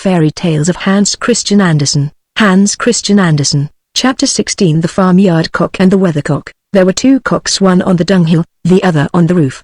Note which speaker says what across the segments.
Speaker 1: Fairy Tales of Hans Christian Andersen. Hans Christian Andersen. Chapter 16. The Farmyard Cock and the Weathercock. There were two cocks, one on the dunghill, the other on the roof.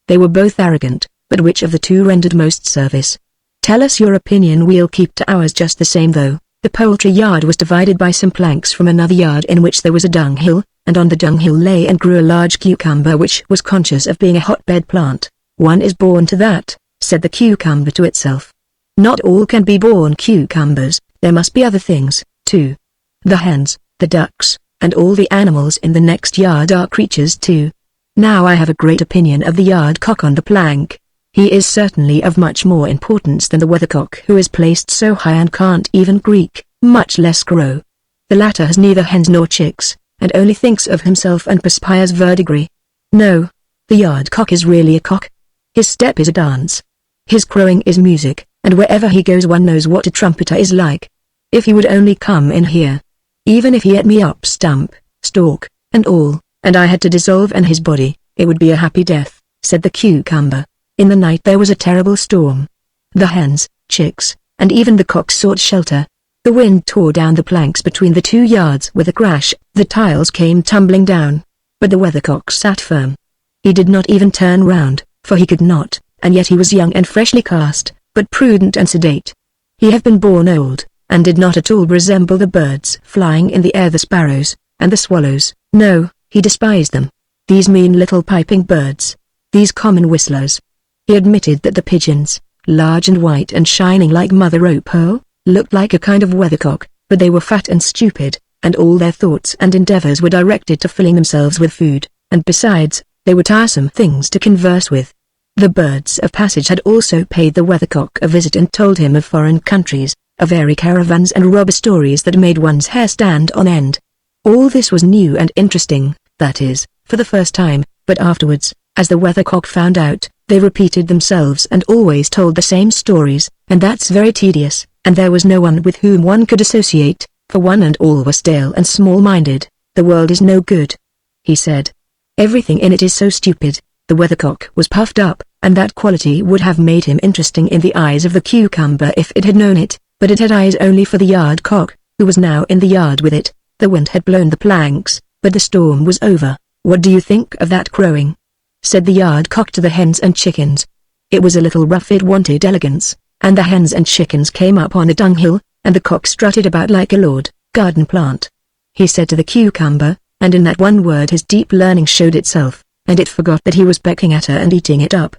Speaker 1: They were both arrogant, but which of the two rendered most service? Tell us your opinion. We'll keep to ours just the same though. The poultry yard was divided by some planks from another yard in which there was a dunghill, and on the dunghill lay and grew a large cucumber which was conscious of being a hotbed plant. One is born to that, said the cucumber to itself. Not all can be born cucumbers, there must be other things, too. The hens, the ducks, and all the animals in the next yard are creatures too. Now I have a great opinion of the yard cock on the plank. He is certainly of much more importance than the weathercock, who is placed so high and can't even creak, much less crow. The latter has neither hens nor chicks, and only thinks of himself and perspires verdigris. No, the yard cock is really a cock. His step is a dance. His crowing is music, and wherever he goes one knows what a trumpeter is like. If he would only come in here. Even if he ate me up stump, stalk, and all, and I had to dissolve in his body, it would be a happy death, said the cucumber. In the night there was a terrible storm. The hens, chicks, and even the cocks sought shelter. The wind tore down the planks between the two yards with a crash, the tiles came tumbling down. But the weathercock sat firm. He did not even turn round, for he could not, and yet he was young and freshly cast, but prudent and sedate. He had been born old, and did not at all resemble the birds flying in the air, the sparrows, and the swallows. No, he despised them. These mean little piping birds. These common whistlers. He admitted that the pigeons, large and white and shining like mother o' pearl, looked like a kind of weathercock, but they were fat and stupid, and all their thoughts and endeavors were directed to filling themselves with food, and besides, they were tiresome things to converse with. The birds of passage had also paid the weathercock a visit and told him of foreign countries, of airy caravans and robber stories that made one's hair stand on end. All this was new and interesting, that is, for the first time, but afterwards, as the weathercock found out, they repeated themselves and always told the same stories, and that's very tedious, and there was no one with whom one could associate, for one and all were stale and small-minded. The world is no good, he said. Everything in it is so stupid. The weathercock was puffed up, and that quality would have made him interesting in the eyes of the cucumber if it had known it, but it had eyes only for the yard cock, who was now in the yard with it. The wind had blown the planks, but the storm was over. What do you think of that crowing? Said the yard cock to the hens and chickens. It was a little rough, it wanted elegance, and the hens and chickens came up on the dunghill, and the cock strutted about like a lord, garden plant. He said to the cucumber, and in that one word his deep learning showed itself, and it forgot that he was pecking at her and eating it up.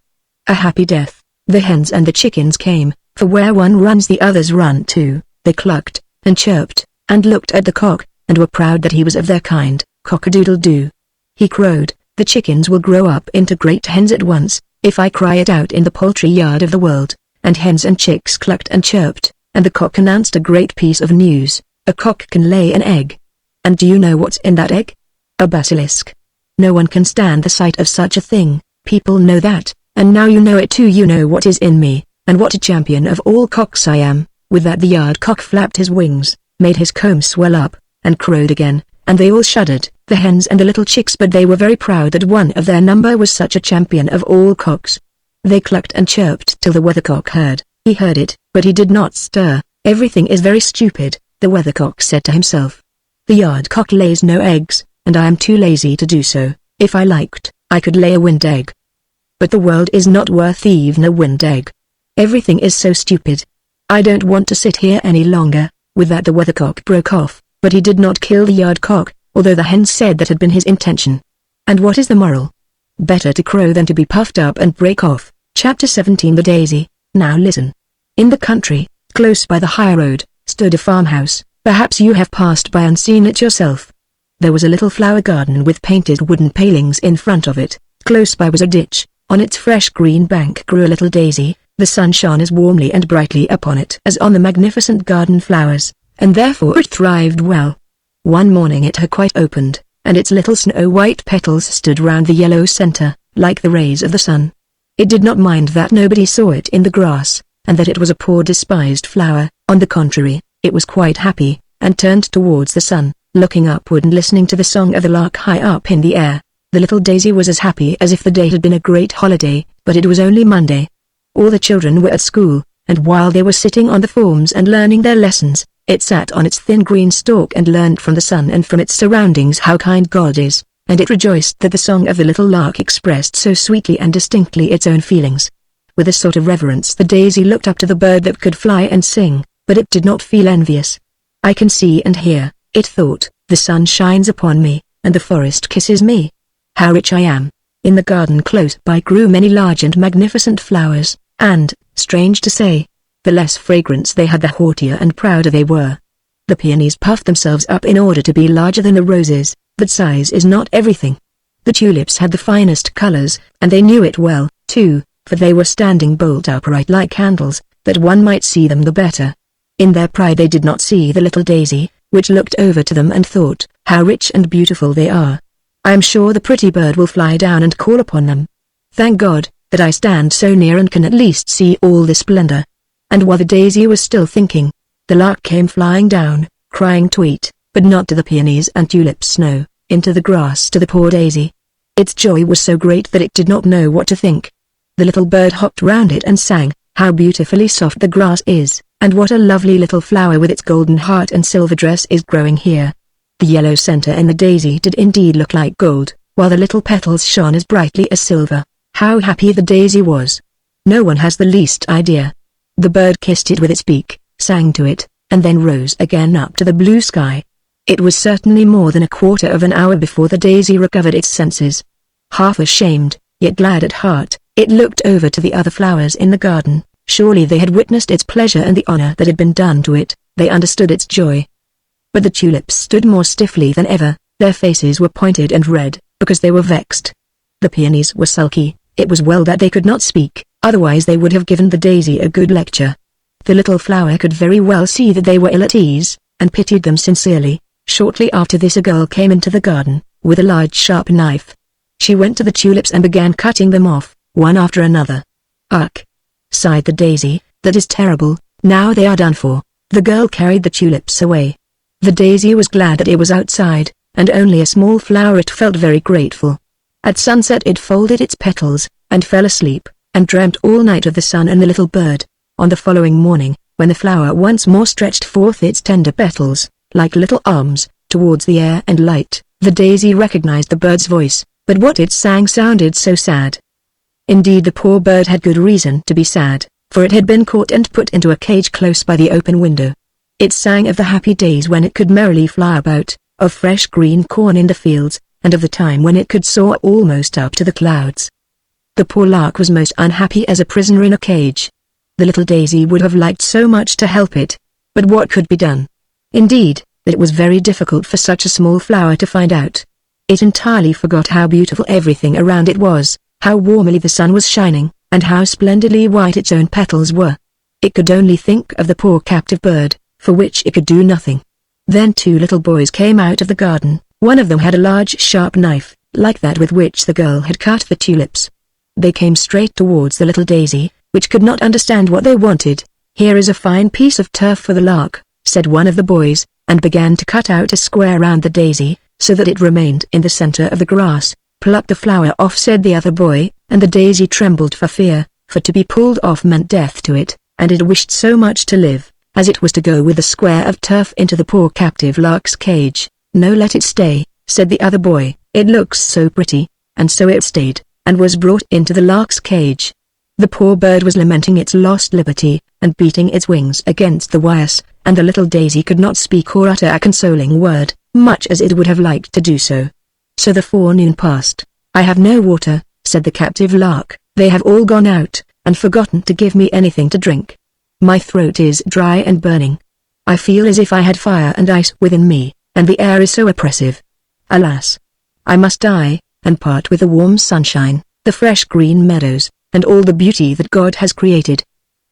Speaker 1: A happy death. The hens and the chickens came, for where one runs the others run too. They clucked, and chirped, and looked at the cock, and were proud that he was of their kind. Cock-a-doodle-doo. He crowed, the chickens will grow up into great hens at once, if I cry it out in the poultry yard of the world. And hens and chicks clucked and chirped, and the cock announced a great piece of news. A cock can lay an egg. And do you know what's in that egg? A basilisk. No one can stand the sight of such a thing. People know that, and now you know it too. You know what is in me, and what a champion of all cocks I am. With that the yard cock flapped his wings, made his comb swell up, and crowed again, and they all shuddered, the hens and the little chicks, but they were very proud that one of their number was such a champion of all cocks. They clucked and chirped till the weathercock heard. He heard it, but he did not stir. Everything is very stupid, the weathercock said to himself. The yard cock lays no eggs, and I am too lazy to do so. If I liked, I could lay a wind egg. But the world is not worth even a wind egg. Everything is so stupid. I don't want to sit here any longer. With that the weathercock broke off, but he did not kill the yard cock, although the hens said that had been his intention. And what is the moral? Better to crow than to be puffed up and break off. Chapter 17. The Daisy. Now listen. In the country, close by the high road, stood a farmhouse. Perhaps you have passed by and seen it yourself. There was a little flower garden with painted wooden palings in front of it. Close by was a ditch. On its fresh green bank grew a little daisy. The sun shone as warmly and brightly upon it as on the magnificent garden flowers, and therefore it thrived well. One morning it had quite opened, and its little snow-white petals stood round the yellow center, like the rays of the sun. It did not mind that nobody saw it in the grass, and that it was a poor despised flower. On the contrary, it was quite happy, and turned towards the sun, looking upward and listening to the song of the lark high up in the air. The little daisy was as happy as if the day had been a great holiday, but it was only Monday. All the children were at school, and while they were sitting on the forms and learning their lessons, it sat on its thin green stalk and learned from the sun and from its surroundings how kind God is, and it rejoiced that the song of the little lark expressed so sweetly and distinctly its own feelings. With a sort of reverence the daisy looked up to the bird that could fly and sing, but it did not feel envious. I can see and hear, it thought, the sun shines upon me, and the forest kisses me. How rich I am. In the garden close by grew many large and magnificent flowers, and, strange to say, the less fragrance they had the haughtier and prouder they were. The peonies puffed themselves up in order to be larger than the roses, but size is not everything. The tulips had the finest colors, and they knew it well, too, for they were standing bolt upright like candles, that one might see them the better. In their pride they did not see the little daisy, which looked over to them and thought, how rich and beautiful they are. I am sure the pretty bird will fly down and call upon them. Thank God, that I stand so near and can at least see all this splendor. And while the daisy was still thinking, the lark came flying down, crying tweet, but not to the peonies and tulips, no, into the grass to the poor daisy. Its joy was so great that it did not know what to think. The little bird hopped round it and sang, how beautifully soft the grass is, and what a lovely little flower with its golden heart and silver dress is growing here. The yellow center in the daisy did indeed look like gold, while the little petals shone as brightly as silver. How happy the daisy was! No one has the least idea. The bird kissed it with its beak, sang to it, and then rose again up to the blue sky. It was certainly more than a quarter of an hour before the daisy recovered its senses. Half ashamed, yet glad at heart, it looked over to the other flowers in the garden. Surely they had witnessed its pleasure and the honor that had been done to it, they understood its joy. But the tulips stood more stiffly than ever, their faces were pointed and red, because they were vexed. The peonies were sulky, it was well that they could not speak, otherwise they would have given the daisy a good lecture. The little flower could very well see that they were ill at ease, and pitied them sincerely. Shortly after this a girl came into the garden, with a large sharp knife. She went to the tulips and began cutting them off, one after another. Ugh! Sighed the daisy, that is terrible, now they are done for. The girl carried the tulips away. The daisy was glad that it was outside, and only a small flower. It felt very grateful. At sunset it folded its petals, and fell asleep, and dreamt all night of the sun and the little bird. On the following morning, when the flower once more stretched forth its tender petals, like little arms, towards the air and light, the daisy recognized the bird's voice, but what it sang sounded so sad. Indeed the poor bird had good reason to be sad, for it had been caught and put into a cage close by the open window. It sang of the happy days when it could merrily fly about, of fresh green corn in the fields, and of the time when it could soar almost up to the clouds. The poor lark was most unhappy as a prisoner in a cage. The little daisy would have liked so much to help it, but what could be done? Indeed, it was very difficult for such a small flower to find out. It entirely forgot how beautiful everything around it was, how warmly the sun was shining, and how splendidly white its own petals were. It could only think of the poor captive bird, for which it could do nothing. Then two little boys came out of the garden. One of them had a large sharp knife, like that with which the girl had cut the tulips. They came straight towards the little daisy, which could not understand what they wanted. Here is a fine piece of turf for the lark, said one of the boys, and began to cut out a square round the daisy, so that it remained in the center of the grass. Pluck the flower off, said the other boy, and the daisy trembled for fear, for to be pulled off meant death to it, and it wished so much to live, as it was to go with the square of turf into the poor captive lark's cage. No, let it stay, said the other boy, it looks so pretty, and so it stayed, and was brought into the lark's cage. The poor bird was lamenting its lost liberty, and beating its wings against the wires, and the little daisy could not speak or utter a consoling word, much as it would have liked to do so. So the forenoon passed. I have no water, said the captive lark, they have all gone out, and forgotten to give me anything to drink. My throat is dry and burning. I feel as if I had fire and ice within me, and the air is so oppressive. Alas! I must die, and part with the warm sunshine, the fresh green meadows, and all the beauty that God has created.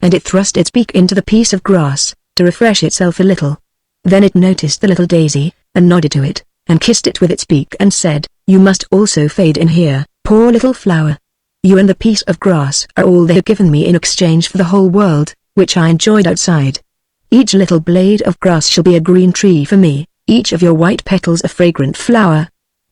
Speaker 1: And it thrust its beak into the piece of grass, to refresh itself a little. Then it noticed the little daisy, and nodded to it, and kissed it with its beak and said, you must also fade in here, poor little flower. You and the piece of grass are all they have given me in exchange for the whole world, which I enjoyed outside. Each little blade of grass shall be a green tree for me, each of your white petals a fragrant flower.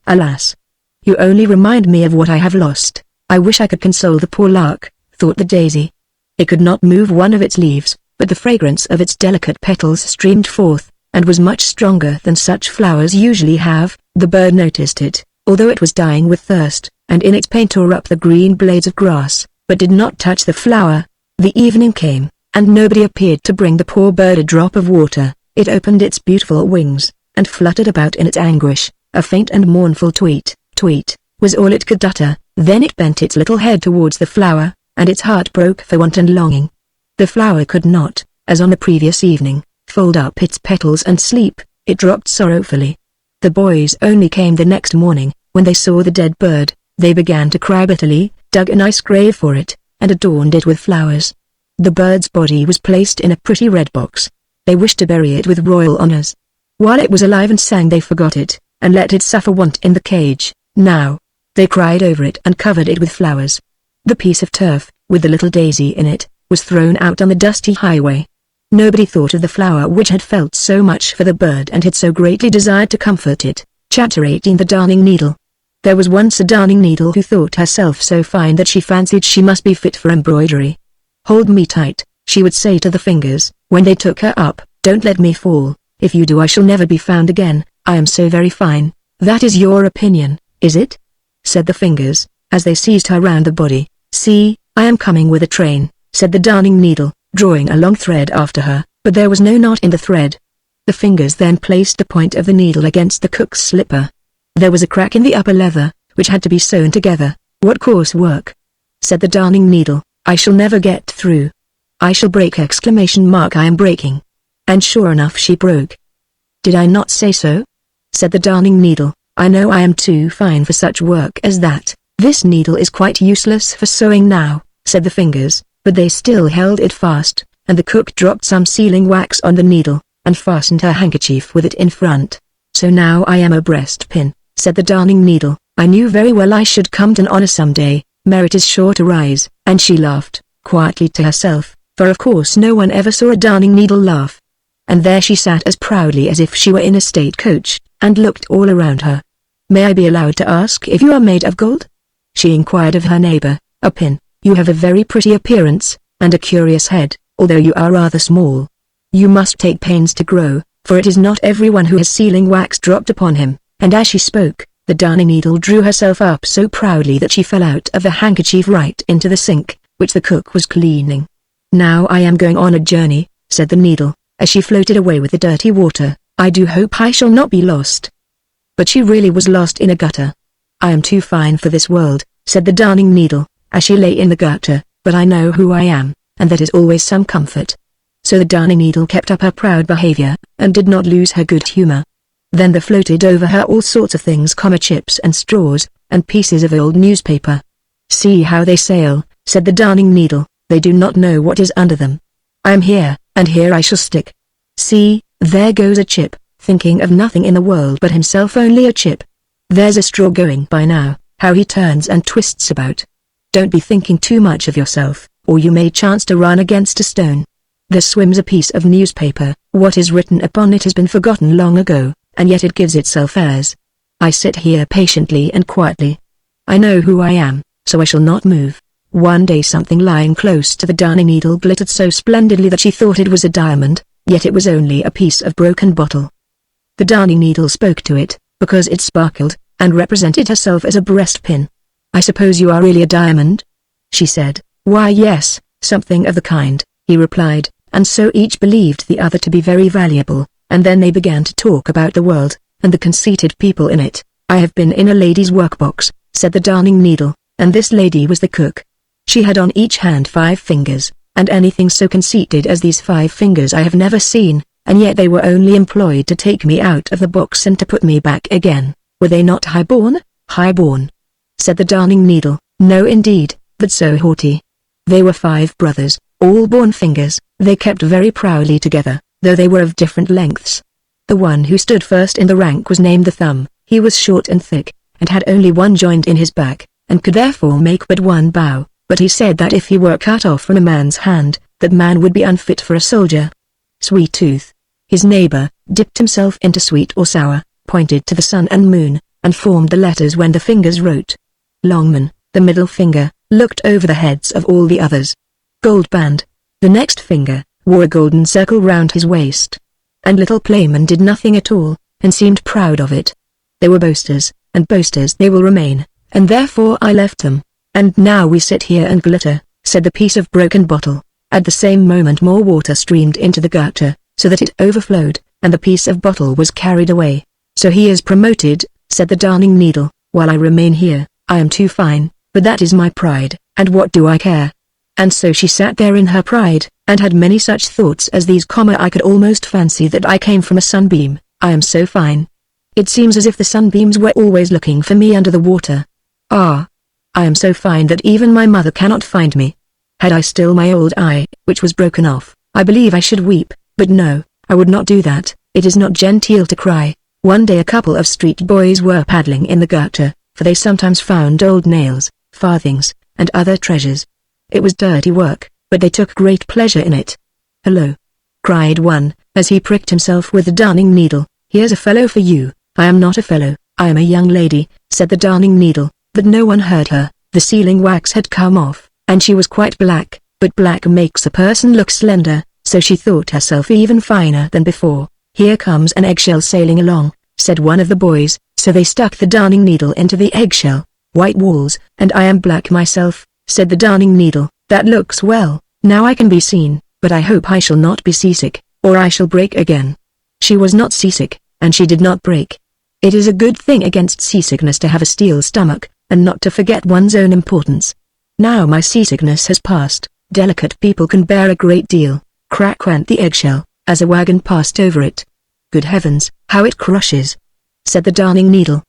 Speaker 1: Alas! You only remind me of what I have lost. I wish I could console the poor lark, thought the daisy. It could not move one of its leaves, but the fragrance of its delicate petals streamed forth, and was much stronger than such flowers usually have. The bird noticed it, although it was dying with thirst, and in its pain tore up the green blades of grass, but did not touch the flower. The evening came, and nobody appeared to bring the poor bird a drop of water. It opened its beautiful wings, and fluttered about in its anguish. A faint and mournful tweet, tweet, was all it could utter. Then it bent its little head towards the flower, and its heart broke for want and longing. The flower could not, as on the previous evening, fold up its petals and sleep. It dropped sorrowfully. The boys only came the next morning. When they saw the dead bird, they began to cry bitterly, dug a nice grave for it, and adorned it with flowers. The bird's body was placed in a pretty red box. They wished to bury it with royal honors. While it was alive and sang, they forgot it, and let it suffer want in the cage. Now, they cried over it and covered it with flowers. The piece of turf, with the little daisy in it, was thrown out on the dusty highway. Nobody thought of the flower which had felt so much for the bird and had so greatly desired to comfort it. Chapter 18. The Darning Needle. There was once a darning needle who thought herself so fine that she fancied she must be fit for embroidery. "Hold me tight," she would say to the fingers, when they took her up. "Don't let me fall. If you do, I shall never be found again. I am so very fine." "That is your opinion, is it?" said the fingers, as they seized her round the body. "See, I am coming with a train," said the darning needle, drawing a long thread after her, but there was no knot in the thread. The fingers then placed the point of the needle against the cook's slipper. There was a crack in the upper leather, which had to be sewn together. "What coarse work," said the darning needle. "I shall never get through. I shall break!" "I am breaking." And sure enough, she broke. "Did I not say so?" said the darning needle. "I know I am too fine for such work as that." "This needle is quite useless for sewing now," said the fingers, but they still held it fast, and the cook dropped some sealing wax on the needle, and fastened her handkerchief with it in front. "So now I am a breastpin," said the darning needle. "I knew very well I should come to honor some day. Merit is sure to rise." And she laughed, quietly to herself, for of course no one ever saw a darning needle laugh. And there she sat as proudly as if she were in a state coach, and looked all around her. "May I be allowed to ask if you are made of gold?" she inquired of her neighbor. "A pin. You have a very pretty appearance, and a curious head, although you are rather small. You must take pains to grow, for it is not everyone who has sealing wax dropped upon him." And as she spoke, the darning needle drew herself up so proudly that she fell out of the handkerchief right into the sink, which the cook was cleaning. "Now I am going on a journey," said the needle, as she floated away with the dirty water. "I do hope I shall not be lost." But she really was lost in a gutter. "I am too fine for this world," said the darning needle, as she lay in the gutter, "but I know who I am, and that is always some comfort." So the darning needle kept up her proud behavior, and did not lose her good humor. Then there floated over her all sorts of things, chips and straws, and pieces of old newspaper. "See how they sail," said the darning needle. "They do not know what is under them. I am here, and here I shall stick. See, there goes a chip, thinking of nothing in the world but himself, only a chip. There's a straw going by now, how he turns and twists about. Don't be thinking too much of yourself, or you may chance to run against a stone. There swims a piece of newspaper. What is written upon it has been forgotten long ago, and yet it gives itself airs. I sit here patiently and quietly. I know who I am, so I shall not move." One day something lying close to the darning needle glittered so splendidly that she thought it was a diamond, yet it was only a piece of broken bottle. The darning needle spoke to it, because it sparkled, and represented herself as a breastpin. "I suppose you are really a diamond?" she said. "Why yes, something of the kind," he replied, and so each believed the other to be very valuable, and then they began to talk about the world, and the conceited people in it. "I have been in a lady's workbox," said the darning needle, and this lady was the cook. She had on each hand 5 fingers, and anything so conceited as these 5 fingers I have never seen, and yet they were only employed to take me out of the box and to put me back again. "Were they not high-born?" "High-born?" said the darning needle. "No indeed, but so haughty. They were 5 brothers, all born fingers. They kept very proudly together, though they were of different lengths. The one who stood first in the rank was named the thumb. He was short and thick, and had only one joint in his back, and could therefore make but one bow. But he said that if he were cut off from a man's hand, that man would be unfit for a soldier. Sweet Tooth, his neighbor, dipped himself into sweet or sour, pointed to the sun and moon, and formed the letters when the fingers wrote. Longman, the middle finger, looked over the heads of all the others. gold band. The next finger wore a golden circle round his waist. And little Playman did nothing at all, and seemed proud of it. They were boasters, and boasters they will remain, and therefore I left them. And now we sit here and glitter, said the piece of broken bottle. At the same moment more water streamed into the gutter, so that it overflowed, and the piece of bottle was carried away. So he is promoted, said the Darning Needle, while I remain here. I am too fine, but that is my pride, and what do I care? And so she sat there in her pride, and had many such thoughts as these, I could almost fancy that I came from a sunbeam, I am so fine. It seems as if the sunbeams were always looking for me under the water. Ah! I am so fine that even my mother cannot find me. Had I still my old eye, which was broken off, I believe I should weep, but no, I would not do that. It is not genteel to cry. One day a couple of street boys were paddling in the gutter, for they sometimes found old nails, farthings, and other treasures. It was dirty work, but they took great pleasure in it. "Hello!" cried one, as he pricked himself with the Darning Needle. "Here's a fellow for you." "I am not a fellow, I am a young lady," said the Darning Needle, but no one heard her. The sealing wax had come off, and she was quite black, but black makes a person look slender, so she thought herself even finer than before. "Here comes an eggshell sailing along," said one of the boys, so they stuck the Darning Needle into the eggshell. "White walls, and I am black myself," said the Darning Needle. "That looks well, now I can be seen, but I hope I shall not be seasick, or I shall break again." She was not seasick, and she did not break. It is a good thing against seasickness to have a steel stomach, and not to forget one's own importance. "Now my seasickness has passed, delicate people can bear a great deal." Crack went the eggshell, as a wagon passed over it. "Good heavens, how it crushes!" said the Darning Needle.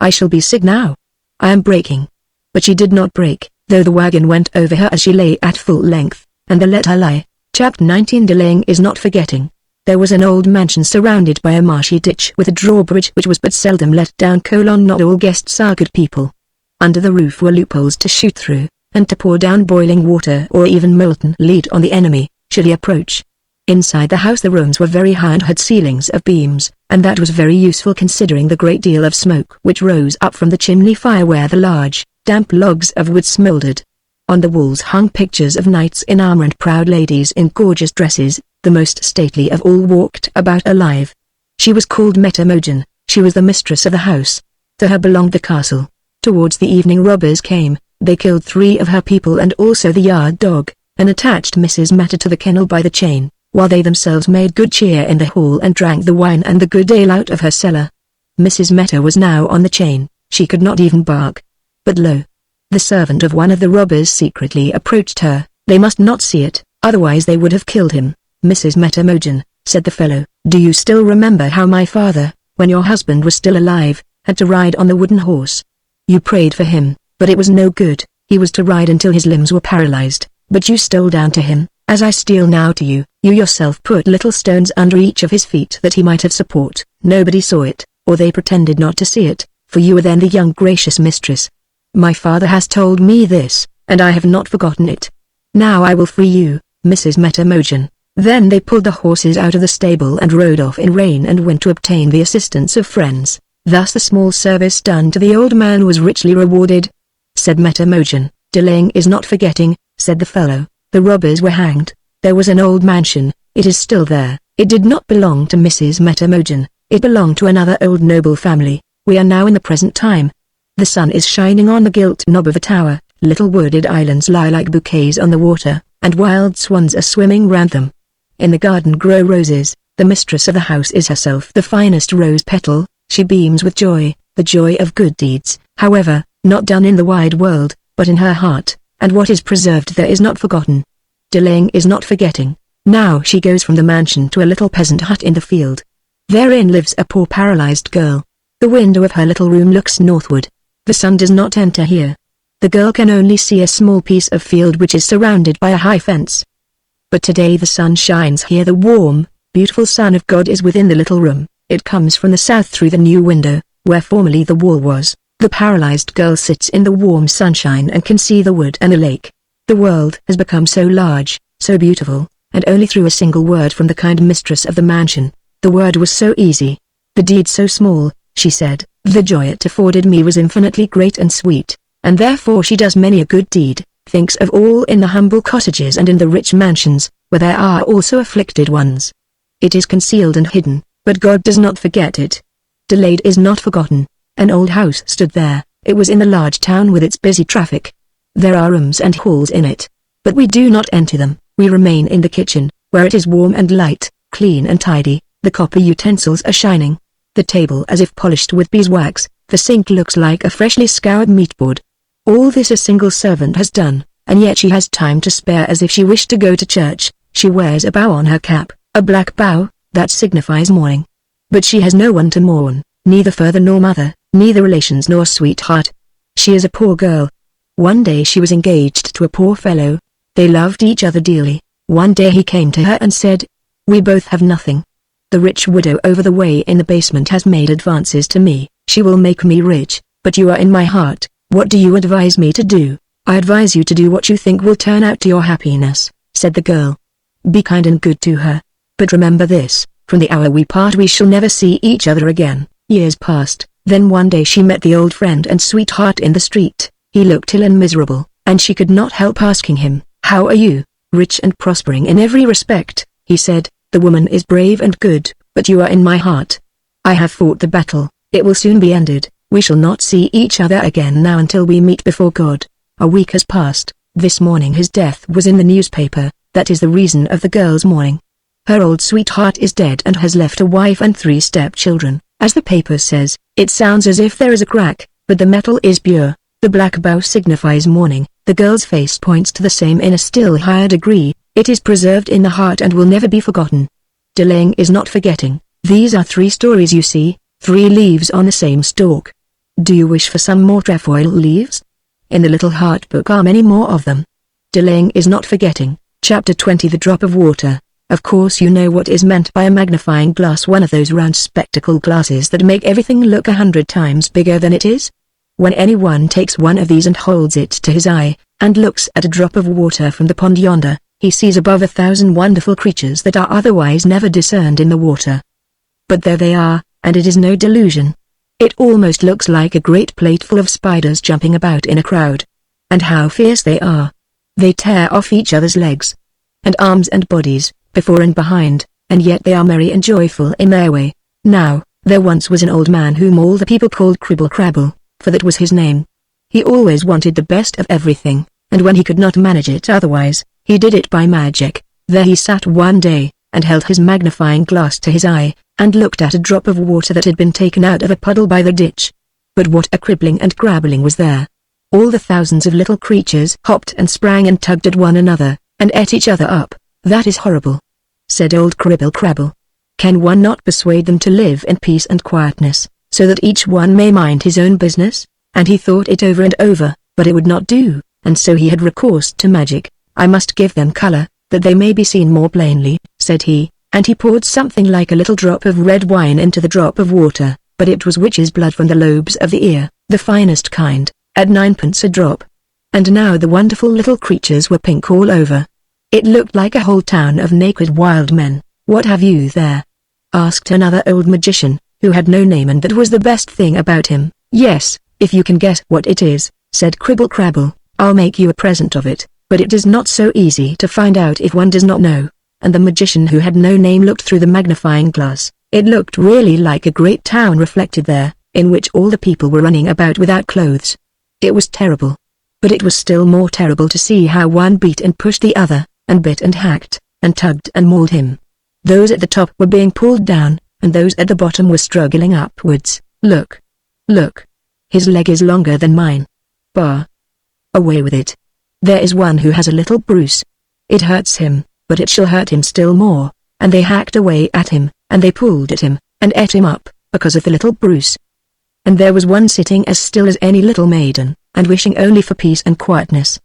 Speaker 1: "I shall be sick now. I am breaking." But she did not break, though the wagon went over her as she lay at full length, and they let her lie. Chapter 19. Delaying is not forgetting. There was an old mansion surrounded by a marshy ditch with a drawbridge which was but seldom let down. Not all guests are good people. Under the roof were loopholes to shoot through, and to pour down boiling water or even molten lead on the enemy, should he approach. Inside the house the rooms were very high and had ceilings of beams, and that was very useful considering the great deal of smoke which rose up from the chimney fire where the large, damp logs of wood smouldered. On the walls hung pictures of knights in armor and proud ladies in gorgeous dresses. The most stately of all walked about alive. She was called Metamogin. She was the mistress of the house. To her belonged the castle. Towards the evening robbers came. They killed 3 of her people and also the yard dog, and attached Mrs. Meta to the kennel by the chain, while they themselves made good cheer in the hall and drank the wine and the good ale out of her cellar. Mrs. Meta was now on the chain. She could not even bark. But lo! The servant of one of the robbers secretly approached her. They must not see it, otherwise they would have killed him. "Mrs. Metamogin," said the fellow, "do you still remember how my father, when your husband was still alive, had to ride on the wooden horse? You prayed for him, but it was no good. He was to ride until his limbs were paralyzed, but you stole down to him, as I steal now to you. You yourself put little stones under each of his feet that he might have support. Nobody saw it, or they pretended not to see it, for you were then the young gracious mistress. My father has told me this, and I have not forgotten it. Now I will free you, Mrs. Metamogin." Then they pulled the horses out of the stable and rode off in rain and wind to obtain the assistance of friends. Thus the small service done to the old man was richly rewarded. Said Metamogin. "Delaying is not forgetting," said the fellow. "The robbers were hanged. There was an old mansion, it is still there. It did not belong to Mrs. Metamogin, it belonged to another old noble family. We are now in the present time. The sun is shining on the gilt knob of a tower, little wooded islands lie like bouquets on the water, and wild swans are swimming round them. In the garden grow roses. The mistress of the house is herself the finest rose petal. She beams with joy, the joy of good deeds, however, not done in the wide world, but in her heart, and what is preserved there is not forgotten. Delaying is not forgetting. Now she goes from the mansion to a little peasant hut in the field. Therein lives a poor paralyzed girl. The window of her little room looks northward. The sun does not enter here. The girl can only see a small piece of field which is surrounded by a high fence. But today the sun shines here. The warm, beautiful sun of God is within the little room. It comes from the south through the new window, where formerly the wall was. The paralyzed girl sits in the warm sunshine and can see the wood and the lake. The world has become so large, so beautiful, and only through a single word from the kind mistress of the mansion. The word was so easy, the deed so small, she said. The joy it afforded me was infinitely great and sweet, and therefore she does many a good deed. thinks of all in the humble cottages and in the rich mansions, where there are also afflicted ones. It is concealed and hidden, but God does not forget it. Delayed is not forgotten. An old house stood there. It was in the large town with its busy traffic. There are rooms and halls in it. But we do not enter them. We remain in the kitchen, where it is warm and light, clean and tidy. The copper utensils are shining. The table as if polished with beeswax. The sink looks like a freshly scoured meatboard. All this a single servant has done, and yet she has time to spare as if she wished to go to church. She wears a bow on her cap, a black bow, that signifies mourning. But she has no one to mourn, neither father nor mother, neither relations nor sweetheart. She is a poor girl. One day she was engaged to a poor fellow. They loved each other dearly. One day he came to her and said, "We both have nothing. The rich widow over the way in the basement has made advances to me. She will make me rich, but you are in my heart. What do you advise me to do?" "I advise you to do what you think will turn out to your happiness," said the girl. "Be kind and good to her. But remember this, from the hour we part we shall never see each other again." Years passed, then one day she met the old friend and sweetheart in the street. He looked ill and miserable, and she could not help asking him, "How are you?" "Rich and prospering in every respect," he said. "The woman is brave and good, but you are in my heart. I have fought the battle, it will soon be ended. We shall not see each other again now until we meet before God." A week has passed. This morning his death was in the newspaper. That is the reason of the girl's mourning. Her old sweetheart is dead and has left a wife and 3 stepchildren. As the paper says, it sounds as if there is a crack, but the metal is pure. The black bow signifies mourning. The girl's face points to the same in a still higher degree. It is preserved in the heart and will never be forgotten. Delaying is not forgetting. These are 3 stories you see, 3 leaves on the same stalk. Do you wish for some more trefoil leaves? In the little heart book are many more of them. Delaying is not forgetting. Chapter 20 The Drop of Water. Of course you know what is meant by a magnifying glass, one of those round spectacle glasses that make everything look 100 times bigger than it is. When anyone takes one of these and holds it to his eye, and looks at a drop of water from the pond yonder, he sees above 1,000 wonderful creatures that are otherwise never discerned in the water. But there they are, and it is no delusion. It almost looks like a great plate full of spiders jumping about in a crowd. And how fierce they are! They tear off each other's legs and arms and bodies, before and behind, and yet they are merry and joyful in their way. Now, there once was an old man whom all the people called Cribble Crabble, for that was his name. He always wanted the best of everything, and when he could not manage it otherwise, he did it by magic. There he sat one day, and held his magnifying glass to his eye, and looked at a drop of water that had been taken out of a puddle by the ditch. But what a cribbling and grabbling was there! All the thousands of little creatures hopped and sprang and tugged at one another, and ate each other up. "That is horrible," said old Cribble Crabble. "Can one not persuade them to live in peace and quietness, so that each one may mind his own business?" And he thought it over and over, but it would not do, and so he had recourse to magic. "I must give them color, that they may be seen more plainly," said he, and he poured something like a little drop of red wine into the drop of water, but it was witch's blood from the lobes of the ear, the finest kind, at 9d a drop. And now the wonderful little creatures were pink all over. It looked like a whole town of naked wild men. "What have you there?" asked another old magician, who had no name, and that was the best thing about him. "Yes, if you can guess what it is," said Cribble Crabble, "I'll make you a present of it." But it is not so easy to find out if one does not know. And the magician who had no name looked through the magnifying glass. It looked really like a great town reflected there, in which all the people were running about without clothes. It was terrible. But it was still more terrible to see how one beat and pushed the other, and bit and hacked, and tugged and mauled him. Those at the top were being pulled down, and those at the bottom were struggling upwards. "Look! Look! His leg is longer than mine. Bah! Away with it! There is one who has a little bruise. It hurts him, but it shall hurt him still more." And they hacked away at him, and they pulled at him, and ate him up, because of the little bruise. And there was one sitting as still as any little maiden, and wishing only for peace and quietness.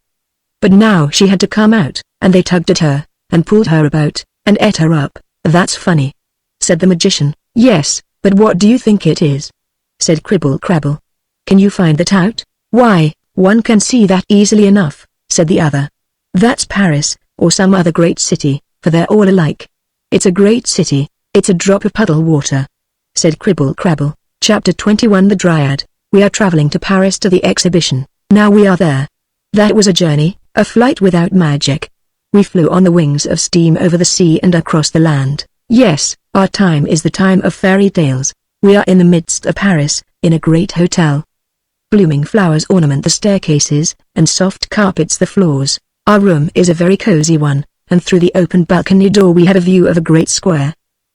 Speaker 1: But now she had to come out, and they tugged at her, and pulled her about, and ate her up. "That's funny," said the magician. "Yes, but what do you think it is?" said Cribble Crabble. "Can you find that out?" "Why, one can see that easily enough," said the other. "That's Paris, or some other great city, for they're all alike." "It's a great city, it's a drop of puddle water," said Cribble Crabble. Chapter 21 The Dryad. We are traveling to Paris to the exhibition. Now we are there. That was a journey, A flight without magic. We flew on the wings of steam over the sea and across the land. Yes, our time is the time of fairy tales. We are in the midst of Paris, in a great hotel. Blooming flowers ornament the staircases, and soft carpets the floors. Our room is a very cozy one, and through the open balcony door we have a view of a great square.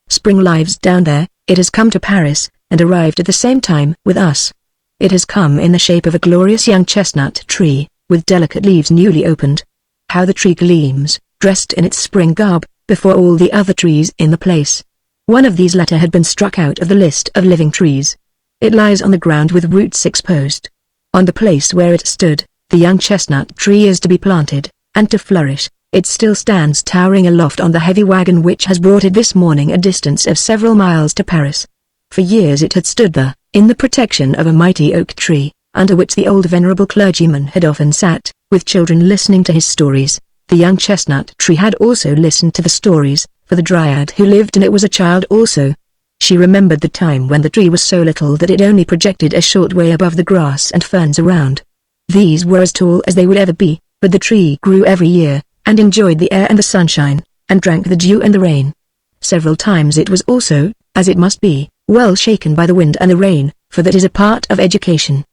Speaker 1: Spring lives down there. It has come to Paris, and arrived at the same time with us. It has come in the shape of a glorious young chestnut tree, with delicate leaves newly opened. How the tree gleams, dressed in its spring garb, before all the other trees in the place. One of these latter had been struck out of the list of living trees. It lies on the ground with roots exposed. On the place where it stood, the young chestnut tree is to be planted, and to flourish. It still stands towering aloft on the heavy wagon which has brought it this morning a distance of several miles to Paris. For years it had stood there, in the protection of a mighty oak tree, under which the old venerable clergyman had often sat, with children listening to his stories. The young chestnut tree had also listened to the stories, for the dryad who lived in it was a child also. She remembered the time when the tree was so little that it only projected a short way above the grass and ferns around. These were as tall as they would ever be, but the tree grew every year, and enjoyed the air and the sunshine, and drank the dew and the rain. Several times it was also, as it must be, well shaken by the wind and the rain, for that is a part of education.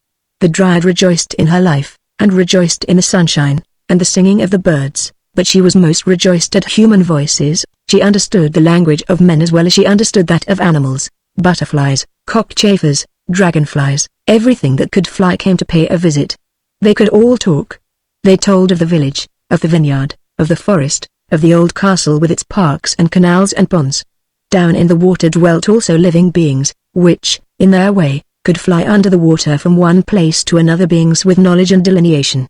Speaker 1: The dryad rejoiced in her life, and rejoiced in the sunshine, and the singing of the birds, but she was most rejoiced at human voices. She understood the language of men as well as she understood that of animals. Butterflies, cockchafers, dragonflies, everything that could fly came to pay a visit. They could all talk. They told of the village, of the vineyard, of the forest, of the old castle with its parks and canals and ponds. Down in the water dwelt also living beings, which, in their way, could fly under the water from one place to another, beings with knowledge and delineation.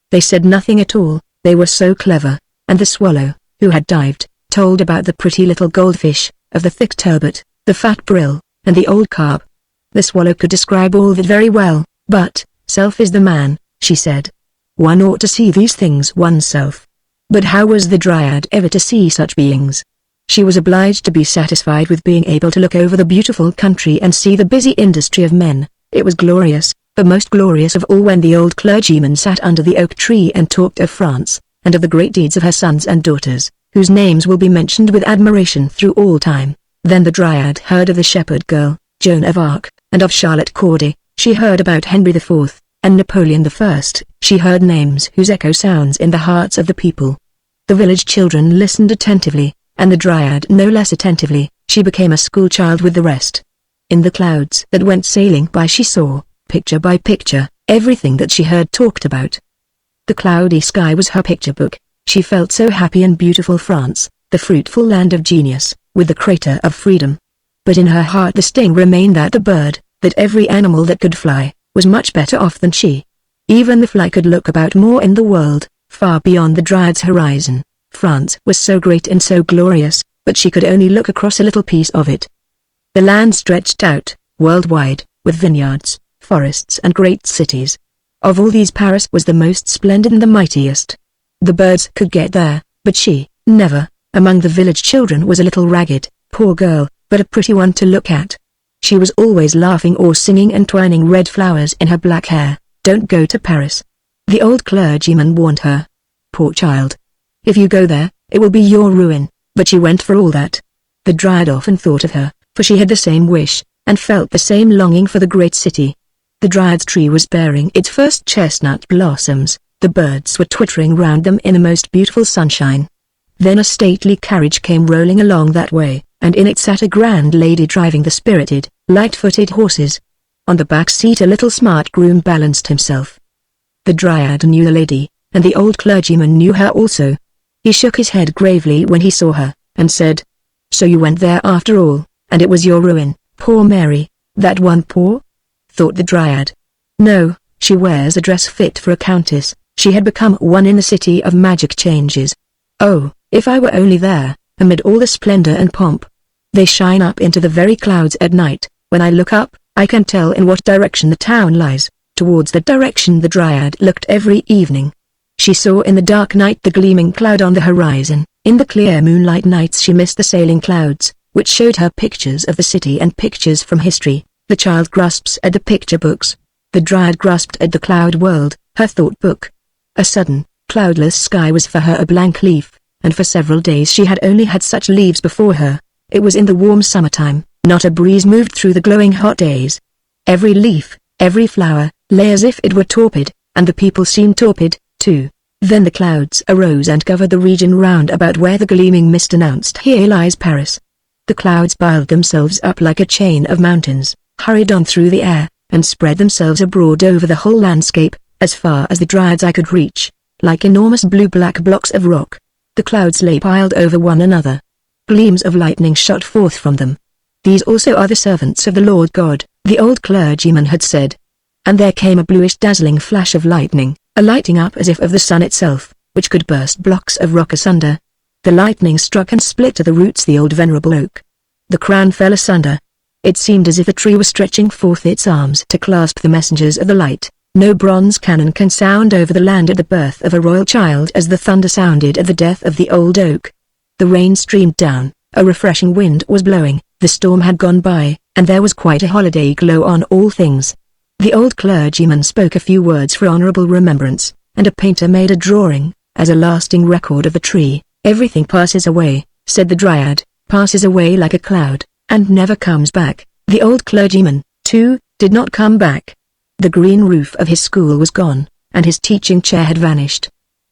Speaker 1: They said nothing at all, they were so clever, and the swallow, who had dived, told about the pretty little goldfish, of the thick turbot, the fat brill, and the old carp. The swallow could describe all that very well, but, self is the man, she said. One ought to see these things oneself. But how was the dryad ever to see such beings? She was obliged to be satisfied with being able to look over the beautiful country and see the busy industry of men. It was glorious, but most glorious of all when the old clergyman sat under the oak tree and talked of France, and of the great deeds of her sons and daughters, whose names will be mentioned with admiration through all time. Then the dryad heard of the shepherd girl, Joan of Arc, and of Charlotte Corday. She heard about Henry IV, and Napoleon I. She heard names whose echo sounds in the hearts of the people. The village children listened attentively, and the dryad no less attentively. She became a schoolchild with the rest. In the clouds that went sailing by she saw, picture by picture, everything that she heard talked about. The cloudy sky was her picture book. She felt so happy and beautiful France, the fruitful land of genius, with the crater of freedom. But in her heart the sting remained that the bird, that every animal that could fly, was much better off than she. Even the fly could look about more in the world, far beyond the dryad's horizon. France was so great and so glorious, but she could only look across a little piece of it. The land stretched out, worldwide, with vineyards, forests and great cities. Of all these Paris was the most splendid and the mightiest. The birds could get there, but she, never. Among the village children was a little ragged, poor girl, but a pretty one to look at. She was always laughing or singing and twining red flowers in her black hair. Don't go to Paris. The old clergyman warned her. Poor child. If you go there, it will be your ruin. But she went for all that. The dryad often thought of her, for she had the same wish, and felt the same longing for the great city. The dryad's tree was bearing its first chestnut blossoms. The birds were twittering round them in the most beautiful sunshine. Then a stately carriage came rolling along that way, and in it sat a grand lady driving the spirited, light-footed horses. On the back seat a little smart groom balanced himself. The dryad knew the lady, and the old clergyman knew her also. He shook his head gravely when he saw her, and said, "So you went there after all, and it was your ruin, poor Mary, that one poor?" thought the dryad. No, she wears a dress fit for a countess. She had become one in the city of magic changes. Oh, if I were only there, amid all the splendor and pomp. They shine up into the very clouds at night. When I look up, I can tell in what direction the town lies. Towards that direction the dryad looked every evening. She saw in the dark night the gleaming cloud on the horizon. In the clear moonlight nights she missed the sailing clouds, which showed her pictures of the city and pictures from history. The child grasps at the picture books. The dryad grasped at the cloud world, her thought book. A sudden, cloudless sky was for her a blank leaf, and for several days she had only had such leaves before her. It was in the warm summertime, not a breeze moved through the glowing hot days. Every leaf, every flower, lay as if it were torpid, and the people seemed torpid, too. Then the clouds arose and covered the region round about where the gleaming mist announced, "Here lies Paris." The clouds piled themselves up like a chain of mountains, hurried on through the air, and spread themselves abroad over the whole landscape, as far as the Dryad's eye could reach, like enormous blue-black blocks of rock. The clouds lay piled over one another. Gleams of lightning shot forth from them. "These also are the servants of the Lord God," the old clergyman had said. And there came a bluish dazzling flash of lightning, a lighting up as if of the sun itself, which could burst blocks of rock asunder. The lightning struck and split to the roots the old venerable oak. The crown fell asunder. It seemed as if the tree was stretching forth its arms to clasp the messengers of the light. No bronze cannon can sound over the land at the birth of a royal child as the thunder sounded at the death of the old oak. The rain streamed down, a refreshing wind was blowing, the storm had gone by, and there was quite a holiday glow on all things. The old clergyman spoke a few words for honorable remembrance, and a painter made a drawing, as a lasting record of the tree. "Everything passes away," said the Dryad, "passes away like a cloud, and never comes back." The old clergyman, too, did not come back. The green roof of his school was gone, and his teaching chair had vanished.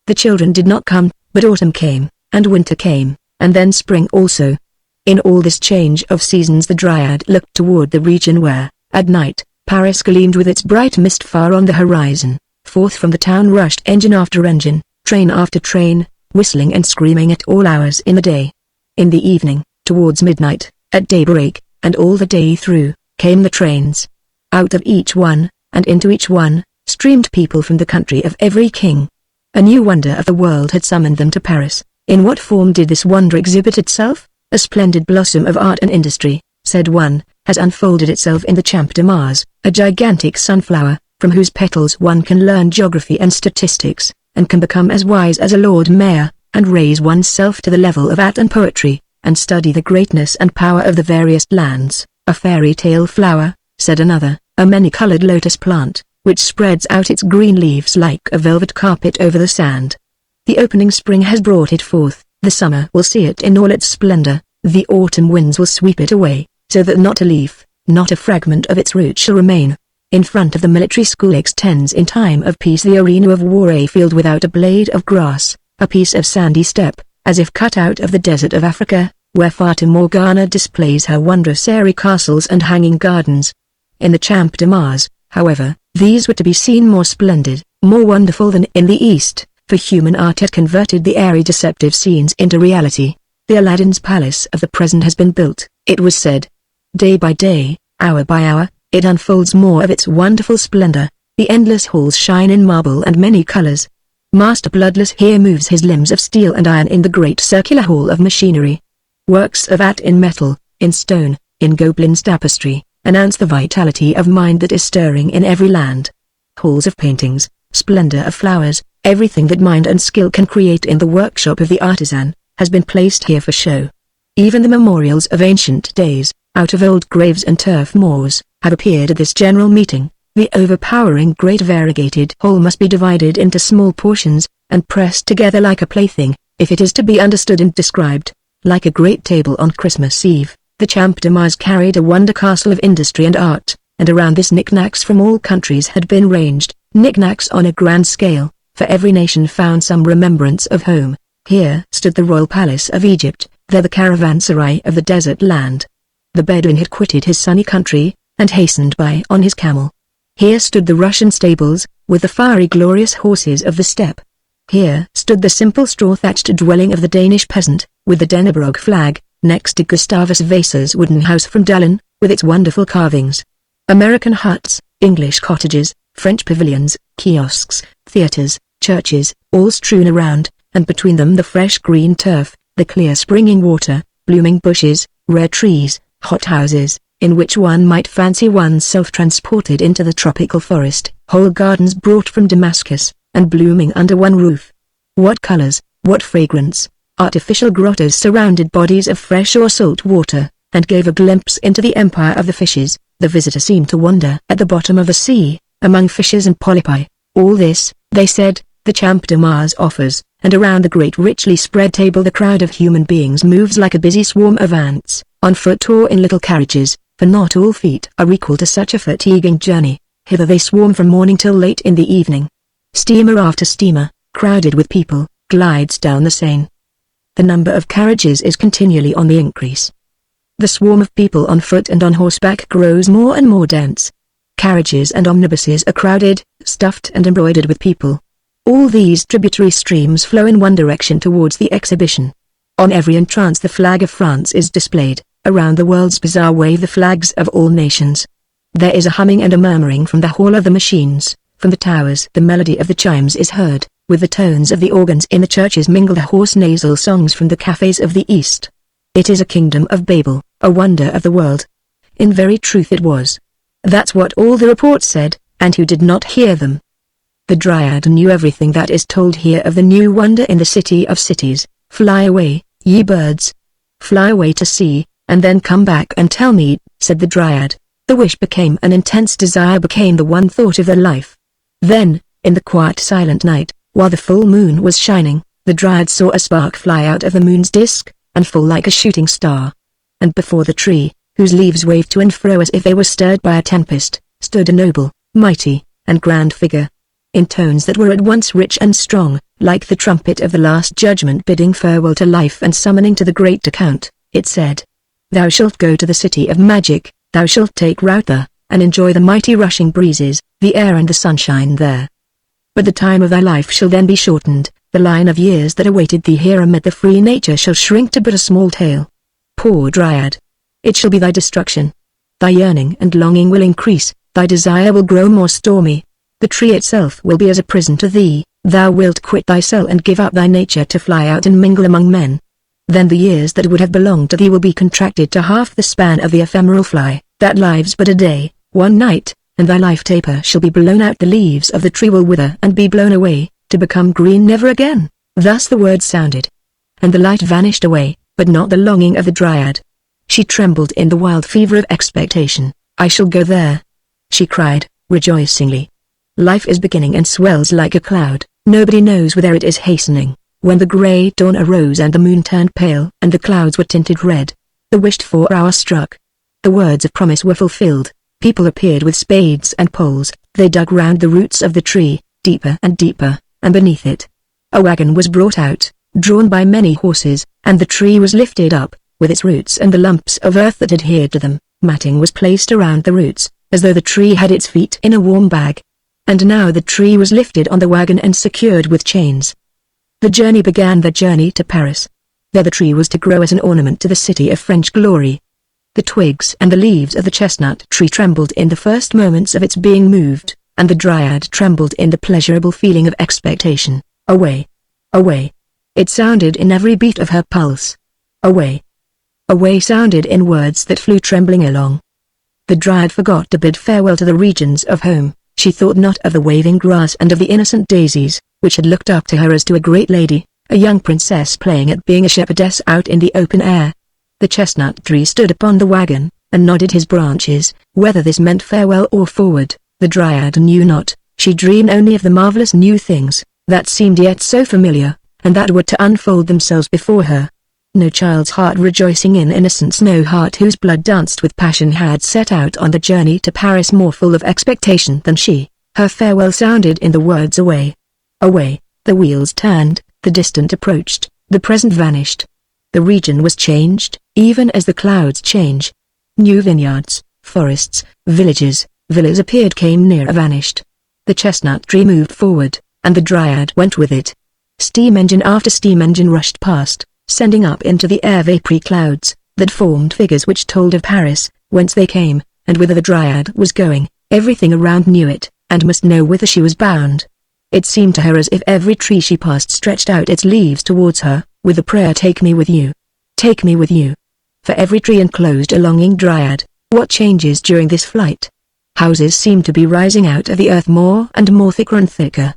Speaker 1: The children did not come, but autumn came, and winter came, and then spring also. In all this change of seasons the Dryad looked toward the region where, at night, Paris gleamed with its bright mist far on the horizon. Forth from the town rushed engine after engine, train after train, whistling and screaming at all hours in the day. In the evening, towards midnight, at daybreak, and all the day through, came the trains. Out of each one, and into each one, streamed people from the country of every king. A new wonder of the world had summoned them to Paris. In what form did this wonder exhibit itself? "A splendid blossom of art and industry," said one, "has unfolded itself in the Champ de Mars, a gigantic sunflower, from whose petals one can learn geography and statistics, and can become as wise as a Lord Mayor, and raise oneself to the level of art and poetry, and study the greatness and power of the various lands." "A fairy tale flower," said another, "a many-colored lotus plant, which spreads out its green leaves like a velvet carpet over the sand. The opening spring has brought it forth, the summer will see it in all its splendor, the autumn winds will sweep it away, so that not a leaf, not a fragment of its root shall remain. In front of the military school extends in time of peace the arena of war, a field without a blade of grass, a piece of sandy steppe, as if cut out of the desert of Africa, where Fata Morgana displays her wondrous airy castles and hanging gardens. In the Champ de Mars, however, these were to be seen more splendid, more wonderful than in the East, for human art had converted the airy deceptive scenes into reality. The Aladdin's palace of the present has been built, it was said. Day by day, hour by hour, it unfolds more of its wonderful splendor. The endless halls shine in marble and many colors. Master Bloodless here moves his limbs of steel and iron in the great circular hall of machinery. Works of art in metal, in stone, in Goblin's tapestry, announce the vitality of mind that is stirring in every land. Halls of paintings, splendor of flowers, everything that mind and skill can create in the workshop of the artisan, has been placed here for show. Even the memorials of ancient days, out of old graves and turf moors, have appeared at this general meeting. The overpowering great variegated whole must be divided into small portions, and pressed together like a plaything, if it is to be understood and described. Like a great table on Christmas Eve, the Champ de Mars carried a wonder castle of industry and art, and around this knickknacks from all countries had been ranged, knickknacks on a grand scale, for every nation found some remembrance of home. Here stood the royal palace of Egypt, there the caravanserai of the desert land. The Bedouin had quitted his sunny country, and hastened by on his camel. Here stood the Russian stables, with the fiery glorious horses of the steppe. Here stood the simple straw-thatched dwelling of the Danish peasant, with the Dennebrog flag, next to Gustavus Vasa's wooden house from Dullen, with its wonderful carvings. American huts, English cottages, French pavilions, kiosks, theaters, churches, all strewn around, and between them the fresh green turf, the clear springing water, blooming bushes, rare trees, hothouses, in which one might fancy oneself transported into the tropical forest, whole gardens brought from Damascus, and blooming under one roof. What colors, what fragrance! Artificial grottos surrounded bodies of fresh or salt water, and gave a glimpse into the empire of the fishes. The visitor seemed to wander at the bottom of the sea, among fishes and polypi. All this, they said, the Champ de Mars offers, and around the great richly spread table the crowd of human beings moves like a busy swarm of ants, on foot or in little carriages, for not all feet are equal to such a fatiguing journey. Hither they swarm from morning till late in the evening. Steamer after steamer, crowded with people, glides down the Seine. The number of carriages is continually on the increase. The swarm of people on foot and on horseback grows more and more dense. Carriages and omnibuses are crowded, stuffed and embroidered with people. All these tributary streams flow in one direction towards the exhibition. On every entrance the flag of France is displayed, around the world's bazaar wave the flags of all nations. There is a humming and a murmuring from the hall of the machines, from the towers the melody of the chimes is heard, with the tones of the organs in the churches mingle the hoarse nasal songs from the cafes of the East. It is a kingdom of Babel, a wonder of the world. In very truth it was. That's what all the reports said, and who did not hear them? The Dryad knew everything that is told here of the new wonder in the city of cities. Fly away, ye birds. Fly away to sea, and then come back and tell me, said the Dryad. The wish became an intense desire, became the one thought of their life. Then, in the quiet silent night, while the full moon was shining, the Dryad saw a spark fly out of the moon's disk, and fall like a shooting star. And before the tree, whose leaves waved to and fro as if they were stirred by a tempest, stood a noble, mighty, and grand figure. In tones that were at once rich and strong, like the trumpet of the Last Judgment bidding farewell to life and summoning to the great account, it said, "Thou shalt go to the city of magic, thou shalt take rout there, and enjoy the mighty rushing breezes, the air and the sunshine there. But the time of thy life shall then be shortened, the line of years that awaited thee here amid the free nature shall shrink to but a small tale. Poor Dryad! It shall be thy destruction. Thy yearning and longing will increase, thy desire will grow more stormy. The tree itself will be as a prison to thee, thou wilt quit thy cell and give up thy nature to fly out and mingle among men. Then the years that would have belonged to thee will be contracted to half the span of the ephemeral fly, that lives but a day, one night, and thy life taper shall be blown out, the leaves of the tree will wither and be blown away, to become green never again." Thus the words sounded. And the light vanished away, but not the longing of the Dryad. She trembled in the wild fever of expectation. "I shall go there," she cried, rejoicingly. "Life is beginning and swells like a cloud, nobody knows whither it is hastening." When the grey dawn arose and the moon turned pale and the clouds were tinted red, the wished-for hour struck. The words of promise were fulfilled. People appeared with spades and poles, they dug round the roots of the tree, deeper and deeper, and beneath it. A wagon was brought out, drawn by many horses, and the tree was lifted up, with its roots and the lumps of earth that adhered to them. Matting was placed around the roots, as though the tree had its feet in a warm bag. And now the tree was lifted on the wagon and secured with chains. The journey began, the journey to Paris. There the tree was to grow as an ornament to the city of French glory. The twigs and the leaves of the chestnut tree trembled in the first moments of its being moved, and the Dryad trembled in the pleasurable feeling of expectation. Away! Away! It sounded in every beat of her pulse. Away! Away sounded in words that flew trembling along. The Dryad forgot to bid farewell to the regions of home. She thought not of the waving grass and of the innocent daisies, which had looked up to her as to a great lady, a young princess playing at being a shepherdess out in the open air. The chestnut tree stood upon the wagon, and nodded his branches. Whether this meant farewell or forward, the Dryad knew not. She dreamed only of the marvelous new things, that seemed yet so familiar, and that were to unfold themselves before her. No child's heart rejoicing in innocence, no heart whose blood danced with passion had set out on the journey to Paris more full of expectation than she. Her farewell sounded in the words away. Away, the wheels turned, the distant approached, the present vanished. The region was changed, even as the clouds change. New vineyards, forests, villages, villas appeared, came near, vanished. The chestnut tree moved forward, and the Dryad went with it. Steam engine after steam engine rushed past, sending up into the air vapory clouds, that formed figures which told of Paris, whence they came, and whither the Dryad was going. Everything around knew it, and must know whither she was bound. It seemed to her as if every tree she passed stretched out its leaves towards her, with the prayer, "Take me with you. Take me with you." For every tree enclosed a longing Dryad. What changes during this flight! Houses seemed to be rising out of the earth more and more, thicker and thicker.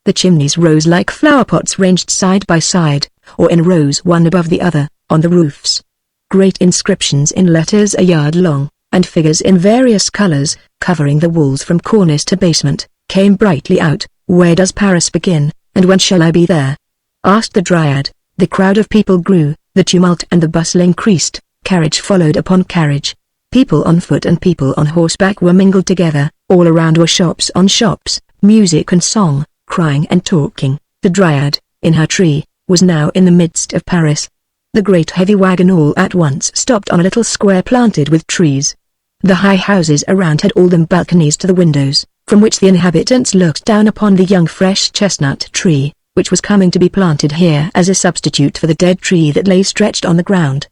Speaker 1: The chimneys rose like flower pots ranged side by side, or in rows one above the other, on the roofs. Great inscriptions in letters a yard long, and figures in various colors, covering the walls from cornice to basement, came brightly out, Where does Paris begin, and when shall I be there?" asked the Dryad. The crowd of people grew, the tumult and the bustle increased, carriage followed upon carriage. People on foot and people on horseback were mingled together, all around were shops on shops, music and song, crying and talking. The Dryad, in her tree, was now in the midst of Paris. The great heavy wagon all at once stopped on a little square planted with trees. The high houses around had all them balconies to the windows, from which the inhabitants looked down upon the young fresh chestnut tree, which was coming to be planted here as a substitute for the dead tree that lay stretched on the ground.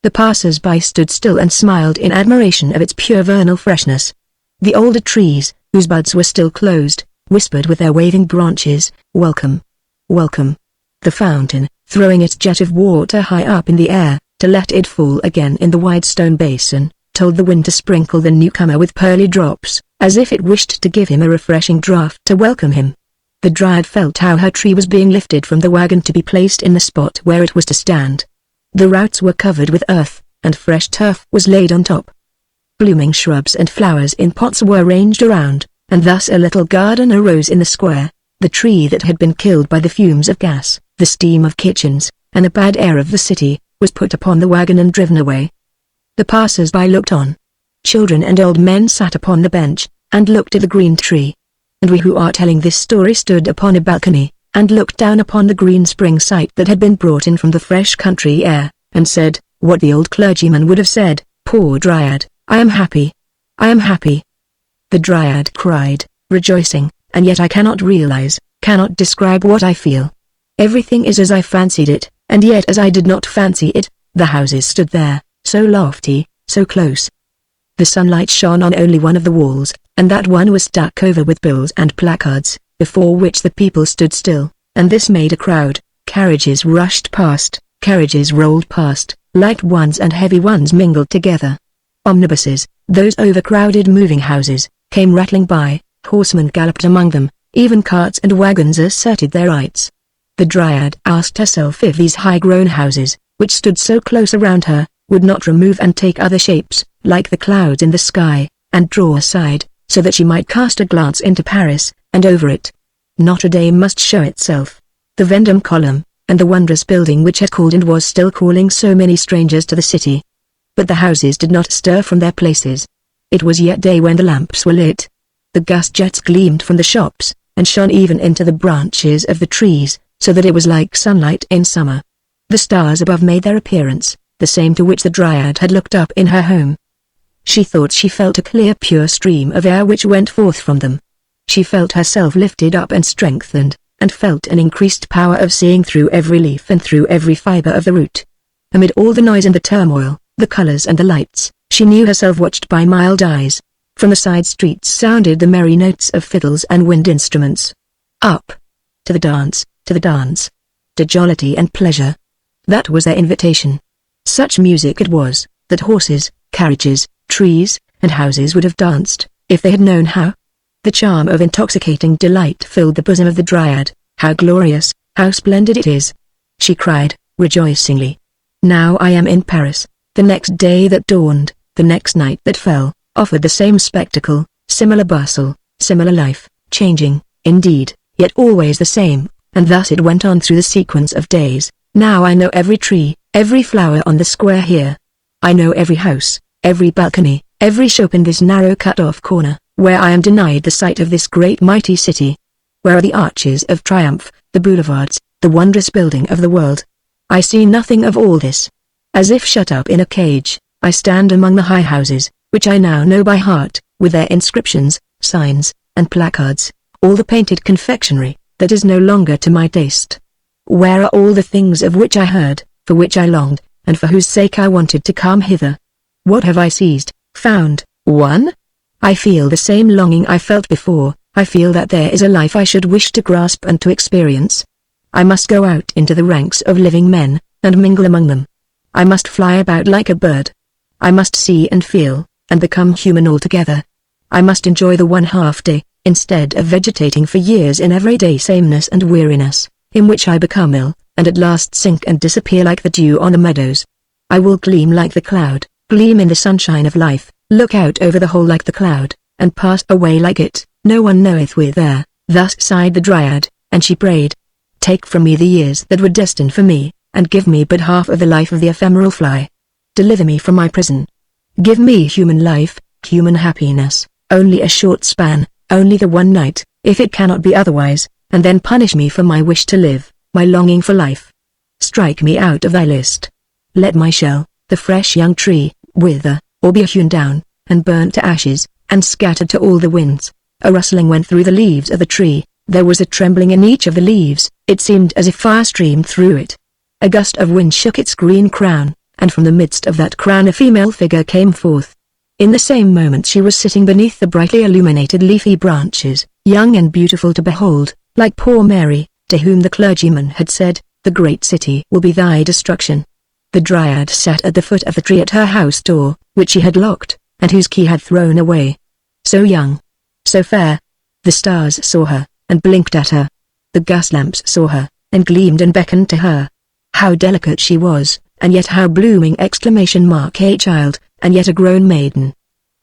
Speaker 1: The passers-by stood still and smiled in admiration of its pure vernal freshness. The older trees, whose buds were still closed, whispered with their waving branches, "Welcome! Welcome!" The fountain, throwing its jet of water high up in the air, to let it fall again in the wide stone basin, told the wind to sprinkle the newcomer with pearly drops, as if it wished to give him a refreshing draught to welcome him. The Dryad felt how her tree was being lifted from the wagon to be placed in the spot where it was to stand. The roots were covered with earth, and fresh turf was laid on top. Blooming shrubs and flowers in pots were ranged around, and thus a little garden arose in the square. The tree that had been killed by the fumes of gas, the steam of kitchens, and the bad air of the city, was put upon the wagon and driven away. The passers-by looked on. Children and old men sat upon the bench, and looked at the green tree. And we who are telling this story stood upon a balcony, and looked down upon the green spring sight that had been brought in from the fresh country air, and said, what the old clergyman would have said, "Poor Dryad, I am happy. I am happy." The Dryad cried, rejoicing, "And yet I cannot realize, cannot describe what I feel. Everything is as I fancied it, and yet as I did not fancy it." The houses stood there, so lofty, so close. The sunlight shone on only one of the walls, and that one was stuck over with bills and placards, before which the people stood still, and this made a crowd. Carriages rushed past, carriages rolled past, light ones and heavy ones mingled together. Omnibuses, those overcrowded moving houses, came rattling by, horsemen galloped among them, even carts and wagons asserted their rights. The Dryad asked herself if these high-grown houses, which stood so close around her, would not remove and take other shapes, like the clouds in the sky, and draw aside, so that she might cast a glance into Paris, and over it. Notre Dame must show itself. The Vendome column, and the wondrous building which had called and was still calling so many strangers to the city. But the houses did not stir from their places. It was yet day when the lamps were lit. The gas jets gleamed from the shops, and shone even into the branches of the trees, so that it was like sunlight in summer. The stars above made their appearance, the same to which the Dryad had looked up in her home. She thought she felt a clear pure stream of air which went forth from them. She felt herself lifted up and strengthened, and felt an increased power of seeing through every leaf and through every fiber of the root. Amid all the noise and the turmoil, the colors and the lights, she knew herself watched by mild eyes. From the side streets sounded the merry notes of fiddles and wind instruments. Up! To the dance, to the dance! To jollity and pleasure! That was their invitation. Such music it was, that horses, carriages, trees, and houses would have danced, if they had known how. The charm of intoxicating delight filled the bosom of the Dryad. "How glorious, how splendid it is!" she cried, rejoicingly. "Now I am in Paris." The next day that dawned, the next night that fell, offered the same spectacle, similar bustle, similar life, changing, indeed, yet always the same, and thus it went on through the sequence of days. Now I know every tree, every flower on the square here. I know every house, every balcony, every shop in this narrow cut-off corner, where I am denied the sight of this great mighty city. Where are the arches of triumph, the boulevards, the wondrous building of the world? I see nothing of all this. As if shut up in a cage, I stand among the high houses, which I now know by heart, with their inscriptions, signs, and placards, all the painted confectionery, that is no longer to my taste. Where are all the things of which I heard, for which I longed, and for whose sake I wanted to come hither? What have I seized, found, won? I feel the same longing I felt before. I feel that there is a life I should wish to grasp and to experience. I must go out into the ranks of living men, and mingle among them. I must fly about like a bird. I must see and feel, and become human altogether. I must enjoy the one half-day, instead of vegetating for years in everyday sameness and weariness, in which I become ill, and at last sink and disappear like the dew on the meadows. I will gleam like the cloud, gleam in the sunshine of life, look out over the whole like the cloud, and pass away like it. No one knoweth whither, Thus sighed the Dryad, and she prayed. Take from me the years that were destined for me, and give me but half of the life of the ephemeral fly. Deliver me from my prison. Give me human life, human happiness, only a short span, only the one night, if it cannot be otherwise, and then punish me for my wish to live, my longing for life. Strike me out of thy list. Let my shell, the fresh young tree, wither, or be hewn down, and burnt to ashes, and scattered to all the winds. A rustling went through the leaves of the tree, there was a trembling in each of the leaves, it seemed as if fire streamed through it. A gust of wind shook its green crown, and from the midst of that crown a female figure came forth. In the same moment she was sitting beneath the brightly illuminated leafy branches, young and beautiful to behold, like poor Mary, to whom the clergyman had said, "The great city will be thy destruction." The Dryad sat at the foot of the tree at her house door, which she had locked, and whose key had thrown away. So young, so fair. The stars saw her, and blinked at her. The gas lamps saw her, and gleamed and beckoned to her. How delicate she was, and yet how blooming! A child, and yet a grown maiden.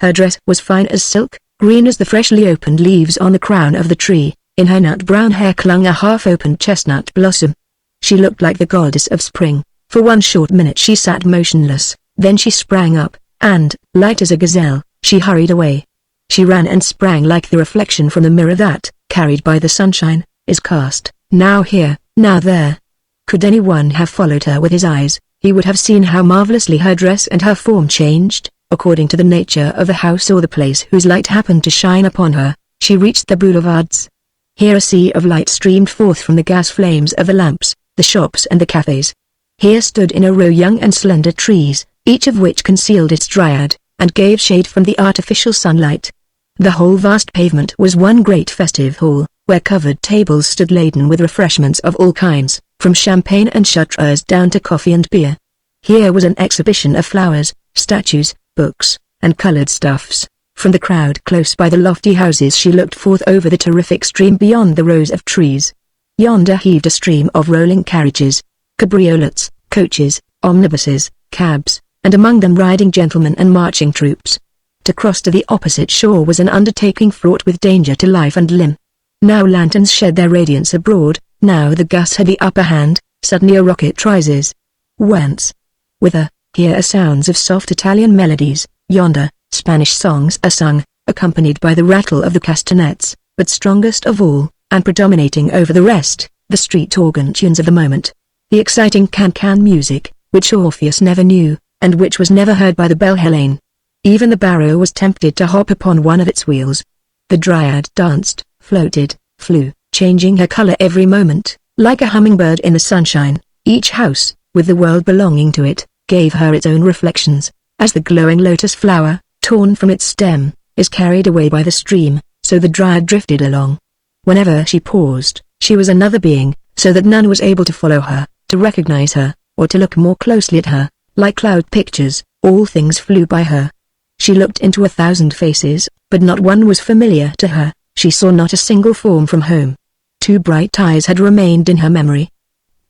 Speaker 1: Her dress was fine as silk, green as the freshly opened leaves on the crown of the tree. In her nut-brown hair clung a half-opened chestnut blossom. She looked like the goddess of spring. For one short minute she sat motionless, then she sprang up, and, light as a gazelle, she hurried away. She ran and sprang like the reflection from the mirror that, carried by the sunshine, is cast, now here, now there. Could anyone have followed her with his eyes, he would have seen how marvelously her dress and her form changed, according to the nature of the house or the place whose light happened to shine upon her. She reached the boulevards. Here a sea of light streamed forth from the gas flames of the lamps, the shops and the cafes. Here stood in a row young and slender trees, each of which concealed its Dryad, and gave shade from the artificial sunlight. The whole vast pavement was one great festive hall, where covered tables stood laden with refreshments of all kinds, from champagne and chartreuse down to coffee and beer. Here was an exhibition of flowers, statues, books, and colored stuffs. From the crowd close by the lofty houses she looked forth over the terrific stream beyond the rows of trees. Yonder heaved a stream of rolling carriages, cabriolets, coaches, omnibuses, cabs, and among them riding gentlemen and marching troops. To cross to the opposite shore was an undertaking fraught with danger to life and limb. Now lanterns shed their radiance abroad, now the gas had the upper hand, suddenly a rocket rises. Whence? Whither? Here are sounds of soft Italian melodies, yonder, Spanish songs are sung, accompanied by the rattle of the castanets, but strongest of all, and predominating over the rest, the street organ tunes of the moment. The exciting can-can music, which Orpheus never knew, and which was never heard by the belle Helene. Even the barrow was tempted to hop upon one of its wheels. The Dryad danced, floated, flew, changing her color every moment, like a hummingbird in the sunshine. Each house, with the world belonging to it, gave her its own reflections, as the glowing lotus flower, torn from its stem, is carried away by the stream, so the Dryad drifted along. Whenever she paused, she was another being, so that none was able to follow her, to recognize her, or to look more closely at her. Like cloud pictures, all things flew by her. She looked into 1,000 faces, but not one was familiar to her. She saw not a single form from home. 2 bright eyes had remained in her memory.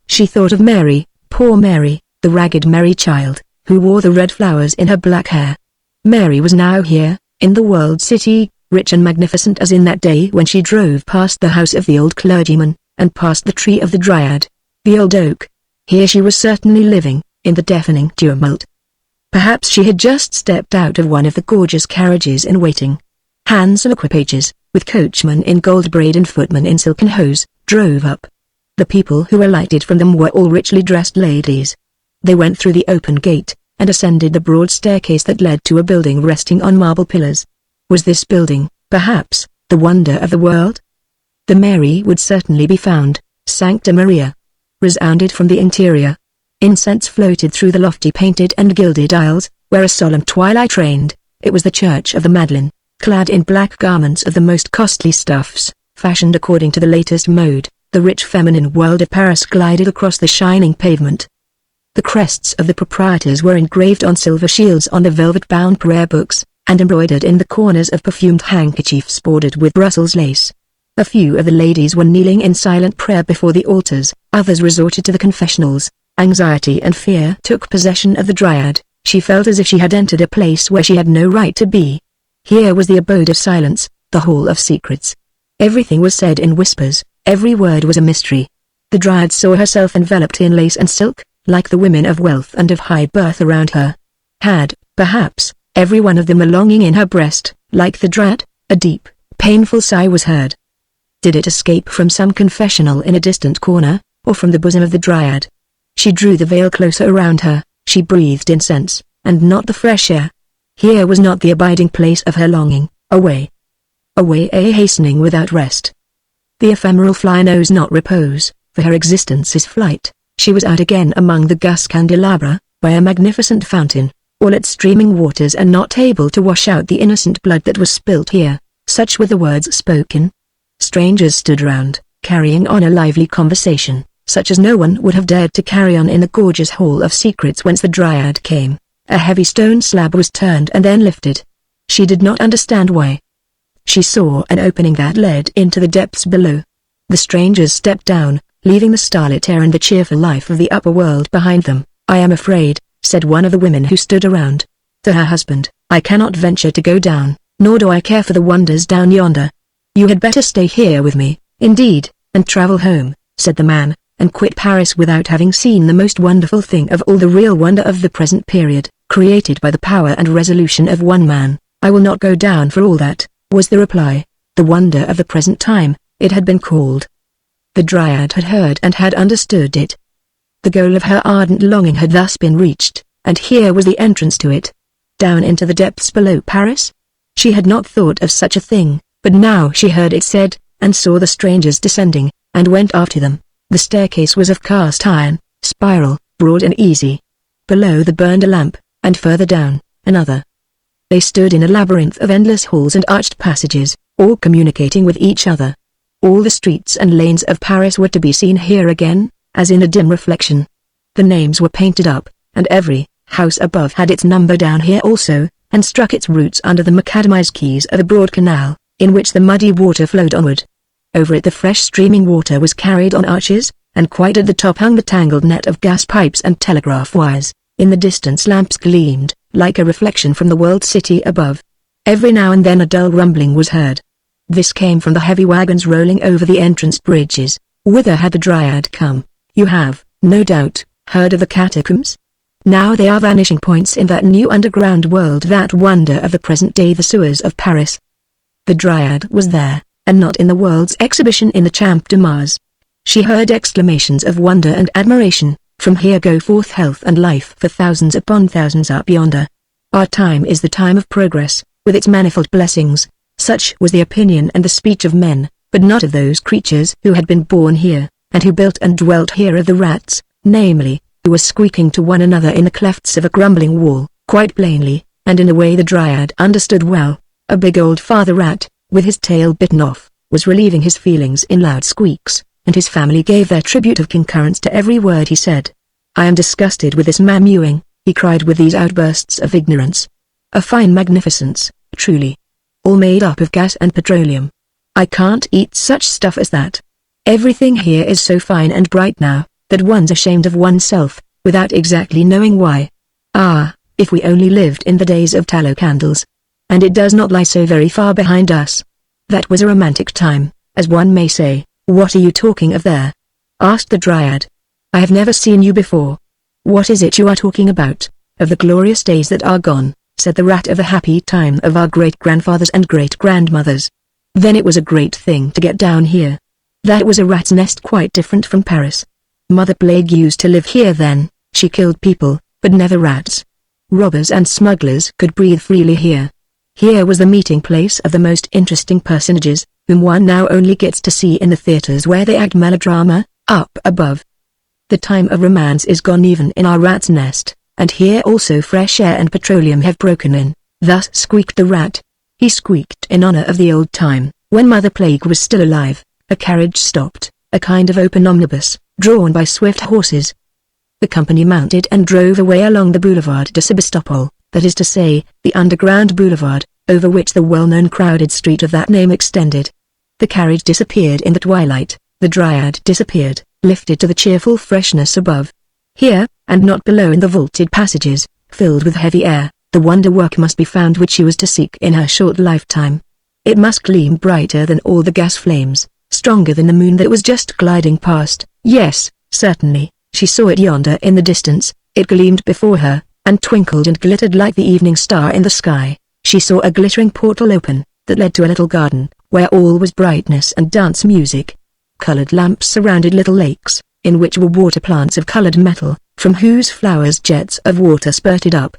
Speaker 1: She thought of Mary, poor Mary, the ragged merry child, who wore the red flowers in her black hair. Mary was now here, in the world city, rich and magnificent as in that day when she drove past the house of the old clergyman, and past the tree of the Dryad, the old oak. Here she was certainly living, in the deafening tumult. Perhaps she had just stepped out of one of the gorgeous carriages in waiting. Handsome equipages, with coachman in gold braid and footman in silken hose, drove up. The people who alighted from them were all richly dressed ladies. They went through the open gate, and ascended the broad staircase that led to a building resting on marble pillars. Was this building, perhaps, the wonder of the world? The Mary would certainly be found. Sancta Maria resounded from the interior. Incense floated through the lofty painted and gilded aisles, where a solemn twilight reigned. It was the Church of the Madeleine, clad in black garments of the most costly stuffs, fashioned according to the latest mode. The rich feminine world of Paris glided across the shining pavement. The crests of the proprietors were engraved on silver shields on the velvet-bound prayer books, and embroidered in the corners of perfumed handkerchiefs bordered with Brussels lace. A few of the ladies were kneeling in silent prayer before the altars, others resorted to the confessionals. Anxiety and fear took possession of the Dryad. She felt as if she had entered a place where she had no right to be. Here was the abode of silence, the hall of secrets. Everything was said in whispers, every word was a mystery. The Dryad saw herself enveloped in lace and silk, like the women of wealth and of high birth around her. Had, perhaps, every one of them a longing in her breast, like the Dryad? A deep, painful sigh was heard. Did it escape from some confessional in a distant corner, or from the bosom of the Dryad? She drew the veil closer around her, she breathed incense, and not the fresh air. Here was not the abiding place of her longing, away. Away, hastening without rest. The ephemeral fly knows not repose, for her existence is flight. She was out again among the gas candelabra, by a magnificent fountain, all its streaming waters and not able to wash out the innocent blood that was spilt here. Such were the words spoken. Strangers stood round, carrying on a lively conversation, such as no one would have dared to carry on in the gorgeous hall of secrets whence the Dryad came. A heavy stone slab was turned and then lifted. She did not understand why. She saw an opening that led into the depths below. The strangers stepped down, leaving the starlit air and the cheerful life of the upper world behind them. "I am afraid," said one of the women who stood around. To her husband, "I cannot venture to go down, nor do I care for the wonders down yonder. You had better stay here with me, indeed, and travel home," said the man, "and quit Paris without having seen the most wonderful thing of all, the real wonder of the present period, created by the power and resolution of one man." "I will not go down for all that," was the reply. The wonder of the present time, it had been called. The Dryad had heard and had understood it. The goal of her ardent longing had thus been reached, and here was the entrance to it. Down into the depths below Paris? She had not thought of such a thing, but now she heard it said, and saw the strangers descending, and went after them. The staircase was of cast iron, spiral, broad and easy. Below there burned a lamp, and further down, another. They stood in a labyrinth of endless halls and arched passages, all communicating with each other. All the streets and lanes of Paris were to be seen here again, as in a dim reflection. The names were painted up, and every house above had its number down here also, and struck its roots under the macadamized quays of a broad canal, in which the muddy water flowed onward. Over it the fresh streaming water was carried on arches, and quite at the top hung the tangled net of gas pipes and telegraph wires. In the distance lamps gleamed, like a reflection from the world city above. Every now and then a dull rumbling was heard. This came from the heavy wagons rolling over the entrance bridges. Whither had the Dryad come? You have, no doubt, heard of the catacombs? Now they are vanishing points in that new underground world, that wonder of the present day, the sewers of Paris. The Dryad was there, and not in the world's exhibition in the Champ de Mars. She heard exclamations of wonder and admiration. From here go forth health and life for thousands upon thousands up yonder. Our time is the time of progress, with its manifold blessings. Such was the opinion and the speech of men, but not of those creatures who had been born here, and who built and dwelt here, of the rats, namely, who were squeaking to one another in the clefts of a crumbling wall, quite plainly, and in a way the Dryad understood well. A big old father rat, with his tail bitten off, was relieving his feelings in loud squeaks, and his family gave their tribute of concurrence to every word he said. "I am disgusted with this mammewing," he cried with these outbursts of ignorance. "A fine magnificence, truly. All made up of gas and petroleum. I can't eat such stuff as that. Everything here is so fine and bright now, that one's ashamed of oneself, without exactly knowing why. Ah, if we only lived in the days of tallow candles. And it does not lie so very far behind us. That was a romantic time, as one may say." "What are you talking of there?" asked the Dryad. "I have never seen you before." "What is it you are talking about?" "Of the glorious days that are gone," said the rat, "of the happy time of our great-grandfathers and great-grandmothers. Then it was a great thing to get down here. That was a rat's nest quite different from Paris. Mother Plague used to live here then. She killed people, but never rats. Robbers and smugglers could breathe freely here. Here was the meeting place of the most interesting personages, whom one now only gets to see in the theaters where they act melodrama, up above. The time of romance is gone even in our rat's nest, and here also fresh air and petroleum have broken in." Thus squeaked the rat. He squeaked in honor of the old time, when Mother Plague was still alive. A carriage stopped, a kind of open omnibus, drawn by swift horses. The company mounted and drove away along the Boulevard de Sebastopol, that is to say, the underground boulevard, over which the well-known crowded street of that name extended. The carriage disappeared in the twilight, the Dryad disappeared, lifted to the cheerful freshness above. Here, and not below in the vaulted passages, filled with heavy air, the wonder work must be found which she was to seek in her short lifetime. It must gleam brighter than all the gas flames, stronger than the moon that was just gliding past. Yes, certainly, she saw it yonder in the distance. It gleamed before her, and twinkled and glittered like the evening star in the sky. She saw a glittering portal open, that led to a little garden, where all was brightness and dance music. Colored lamps surrounded little lakes, in which were water plants of colored metal, from whose flowers jets of water spurted up.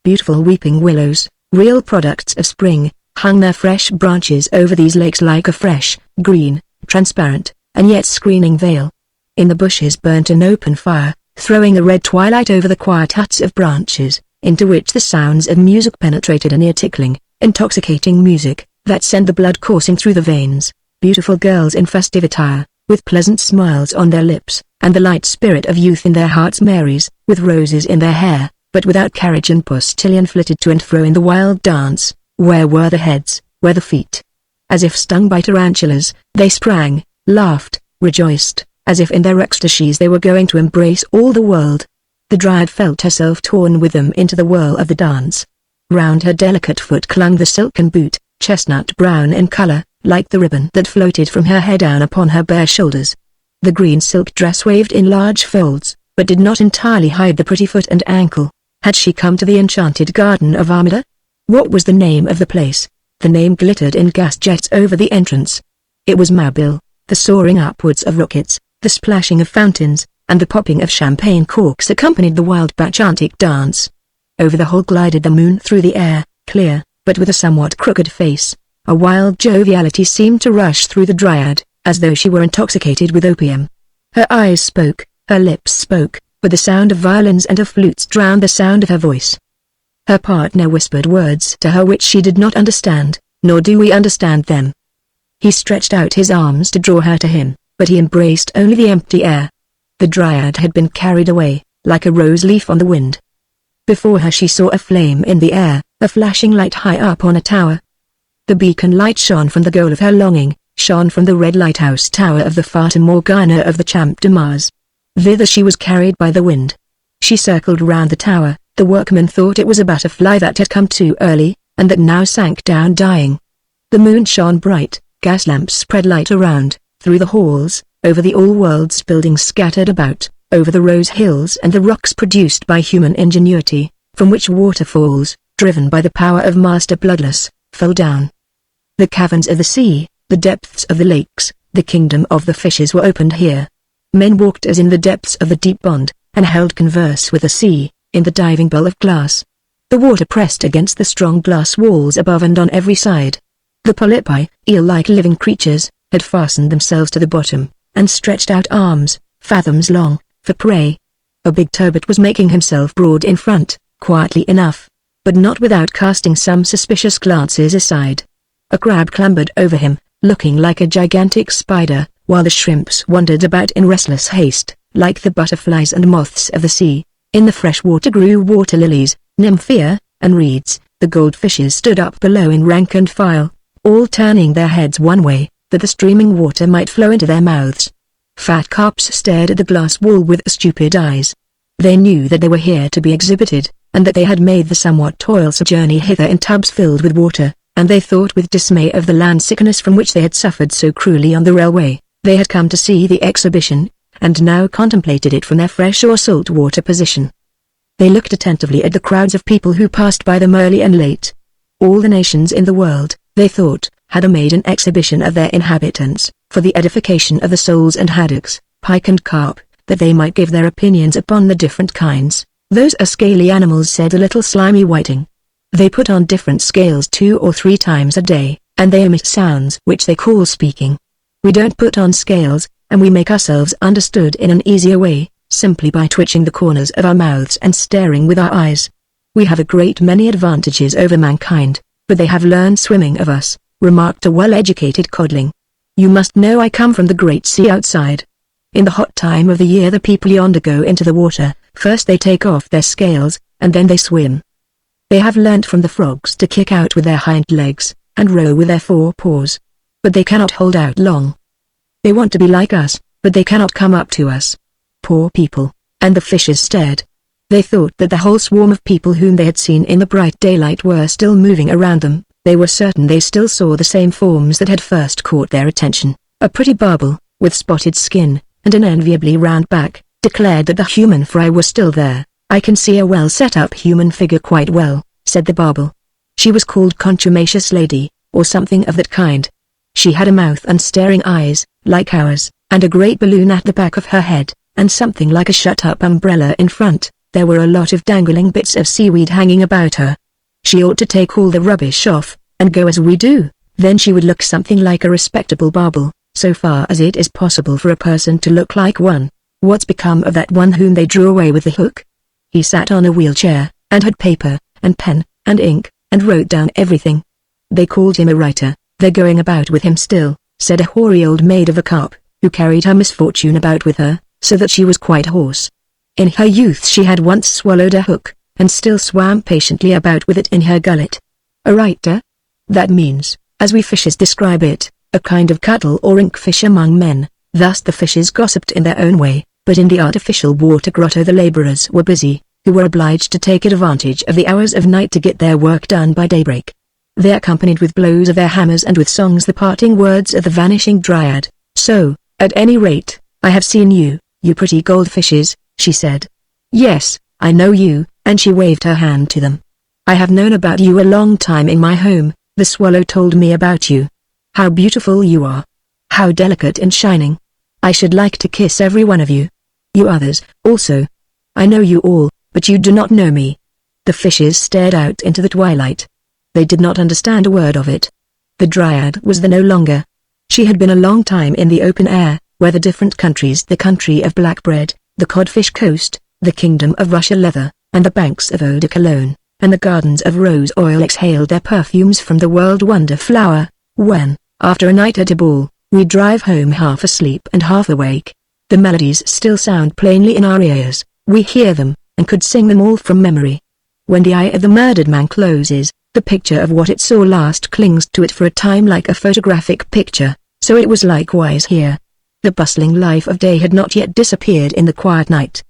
Speaker 1: Beautiful weeping willows, real products of spring, hung their fresh branches over these lakes like a fresh, green, transparent, and yet screening veil. In the bushes burnt an open fire, throwing a red twilight over the quiet huts of branches, into which the sounds of music penetrated, an ear-tickling, intoxicating music, that sent the blood coursing through the veins. Beautiful girls in festive attire, with pleasant smiles on their lips, and the light spirit of youth in their hearts, Marys, with roses in their hair, but without carriage and postillion, flitted to and fro in the wild dance. Where were the heads, where the feet? As if stung by tarantulas, they sprang, laughed, rejoiced, as if in their ecstasies they were going to embrace all the world. The Dryad felt herself torn with them into the whirl of the dance. Round her delicate foot clung the silken boot, chestnut brown in color, like the ribbon that floated from her hair down upon her bare shoulders. The green silk dress waved in large folds, but did not entirely hide the pretty foot and ankle. Had she come to the enchanted garden of Armida? What was the name of the place? The name glittered in gas jets over the entrance. It was Mabille. The soaring upwards of rockets, the splashing of fountains, and the popping of champagne corks accompanied the wild bacchantic dance. Over the whole glided the moon through the air, clear, but with a somewhat crooked face. A wild joviality seemed to rush through the Dryad, as though she were intoxicated with opium. Her eyes spoke, her lips spoke, but the sound of violins and of flutes drowned the sound of her voice. Her partner whispered words to her which she did not understand, nor do we understand them. He stretched out his arms to draw her to him, but he embraced only the empty air. The Dryad had been carried away, like a rose leaf on the wind. Before her she saw a flame in the air, a flashing light high up on a tower. The beacon light shone from the goal of her longing, shone from the red lighthouse tower of the Fata Morgana of the Champ de Mars. Thither she was carried by the wind. She circled round the tower. The workmen thought it was a butterfly that had come too early, and that now sank down dying. The moon shone bright, gas lamps spread light around, through the halls, over the all-worlds buildings scattered about, over the rose hills and the rocks produced by human ingenuity, from which waterfalls, driven by the power of Master Bloodless, fell down. The caverns of the sea, the depths of the lakes, the kingdom of the fishes were opened here. Men walked as in the depths of the deep pond, and held converse with the sea, in the diving bell of glass. The water pressed against the strong glass walls above and on every side. The polypi, eel-like living creatures, had fastened themselves to the bottom, and stretched out arms, fathoms long, for prey. A big turbot was making himself broad in front, quietly enough, but not without casting some suspicious glances aside. A crab clambered over him, looking like a gigantic spider, while the shrimps wandered about in restless haste, like the butterflies and moths of the sea. In the fresh water grew water lilies, nymphea, and reeds. The goldfishes stood up below in rank and file, all turning their heads one way, that the streaming water might flow into their mouths. Fat carps stared at the glass wall with stupid eyes. They knew that they were here to be exhibited, and that they had made the somewhat toilsome journey hither in tubs filled with water, and they thought with dismay of the land sickness from which they had suffered so cruelly on the railway. They had come to see the exhibition, and now contemplated it from their fresh or salt water position. They looked attentively at the crowds of people who passed by them early and late. All the nations in the world, they thought, had made an exhibition of their inhabitants, for the edification of the soles and haddocks, pike and carp, that they might give their opinions upon the different kinds. Those are scaly animals, said a little slimy whiting. They put on different scales 2 or 3 times a day, and they emit sounds which they call speaking. We don't put on scales, and we make ourselves understood in an easier way, simply by twitching the corners of our mouths and staring with our eyes. We have a great many advantages over mankind, but they have learned swimming of us, remarked a well-educated codling. You must know I come from the great sea outside. In the hot time of the year the people yonder go into the water, first they take off their scales, and then they swim. They have learnt from the frogs to kick out with their hind legs, and row with their 4 paws. But they cannot hold out long. They want to be like us, but they cannot come up to us. Poor people. And the fishes stared. They thought that the whole swarm of people whom they had seen in the bright daylight were still moving around them, They were certain they still saw the same forms that had first caught their attention. A pretty barbel, with spotted skin, and an enviably round back, declared that the human fry was still there. "I can see a well-set-up human figure quite well," said the barbel. She was called Contumacious Lady, or something of that kind. She had a mouth and staring eyes, like ours, and a great balloon at the back of her head, and something like a shut-up umbrella in front. There were a lot of dangling bits of seaweed hanging about her. She ought to take all the rubbish off, and go as we do, then she would look something like a respectable barbel, so far as it is possible for a person to look like one. What's become of that one whom they drew away with the hook? He sat on a wheelchair, and had paper, and pen, and ink, and wrote down everything. They called him a writer. "They're going about with him still," said a hoary old maid of a carp, who carried her misfortune about with her, so that she was quite hoarse. In her youth she had once swallowed a hook, and still swam patiently about with it in her gullet. A writer? That means, as we fishers describe it, a kind of cuttle or inkfish among men. Thus the fishes gossiped in their own way, but in the artificial water grotto the laborers were busy, who were obliged to take advantage of the hours of night to get their work done by daybreak. They accompanied with blows of their hammers and with songs the parting words of the vanishing dryad. "So, at any rate, I have seen you, you pretty goldfishes," she said. "Yes, I know you," and she waved her hand to them. "I have known about you a long time in my home, the swallow told me about you. How beautiful you are. How delicate and shining. I should like to kiss every one of you. You others, also. I know you all, but you do not know me." The fishes stared out into the twilight. They did not understand a word of it. The dryad was there no longer. She had been a long time in the open air, where the different countries, the country of black bread, the codfish coast, the kingdom of Russia leather, and the banks of eau de Cologne, and the gardens of rose oil exhaled their perfumes from the world wonder flower. When, after a night at a ball, we drive home half asleep and half awake, the melodies still sound plainly in our ears. We hear them, and could sing them all from memory. When the eye of the murdered man closes, the picture of what it saw last clings to it for a time like a photographic picture, so it was likewise here. The bustling life of day had not yet disappeared in the quiet night.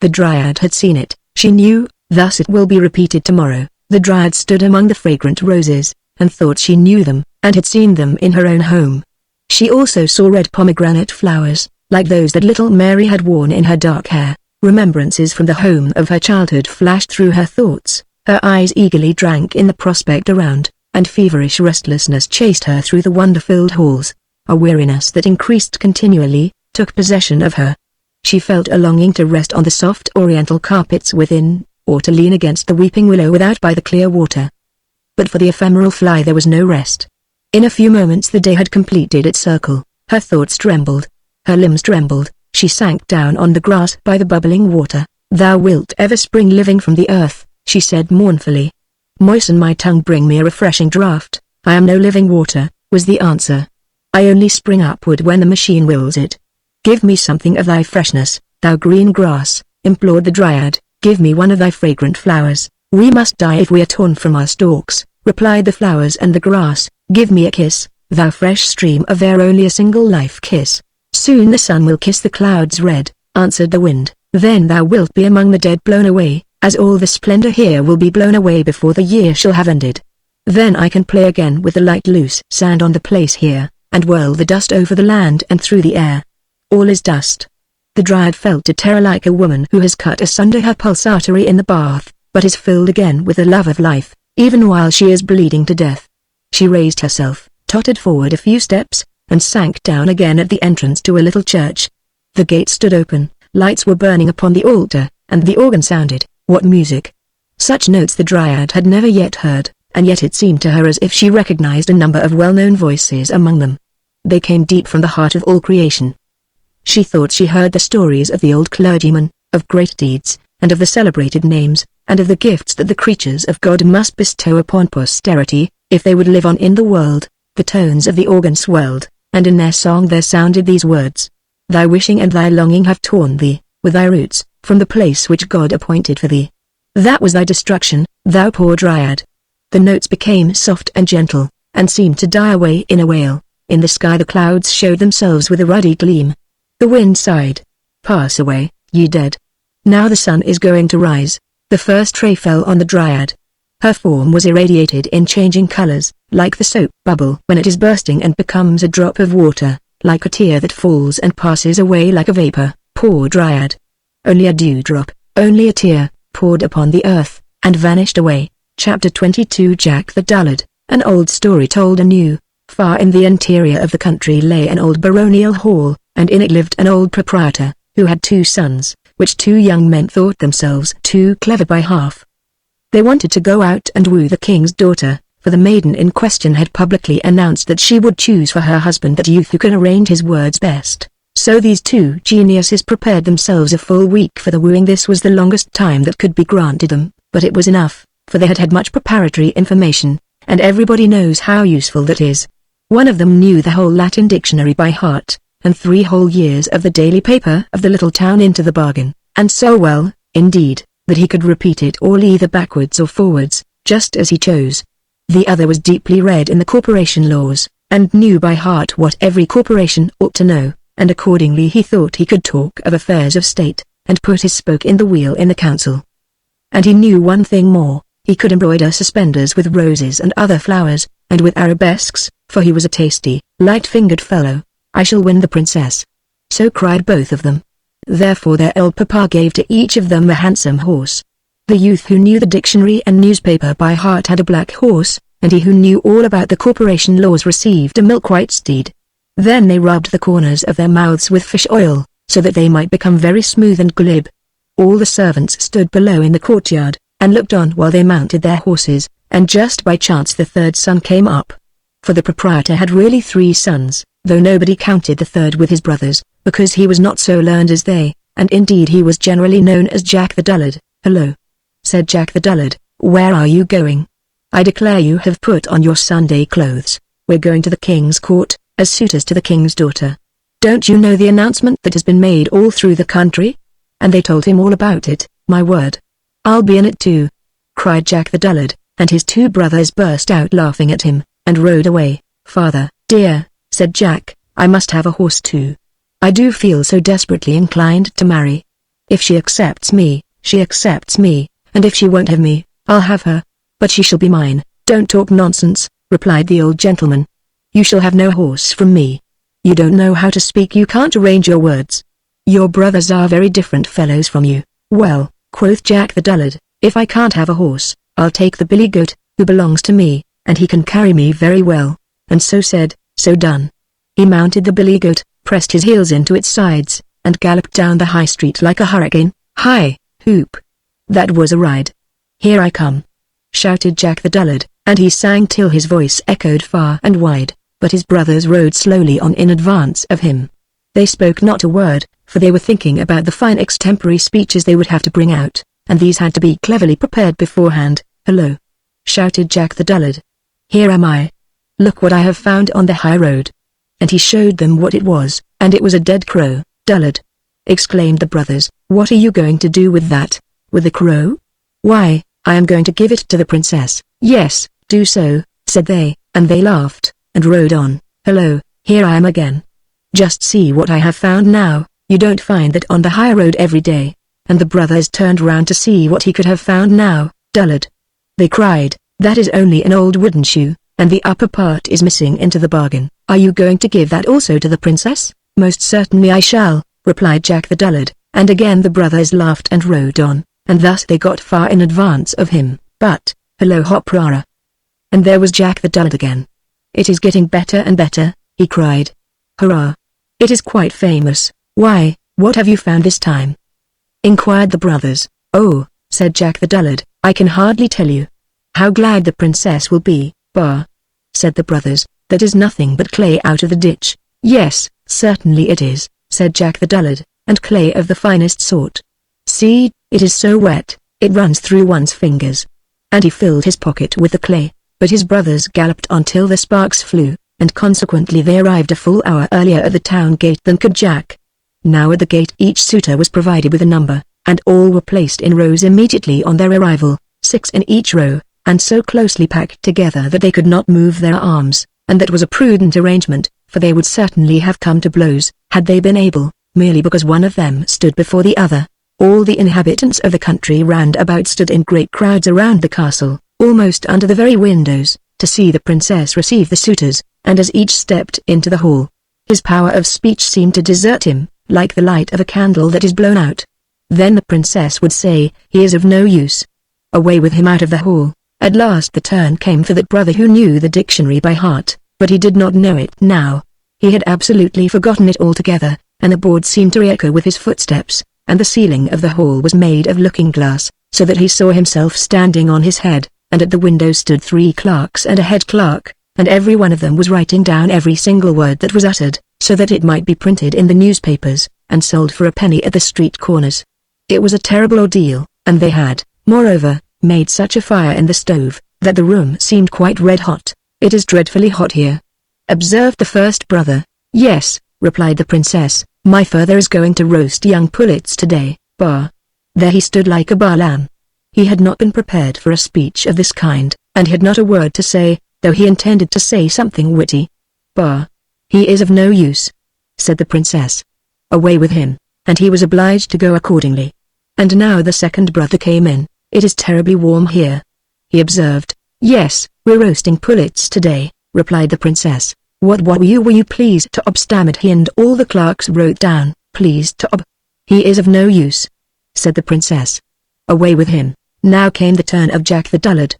Speaker 1: The dryad had seen it, she knew, thus it will be repeated tomorrow. The dryad stood among the fragrant roses, and thought she knew them, and had seen them in her own home. She also saw red pomegranate flowers, like those that little Mary had worn in her dark hair. Remembrances from the home of her childhood flashed through her thoughts. Her eyes eagerly drank in the prospect around, and feverish restlessness chased her through the wonder-filled halls. A weariness that increased continually, took possession of her. She felt a longing to rest on the soft oriental carpets within, or to lean against the weeping willow without by the clear water. But for the ephemeral fly there was no rest. In a few moments the day had completed its circle. Her thoughts trembled. Her limbs trembled. She sank down on the grass by the bubbling water. "Thou wilt ever spring living from the earth," she said mournfully. "Moisten my tongue, bring me a refreshing draught." "I am no living water," was the answer. "I only spring upward when the machine wills it." "Give me something of thy freshness, thou green grass," implored the dryad. "Give me one of thy fragrant flowers." "We must die if we are torn from our stalks," replied the flowers and the grass. "Give me a kiss, thou fresh stream of air, only a single life kiss." "Soon the sun will kiss the clouds red," answered the wind. "Then thou wilt be among the dead, blown away, as all the splendor here will be blown away before the year shall have ended. Then I can play again with the light loose sand on the place here, and whirl the dust over the land and through the air. All is dust." The dryad felt a terror like a woman who has cut asunder her pulse artery in the bath, but is filled again with the love of life, even while she is bleeding to death. She raised herself, tottered forward a few steps, and sank down again at the entrance to a little church. The gate stood open, lights were burning upon the altar, and the organ sounded. What music! Such notes the dryad had never yet heard, and yet it seemed to her as if she recognized a number of well-known voices among them. They came deep from the heart of all creation. She thought she heard the stories of the old clergyman, of great deeds, and of the celebrated names, and of the gifts that the creatures of God must bestow upon posterity, if they would live on in the world. The tones of the organ swelled, and in their song there sounded these words: "Thy wishing and thy longing have torn thee, with thy roots, from the place which God appointed for thee. That was thy destruction, thou poor dryad." The notes became soft and gentle, and seemed to die away in a wail. In the sky the clouds showed themselves with a ruddy gleam. The wind sighed. "Pass away, ye dead. Now the sun is going to rise." The first ray fell on the dryad. Her form was irradiated in changing colors, like the soap bubble when it is bursting and becomes a drop of water, like a tear that falls and passes away like a vapor. Poor Dryad. Only a dewdrop, only a tear, poured upon the earth, and vanished away. Chapter 22 Jack the Dullard. An old story told anew. Far in the interior of the country lay an old baronial hall, and in it lived an old proprietor, who had 2 sons, which 2 young men thought themselves too clever by half. They wanted to go out and woo the king's daughter, for the maiden in question had publicly announced that she would choose for her husband that youth who could arrange his words best. So these 2 geniuses prepared themselves a full week for the wooing. This was the longest time that could be granted them, but it was enough, for they had had much preparatory information, and everybody knows how useful that is. One of them knew the whole Latin dictionary by heart, and 3 whole years of the daily paper of the little town into the bargain, and so well, indeed, that he could repeat it all either backwards or forwards, just as he chose. The other was deeply read in the corporation laws, and knew by heart what every corporation ought to know, and accordingly he thought he could talk of affairs of state, and put his spoke in the wheel in the council. And he knew one thing more, he could embroider suspenders with roses and other flowers, and with arabesques, for he was a tasty, light-fingered fellow. I shall win the princess. So cried both of them. Therefore their old papa gave to each of them a handsome horse. The youth who knew the dictionary and newspaper by heart had a black horse, and he who knew all about the corporation laws received a milk-white steed. Then they rubbed the corners of their mouths with fish oil, so that they might become very smooth and glib. All the servants stood below in the courtyard, and looked on while they mounted their horses, and just by chance the 3rd son came up. For the proprietor had really 3 sons, though nobody counted the 3rd with his brothers, because he was not so learned as they, and indeed he was generally known as Jack the Dullard. "Hello," said Jack the Dullard, "where are you going? I declare you have put on your Sunday clothes. We're going to the king's court, as suitors to the king's daughter. Don't you know the announcement that has been made all through the country?" And they told him all about it. "My word. I'll be in it too," cried Jack the Dullard, and his 2 brothers burst out laughing at him, and rode away. "Father, dear," said Jack, "I must have a horse too. I do feel so desperately inclined to marry. If she accepts me, she accepts me, and if she won't have me, I'll have her. But she shall be mine." "Don't talk nonsense," replied the old gentleman. "You shall have no horse from me. You don't know how to speak, you can't arrange your words. Your brothers are very different fellows from you." "Well," quoth Jack the Dullard, "if I can't have a horse, I'll take the billy goat, who belongs to me, and he can carry me very well." And so said, so done. He mounted the billy goat, pressed his heels into its sides, and galloped down the high street like a hurricane. Hi, whoop! That was a ride. "Here I come!" shouted Jack the Dullard, and he sang till his voice echoed far and wide, but his brothers rode slowly on in advance of him. They spoke not a word, for they were thinking about the fine extempore speeches they would have to bring out, and these had to be cleverly prepared beforehand. "Hello!" shouted Jack the Dullard. "Here am I. Look what I have found on the high road." And he showed them what it was, and it was a dead crow. "Dullard!" exclaimed the brothers, "what are you going to do with that?" "With the crow? Why, I am going to give it to the princess." "Yes, do so," said they, and they laughed, and rode on. "Hello, here I am again. Just see what I have found now. You don't find that on the high road every day." And the brothers turned round to see what he could have found now. "Dullard!" they cried, "that is only an old wooden shoe, and the upper part is missing into the bargain. Are you going to give that also to the princess?" "Most certainly I shall," replied Jack the Dullard, and again the brothers laughed and rode on, and thus they got far in advance of him. But, hello hop rara! And there was Jack the Dullard again. "It is getting better and better," he cried. "Hurrah! It is quite famous. Why, what have you found this time?" inquired the brothers. "Oh," said Jack the Dullard, "I can hardly tell you. How glad the princess will be." "Bah!" said the brothers, "that is nothing but clay out of the ditch." "Yes, certainly it is," said Jack the Dullard, "and clay of the finest sort. See, it is so wet, it runs through one's fingers." And he filled his pocket with the clay, but his brothers galloped on till the sparks flew, and consequently they arrived a full hour earlier at the town gate than could Jack. Now at the gate each suitor was provided with a number, and all were placed in rows immediately on their arrival, 6 in each row, and so closely packed together that they could not move their arms, and that was a prudent arrangement, for they would certainly have come to blows, had they been able, merely because one of them stood before the other. All the inhabitants of the country round about stood in great crowds around the castle, almost under the very windows, to see the princess receive the suitors, and as each stepped into the hall, his power of speech seemed to desert him, like the light of a candle that is blown out. Then the princess would say, "He is of no use. Away with him out of the hall." At last the turn came for that brother who knew the dictionary by heart, but he did not know it now. He had absolutely forgotten it altogether, and the board seemed to re-echo with his footsteps, and the ceiling of the hall was made of looking-glass, so that he saw himself standing on his head, and at the window stood 3 clerks and a head clerk, and every one of them was writing down every single word that was uttered, so that it might be printed in the newspapers, and sold for a penny at the street corners. It was a terrible ordeal, and they had, moreover, made such a fire in the stove, that the room seemed quite red-hot. "It is dreadfully hot here," observed the first brother. "Yes," replied the princess, "my father is going to roast young pullets today." Bah! There he stood like a bar lamb. He had not been prepared for a speech of this kind, and had not a word to say, though he intended to say something witty. "Bah! He is of no use," said the princess. "Away with him," and he was obliged to go accordingly. And now the second brother came in. "It is terribly warm here," he observed. "Yes, we're roasting pullets today," replied the princess. What were you pleased to stammered he, and all the clerks wrote down, "Pleased to He is of no use," said the princess. "Away with him." Now came the turn of Jack the Dullard.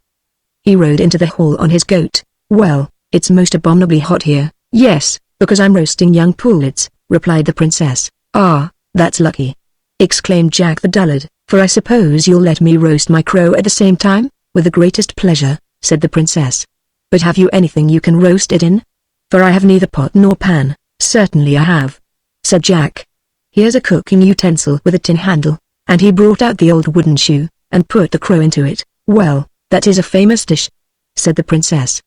Speaker 1: He rode into the hall on his goat. "Well, it's most abominably hot here." "Yes, because I'm roasting young pullets," replied the princess. "Ah, that's lucky," exclaimed Jack the Dullard, "for I suppose you'll let me roast my crow at the same time?" "With the greatest pleasure," said the princess. "But have you anything you can roast it in? For I have neither pot nor pan." "Certainly I have," said Jack. "Here's a cooking utensil with a tin handle," and he brought out the old wooden shoe, and put the crow into it. "Well, that is a famous dish," said the princess.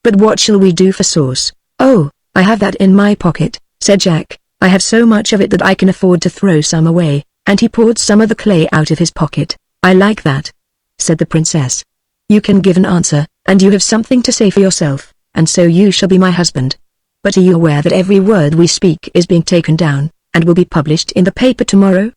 Speaker 1: "But what shall we do for sauce?" "Oh, I have that in my pocket," said Jack. "I have so much of it that I can afford to throw some away," and he poured some of the clay out of his pocket. "I like that," said the princess. "You can give an answer, and you have something to say for yourself, and so you shall be my husband. But are you aware that every word we speak is being taken down, and will be published in the paper tomorrow?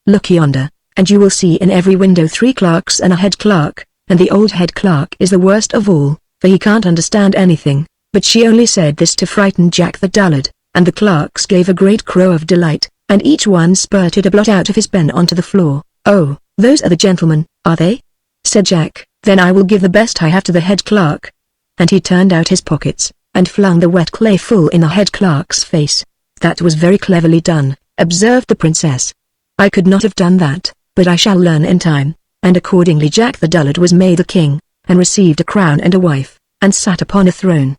Speaker 1: Look yonder, and you will see in every window 3 clerks and a head clerk, and the old head clerk is the worst of all, for he can't understand anything." But she only said this to frighten Jack the Dullard, and the clerks gave a great crow of delight, and each one spurted a blot out of his pen onto the floor. "Oh, those are the gentlemen, are they?" said Jack. "Then I will give the best I have to the head clerk." And he turned out his pockets, and flung the wet clay full in the head clerk's face. "That was very cleverly done," observed the princess. "I could not have done that, but I shall learn in time." And accordingly Jack the Dullard was made a king, and received a crown and a wife, and sat upon a throne.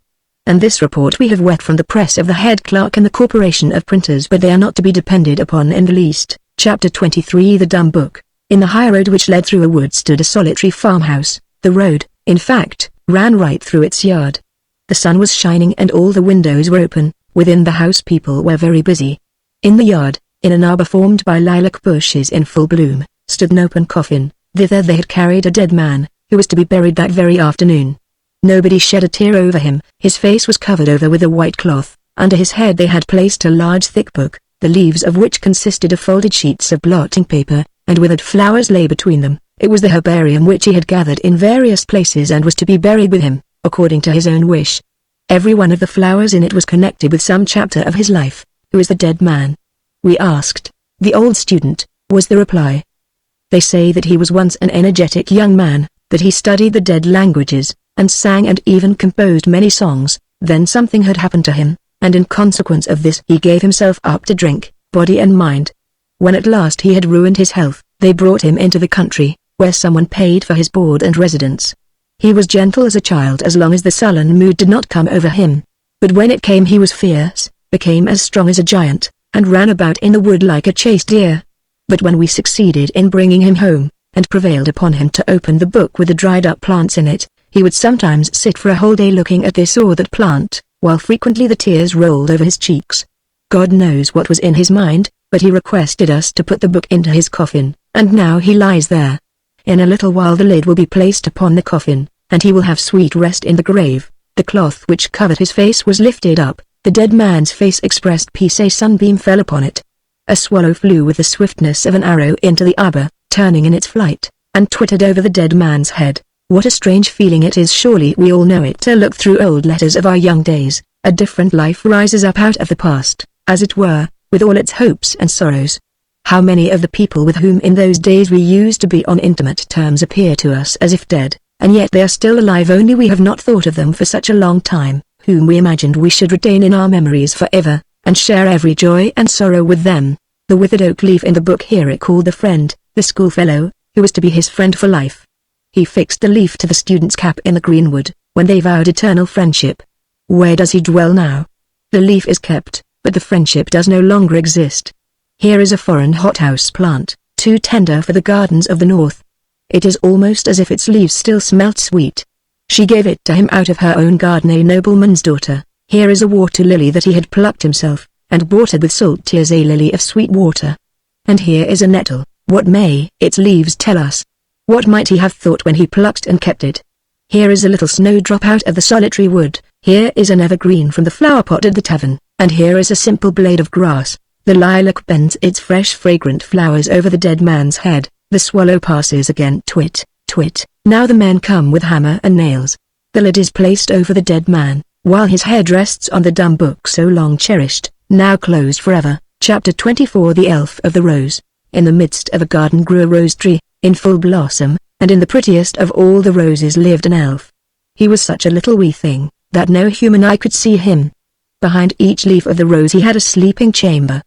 Speaker 1: And this report we have wet from the press of the head clerk and the corporation of printers, but they are not to be depended upon in the least. Chapter 23 The Dumb Book. In the high road which led through a wood stood a solitary farmhouse. The road, in fact, ran right through its yard. The sun was shining and all the windows were open. Within the house people were very busy. In the yard, in an arbor formed by lilac bushes in full bloom, stood an open coffin. Thither they had carried a dead man, who was to be buried that very afternoon. Nobody shed a tear over him. His face was covered over with a white cloth. Under his head they had placed a large thick book, the leaves of which consisted of folded sheets of blotting paper, and withered flowers lay between them. It was the herbarium which he had gathered in various places and was to be buried with him, according to his own wish. Every one of the flowers in it was connected with some chapter of his life. "Who is the dead man?" we asked. "The old student," was the reply. "They say that he was once an energetic young man, that he studied the dead languages, and sang and even composed many songs. Then something had happened to him, and in consequence of this he gave himself up to drink, body and mind. When at last he had ruined his health, they brought him into the country, where someone paid for his board and residence. He was gentle as a child as long as the sullen mood did not come over him. But when it came he was fierce, became as strong as a giant, and ran about in the wood like a chased deer. But when we succeeded in bringing him home, and prevailed upon him to open the book with the dried-up plants in it, he would sometimes sit for a whole day looking at this or that plant, while frequently the tears rolled over his cheeks. God knows what was in his mind, but he requested us to put the book into his coffin, and now he lies there. In a little while the lid will be placed upon the coffin, and he will have sweet rest in the grave. The cloth which covered his face was lifted up, the dead man's face expressed peace. A sunbeam fell upon it. A swallow flew with the swiftness of an arrow into the arbor, turning in its flight, and twittered over the dead man's head. What a strange feeling it is, surely we all know it. To look through old letters of our young days, a different life rises up out of the past, as it were, with all its hopes and sorrows. How many of the people with whom in those days we used to be on intimate terms appear to us as if dead, and yet they are still alive, only we have not thought of them for such a long time, whom we imagined we should retain in our memories forever, and share every joy and sorrow with them. The withered oak leaf in the book here recalled the friend, the schoolfellow, who was to be his friend for life. He fixed the leaf to the student's cap in the greenwood, when they vowed eternal friendship. Where does he dwell now? The leaf is kept, but the friendship does no longer exist. Here is a foreign hothouse plant, too tender for the gardens of the north. It is almost as if its leaves still smelt sweet. She gave it to him out of her own garden, a nobleman's daughter. Here is a water lily that he had plucked himself, and watered with salt tears, a lily of sweet water. And here is a nettle. What may its leaves tell us? What might he have thought when he plucked and kept it? Here is a little snowdrop out of the solitary wood. Here is an evergreen from the flower pot at the tavern, and here is a simple blade of grass. The lilac bends its fresh fragrant flowers over the dead man's head. The swallow passes again, twit, twit. Now the men come with hammer and nails. The lid is placed over the dead man, while his head rests on the dumb book so long cherished, now closed forever. Chapter 24. The Elf of the Rose. In the midst of a garden grew a rose tree, in full blossom, and in the prettiest of all the roses lived an elf. He was such a little wee thing, that no human eye could see him. Behind each leaf of the rose he had a sleeping chamber.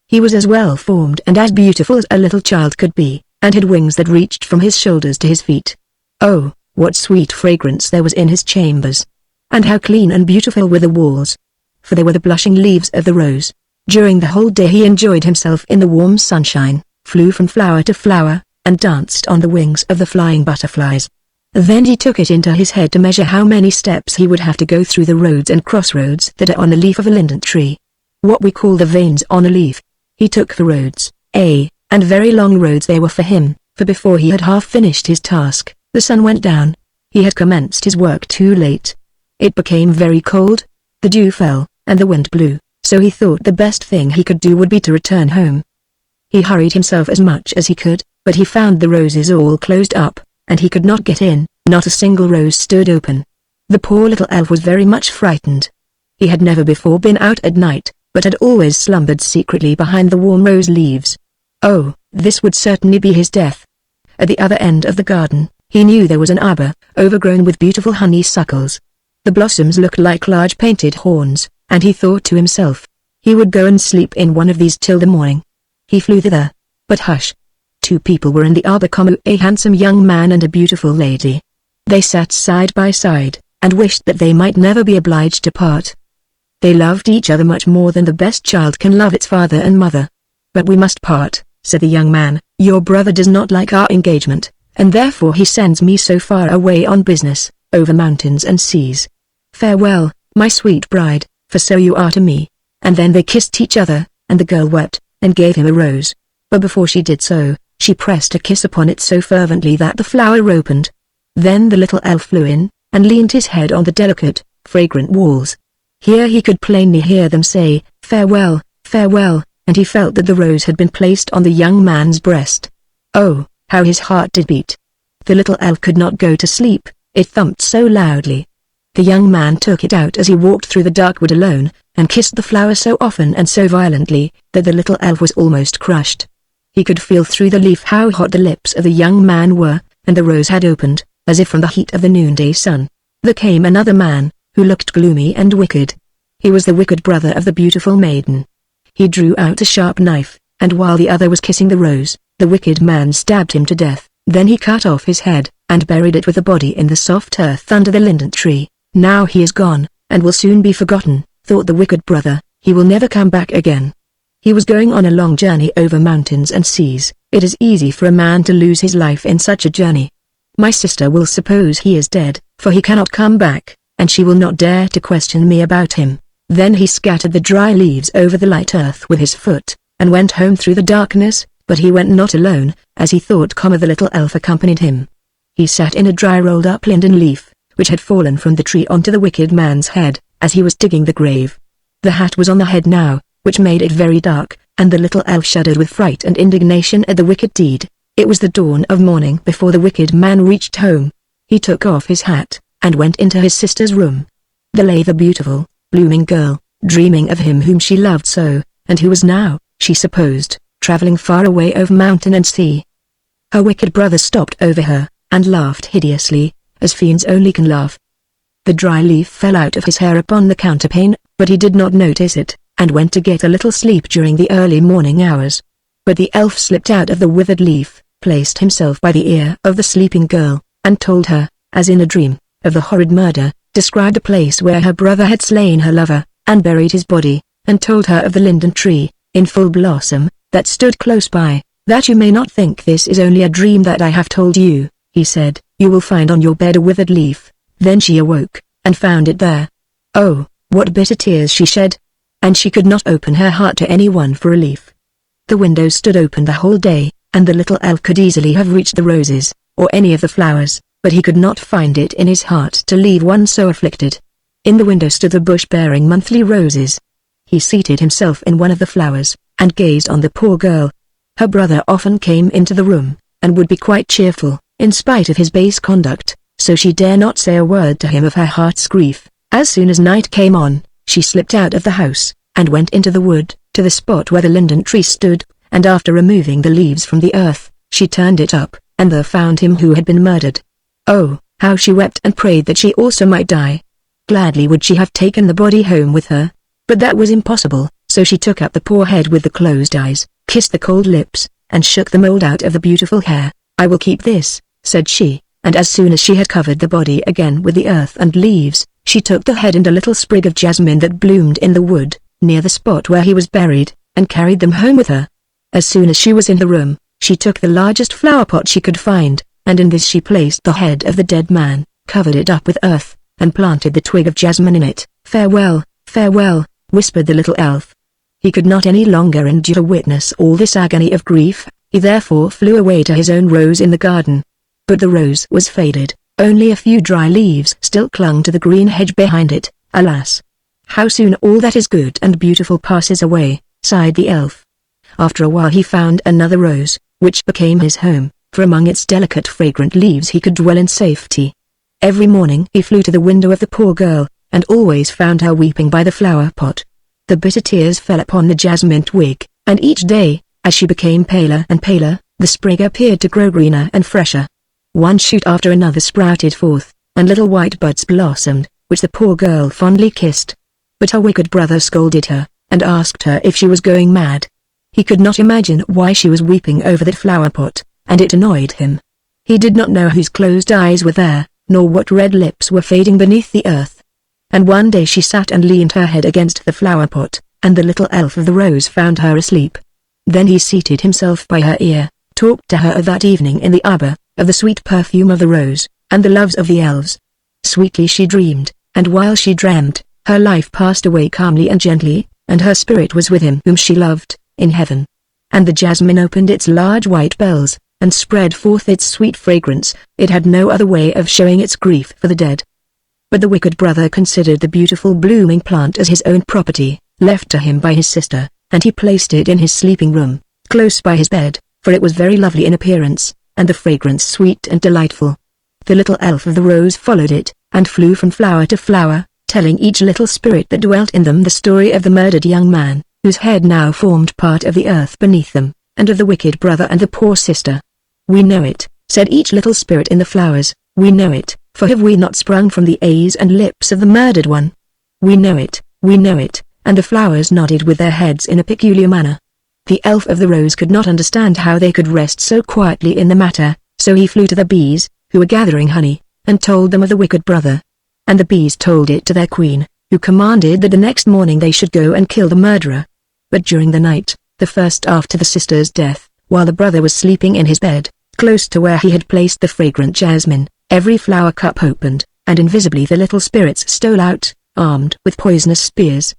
Speaker 1: He was as well formed and as beautiful as a little child could be, and had wings that reached from his shoulders to his feet. Oh, what sweet fragrance there was in his chambers! And how clean and beautiful were the walls! For they were the blushing leaves of the rose. During the whole day he enjoyed himself in the warm sunshine, flew from flower to flower, and danced on the wings of the flying butterflies. Then he took it into his head to measure how many steps he would have to go through the roads and crossroads that are on the leaf of a linden tree. What we call the veins on a leaf. He took the roads, and very long roads they were for him, for before he had half finished his task, the sun went down. He had commenced his work too late. It became very cold, the dew fell, and the wind blew, so he thought the best thing he could do would be to return home. He hurried himself as much as he could, but he found the roses all closed up, and he could not get in. Not a single rose stood open. The poor little elf was very much frightened. He had never before been out at night, but had always slumbered secretly behind the warm rose leaves. Oh, this would certainly be his death. At the other end of the garden, he knew there was an arbor, overgrown with beautiful honeysuckles. The blossoms looked like large painted horns, and he thought to himself, he would go and sleep in one of these till the morning. He flew thither. But hush! 2 people were in the arbor, a handsome young man and a beautiful lady. They sat side by side, and wished that they might never be obliged to part. They loved each other much more than the best child can love its father and mother. But we must part, said the young man. Your brother does not like our engagement, and therefore he sends me so far away on business, over mountains and seas. Farewell, my sweet bride, for so you are to me. And then they kissed each other, and the girl wept, and gave him a rose. But before she did so, she pressed a kiss upon it so fervently that the flower opened. Then the little elf flew in, and leaned his head on the delicate, fragrant walls. Here he could plainly hear them say, farewell, farewell, and he felt that the rose had been placed on the young man's breast. Oh, how his heart did beat! The little elf could not go to sleep, it thumped so loudly. The young man took it out as he walked through the dark wood alone, and kissed the flower so often and so violently, that the little elf was almost crushed. He could feel through the leaf how hot the lips of the young man were, and the rose had opened, as if from the heat of the noonday sun. There came another man, who looked gloomy and wicked. He was the wicked brother of the beautiful maiden. He drew out a sharp knife, and while the other was kissing the rose, the wicked man stabbed him to death. Then he cut off his head, and buried it with the body in the soft earth under the linden tree. Now he is gone, and will soon be forgotten, thought the wicked brother. He will never come back again. He was going on a long journey over mountains and seas. It is easy for a man to lose his life in such a journey. My sister will suppose he is dead, for he cannot come back, and she will not dare to question me about him. Then he scattered the dry leaves over the light earth with his foot, and went home through the darkness, but he went not alone, as he thought, the little elf accompanied him. He sat in a dry rolled up linden leaf, which had fallen from the tree onto the wicked man's head, as he was digging the grave. The hat was on the head now, which made it very dark, and the little elf shuddered with fright and indignation at the wicked deed. It was the dawn of morning before the wicked man reached home. He took off his hat, and went into his sister's room. There lay the beautiful, blooming girl, dreaming of him whom she loved so, and who was now, she supposed, traveling far away over mountain and sea. Her wicked brother stopped over her, and laughed hideously, as fiends only can laugh. The dry leaf fell out of his hair upon the counterpane, but he did not notice it, and went to get a little sleep during the early morning hours. But the elf slipped out of the withered leaf, placed himself by the ear of the sleeping girl, and told her, as in a dream, of the horrid murder, described a place where her brother had slain her lover, and buried his body, and told her of the linden tree, in full blossom, that stood close by. "That you may not think this is only a dream that I have told you," he said, "you will find on your bed a withered leaf." Then she awoke, and found it there. Oh, what bitter tears she shed! And she could not open her heart to anyone for relief. The window stood open the whole day, and the little elf could easily have reached the roses, or any of the flowers, but he could not find it in his heart to leave one so afflicted. In the window stood the bush bearing monthly roses. He seated himself in one of the flowers, and gazed on the poor girl. Her brother often came into the room, and would be quite cheerful, in spite of his base conduct, so she dare not say a word to him of her heart's grief. As soon as night came on, she slipped out of the house, and went into the wood, to the spot where the linden tree stood, and after removing the leaves from the earth, she turned it up, and there found him who had been murdered. Oh, how she wept and prayed that she also might die. Gladly would she have taken the body home with her, but that was impossible, so she took up the poor head with the closed eyes, kissed the cold lips, and shook the mold out of the beautiful hair. "I will keep this," said she, and as soon as she had covered the body again with the earth and leaves, she took the head and a little sprig of jasmine that bloomed in the wood, near the spot where he was buried, and carried them home with her. As soon as she was in the room, she took the largest flower pot she could find, and in this she placed the head of the dead man, covered it up with earth, and planted the twig of jasmine in it. "Farewell, farewell," whispered the little elf. He could not any longer endure to witness all this agony of grief, he therefore flew away to his own rose in the garden. But the rose was faded, only a few dry leaves still clung to the green hedge behind it. "Alas! How soon all that is good and beautiful passes away," sighed the elf. After a while he found another rose, which became his home, for among its delicate fragrant leaves he could dwell in safety. Every morning he flew to the window of the poor girl, and always found her weeping by the flower pot. The bitter tears fell upon the jasmine twig, and each day, as she became paler and paler, the sprig appeared to grow greener and fresher. One shoot after another sprouted forth, and little white buds blossomed, which the poor girl fondly kissed. But her wicked brother scolded her, and asked her if she was going mad. He could not imagine why she was weeping over that flower pot, and it annoyed him. He did not know whose closed eyes were there, nor what red lips were fading beneath the earth. And one day she sat and leaned her head against the flower pot, and the little elf of the rose found her asleep. Then he seated himself by her ear, talked to her of that evening in the arbor, of the sweet perfume of the rose, and the loves of the elves. Sweetly she dreamed, and while she dreamed, her life passed away calmly and gently, and her spirit was with him whom she loved, in heaven. And the jasmine opened its large white bells, and spread forth its sweet fragrance. It had no other way of showing its grief for the dead. But the wicked brother considered the beautiful blooming plant as his own property, left to him by his sister, and he placed it in his sleeping room, close by his bed, for it was very lovely in appearance, and the fragrance sweet and delightful. The little elf of the rose followed it, and flew from flower to flower, telling each little spirit that dwelt in them the story of the murdered young man, whose head now formed part of the earth beneath them, and of the wicked brother and the poor sister. "We know it," said each little spirit in the flowers, "we know it, for have we not sprung from the eyes and lips of the murdered one? We know it, and the flowers nodded with their heads in a peculiar manner. The elf of the rose could not understand how they could rest so quietly in the matter, so he flew to the bees, who were gathering honey, and told them of the wicked brother. And the bees told it to their queen, who commanded that the next morning they should go and kill the murderer. But during the night, the first after the sister's death, while the brother was sleeping in his bed, close to where he had placed the fragrant jasmine, every flower cup opened, and invisibly the little spirits stole out, armed with poisonous spears.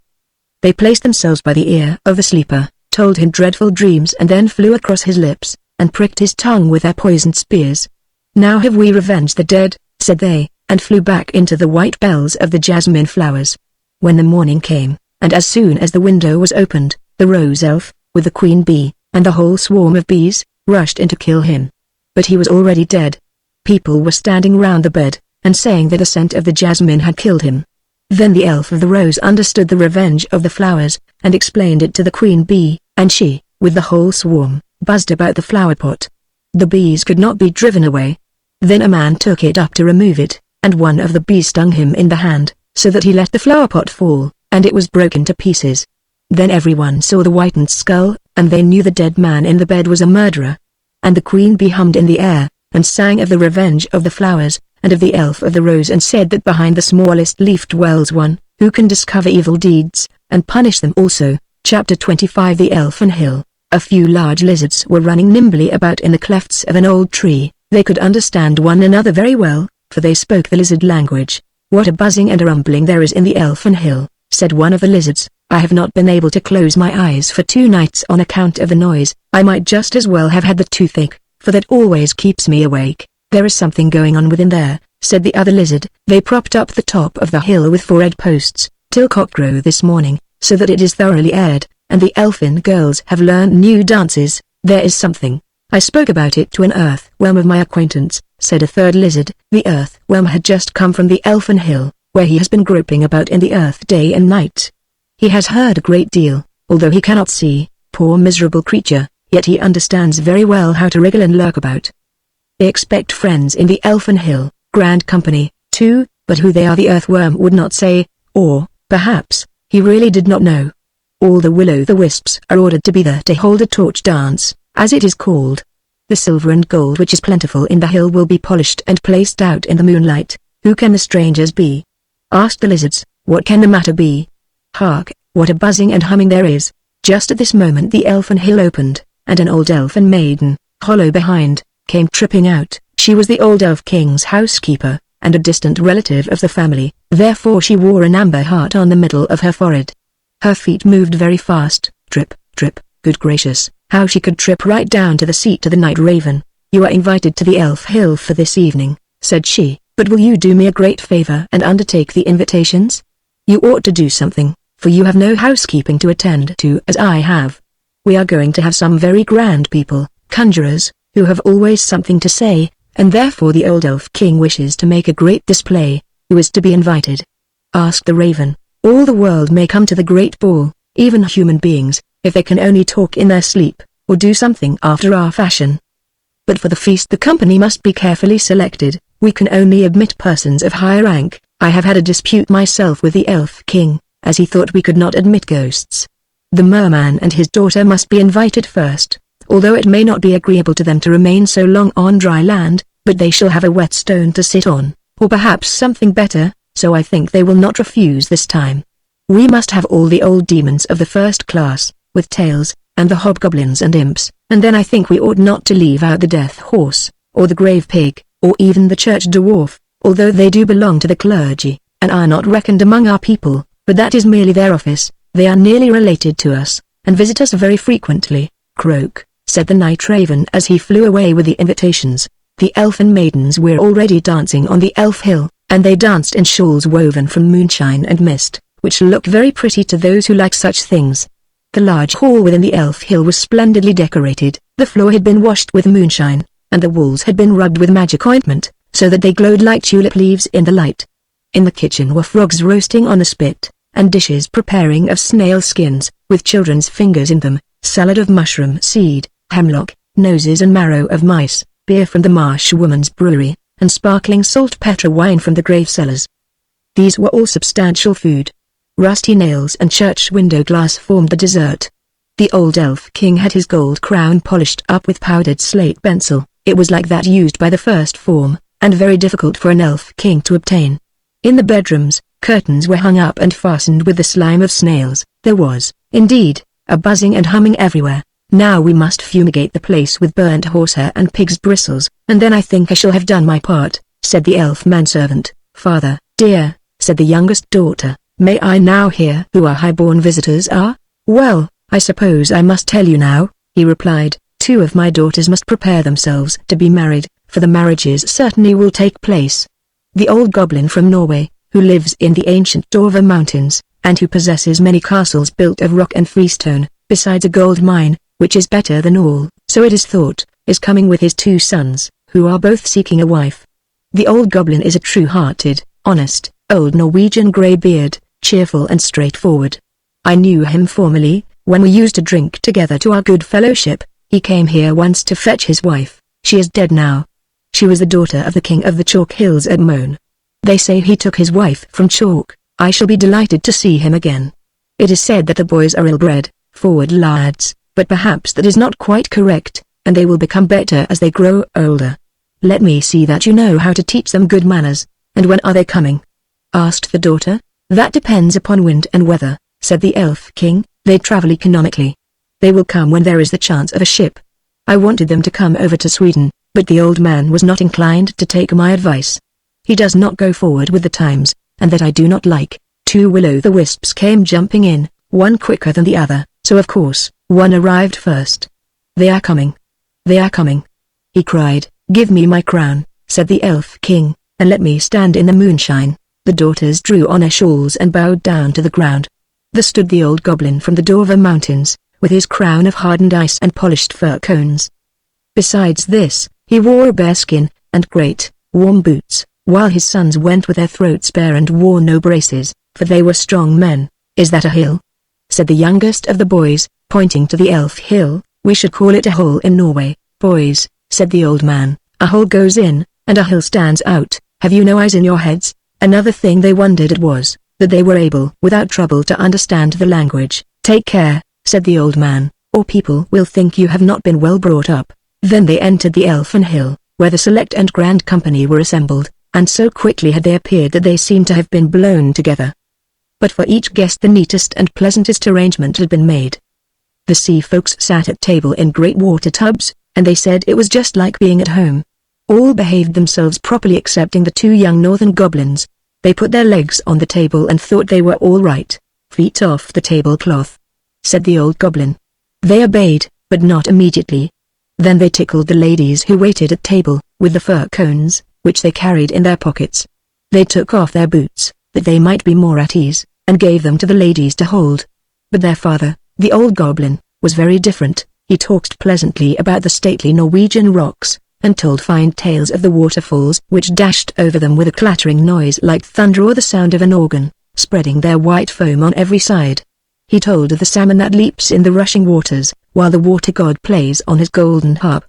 Speaker 1: They placed themselves by the ear of the sleeper, told him dreadful dreams and then flew across his lips, and pricked his tongue with their poisoned spears. "Now have we revenged the dead," said they, and flew back into the white bells of the jasmine flowers. When the morning came, and as soon as the window was opened, the rose elf, with the queen bee, and the whole swarm of bees, rushed in to kill him. But he was already dead. People were standing round the bed, and saying that the scent of the jasmine had killed him. Then the elf of the rose understood the revenge of the flowers, and explained it to the queen bee, and she, with the whole swarm, buzzed about the flower pot. The bees could not be driven away. Then a man took it up to remove it, and one of the bees stung him in the hand, so that he let the flower pot fall, and it was broken to pieces. Then everyone saw the whitened skull, and they knew the dead man in the bed was a murderer. And the queen bee hummed in the air, and sang of the revenge of the flowers, and of the elf of the rose, and said that behind the smallest leaf dwells one, who can discover evil deeds, and punish them also. Chapter 25. The Elfin Hill. A few large lizards were running nimbly about in the clefts of an old tree. They could understand one another very well, for they spoke the lizard language. "What a buzzing and a rumbling there is in the Elfin Hill," said one of the lizards. "I have not been able to close my eyes for 2 nights on account of the noise. I might just as well have had the toothache, for that always keeps me awake." "There is something going on within there," said the other lizard. "They propped up the top of the hill with 4 red posts, till cockcrow this morning, so that it is thoroughly aired, and the elfin girls have learned new dances. There is something. I spoke about it to an earthworm of my acquaintance," said a third lizard. The earthworm had just come from the Elfin Hill, where he has been groping about in the earth day and night. He has heard a great deal, although he cannot see, poor miserable creature, yet he understands very well how to wriggle and lurk about. They expect friends in the Elfin Hill, grand company, too, but who they are the earthworm would not say, or, perhaps, he really did not know. All the will-o'-the-wisps are ordered to be there to hold a torch dance, as it is called. The silver and gold which is plentiful in the hill will be polished and placed out in the moonlight. "Who can the strangers be?" asked the lizards. "What can the matter be? Hark, what a buzzing and humming there is." Just at this moment the Elfin Hill opened, and an old elfin maiden, hollow behind, came tripping out. She was the old elf king's housekeeper, and a distant relative of the family, therefore she wore an amber heart on the middle of her forehead. Her feet moved very fast, trip, trip. Good gracious, how she could trip right down to the seat of the night raven. "You are invited to the Elf Hill for this evening," said she, "but will you do me a great favor and undertake the invitations? You ought to do something, for you have no housekeeping to attend to as I have. We are going to have some very grand people, conjurers, who have always something to say, and therefore the old elf king wishes to make a great display. Who is to be invited?" asked the raven. "All the world may come to the great ball, even human beings, if they can only talk in their sleep, or do something after our fashion. But for the feast the company must be carefully selected. We can only admit persons of high rank. I have had a dispute myself with the elf king, as he thought we could not admit ghosts. The merman and his daughter must be invited first, although it may not be agreeable to them to remain so long on dry land, but they shall have a whetstone to sit on, or perhaps something better, so I think they will not refuse this time. We must have all the old demons of the first class, with tails, and the hobgoblins and imps, and then I think we ought not to leave out the death horse, or the grave pig, or even the church dwarf, although they do belong to the clergy, and are not reckoned among our people, but that is merely their office. They are nearly related to us, and visit us very frequently." "Croak," said the night raven as he flew away with the invitations. The elfin maidens were already dancing on the Elf Hill, and they danced in shawls woven from moonshine and mist, which looked very pretty to those who like such things. The large hall within the Elf Hill was splendidly decorated. The floor had been washed with moonshine, and the walls had been rubbed with magic ointment, so that they glowed like tulip leaves in the light. In the kitchen were frogs roasting on a spit, and dishes preparing of snail skins, with children's fingers in them, salad of mushroom seed, hemlock, noses and marrow of mice, beer from the Marsh Woman's brewery, and sparkling saltpetre wine from the grave cellars. These were all substantial food. Rusty nails and church window glass formed the dessert. The old elf king had his gold crown polished up with powdered slate pencil. It was like that used by the first form, and very difficult for an elf king to obtain. In the bedrooms, curtains were hung up and fastened with the slime of snails. There was, indeed, a buzzing and humming everywhere. "Now we must fumigate the place with burnt horsehair and pig's bristles, and then I think I shall have done my part," said the elf manservant. "Father, dear," said the youngest daughter, "may I now hear who our high-born visitors are?" "Well, I suppose I must tell you now," he replied. "2 of my daughters must prepare themselves to be married, for the marriages certainly will take place. The old goblin from Norway, who lives in the ancient Dorver Mountains, and who possesses many castles built of rock and freestone, besides a gold mine, which is better than all, so it is thought, is coming with his 2 sons, who are both seeking a wife. The old goblin is a true-hearted, honest, old Norwegian grey-beard, cheerful and straightforward. I knew him formerly, when we used to drink together to our good fellowship. He came here once to fetch his wife. She is dead now. She was the daughter of the king of the Chalk Hills at Moan. They say he took his wife from Chalk. I shall be delighted to see him again. It is said that the boys are ill-bred, forward lads, but perhaps that is not quite correct, and they will become better as they grow older. Let me see that you know how to teach them good manners. And when are they coming? Asked the daughter. That depends upon wind and weather, said the elf king. They travel economically. They will come when there is the chance of a ship. I wanted them to come over to Sweden, but the old man was not inclined to take my advice. He does not go forward with the times, and that I do not like. 2 will-o'-the-wisps came jumping in, one quicker than the other, so of course, one arrived first. They are coming. They are coming. He cried. Give me my crown, said the elf king, and let me stand in the moonshine. The daughters drew on their shawls and bowed down to the ground. There stood the old goblin from the Dovre Mountains, with his crown of hardened ice and polished fir cones. Besides this, he wore a bearskin, and great, warm boots, while his sons went with their throats bare and wore no braces, for they were strong men. Is that a hill? Said the youngest of the boys, pointing to the elf hill. We should call it a hole in Norway, boys, said the old man. A hole goes in, and a hill stands out. Have you no eyes in your heads? Another thing they wondered at was, that they were able without trouble to understand the language. Take care, said the old man, or people will think you have not been well brought up. Then they entered the Elfin Hill, where the select and grand company were assembled, and so quickly had they appeared that they seemed to have been blown together. But for each guest the neatest and pleasantest arrangement had been made. The sea folks sat at table in great water tubs, and they said it was just like being at home. All behaved themselves properly excepting the 2 young northern goblins. They put their legs on the table and thought they were all right. Feet off the tablecloth, said the old goblin. They obeyed, but not immediately. Then they tickled the ladies who waited at table, with the fir cones, which they carried in their pockets. They took off their boots, that they might be more at ease, and gave them to the ladies to hold. But their father, the old goblin, was very different. He talked pleasantly about the stately Norwegian rocks, and told fine tales of the waterfalls which dashed over them with a clattering noise like thunder or the sound of an organ, spreading their white foam on every side. He told of the salmon that leaps in the rushing waters, while the water god plays on his golden harp.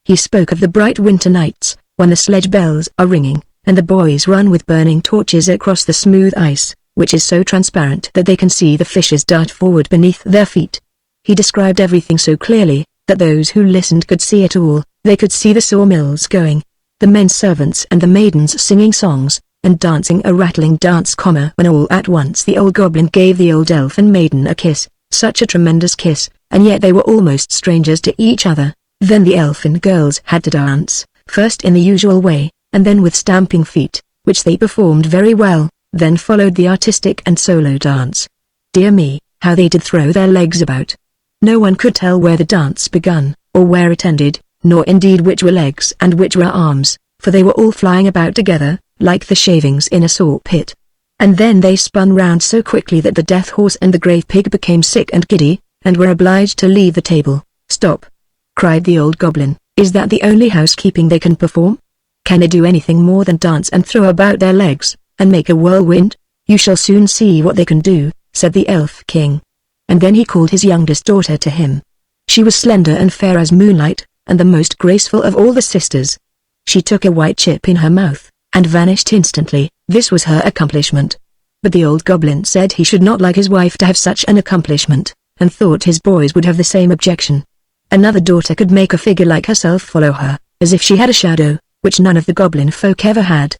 Speaker 1: He spoke of the bright winter nights, when the sledge bells are ringing, and the boys run with burning torches across the smooth ice, which is so transparent that they can see the fishes dart forward beneath their feet. He described everything so clearly, that those who listened could see it all. They could see the sawmills going, the men servants and the maidens singing songs, and dancing a rattling dance, when all at once the old goblin gave the old elfin maiden a kiss, such a tremendous kiss, and yet they were almost strangers to each other. Then the elfin girls had to dance, first in the usual way, and then with stamping feet, which they performed very well. Then followed the artistic and solo dance. Dear me, how they did throw their legs about. No one could tell where the dance begun, or where it ended, nor indeed which were legs and which were arms, for they were all flying about together, like the shavings in a saw pit. And then they spun round so quickly that the death horse and the grey pig became sick and giddy, and were obliged to leave the table. Stop! Cried the old goblin. Is that the only housekeeping they can perform? Can they do anything more than dance and throw about their legs, and make a whirlwind? You shall soon see what they can do, said the elf king. And then he called his youngest daughter to him. She was slender and fair as moonlight, and the most graceful of all the sisters. She took a white chip in her mouth, and vanished instantly. This was her accomplishment. But the old goblin said he should not like his wife to have such an accomplishment, and thought his boys would have the same objection. Another daughter could make a figure like herself follow her, as if she had a shadow, which none of the goblin folk ever had.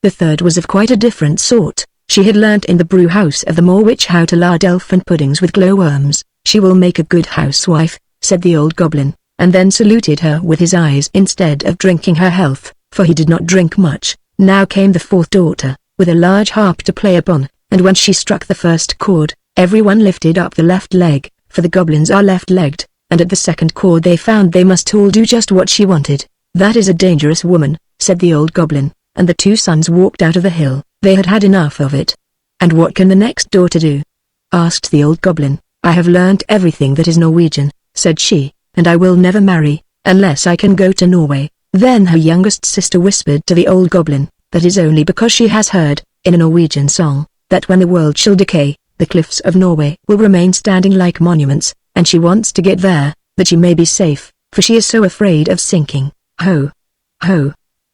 Speaker 1: The third was of quite a different sort. She had learnt in the brew house of the Moor Witch how to lard elfin puddings with glowworms. She will make a good housewife, said the old goblin, and then saluted her with his eyes instead of drinking her health, for he did not drink much. Now came the fourth daughter, with a large harp to play upon, and when she struck the first chord, everyone lifted up the left leg, for the goblins are left-legged, and at the second chord they found they must all do just what she wanted. That is a dangerous woman, said the old goblin, and the 2 sons walked out of the hill. They had had enough of it. And what can the next daughter do? Asked the old goblin. I have learnt everything that is Norwegian, said she, and I will never marry, unless I can go to Norway. Then her youngest sister whispered to the old goblin, that is only because she has heard, in a Norwegian song, that when the world shall decay, the cliffs of Norway will remain standing like monuments, and she wants to get there, that she may be safe, for she is so afraid of sinking. Ho! Ho!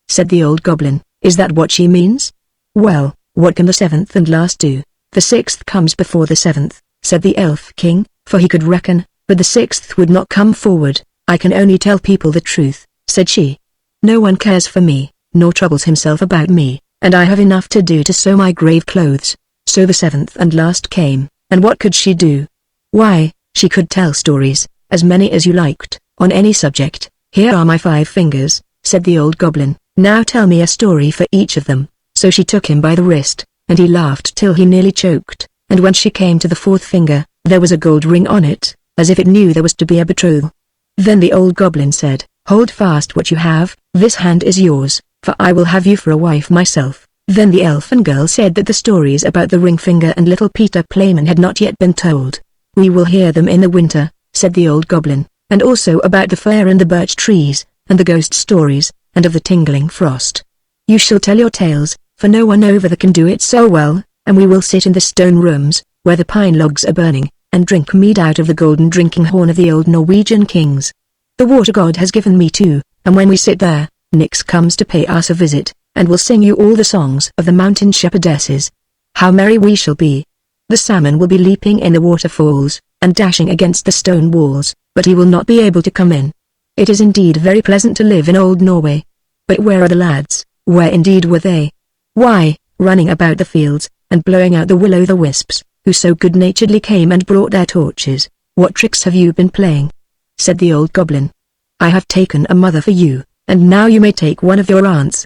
Speaker 1: Said the old goblin, is that what she means? Well, what can the seventh and last do? The sixth comes before the seventh, said the elf king, for he could reckon, but the sixth would not come forward. I can only tell people the truth, said she. No one cares for me, nor troubles himself about me, and I have enough to do to sew my grave clothes. So the seventh and last came, and what could she do? Why, she could tell stories, as many as you liked, on any subject. Here are my 5 fingers, said the old goblin, now tell me a story for each of them. So she took him by the wrist, and he laughed till he nearly choked, and when she came to the 4th finger, there was a gold ring on it, as if it knew there was to be a betrothal. Then the old goblin said, hold fast what you have, this hand is yours, for I will have you for a wife myself. Then the elfin girl said that the stories about the ring finger and little Peter Playman had not yet been told. We will hear them in the winter, said the old goblin, and also about the fire and the birch trees, and the ghost stories, and of the tingling frost. You shall tell your tales, for no one over there can do it so well, and we will sit in the stone rooms, where the pine logs are burning, and drink mead out of the golden drinking horn of the old Norwegian kings. The water god has given me 2, and when we sit there, Nix comes to pay us a visit, and will sing you all the songs of the mountain shepherdesses. How merry we shall be! The salmon will be leaping in the waterfalls, and dashing against the stone walls, but he will not be able to come in. It is indeed very pleasant to live in old Norway. But where are the lads? Where indeed were they? Why, running about the fields, and blowing out the will-o'-the-wisps, who so good-naturedly came and brought their torches. What tricks have you been playing? Said the old goblin. I have taken a mother for you, and now you may take one of your aunts.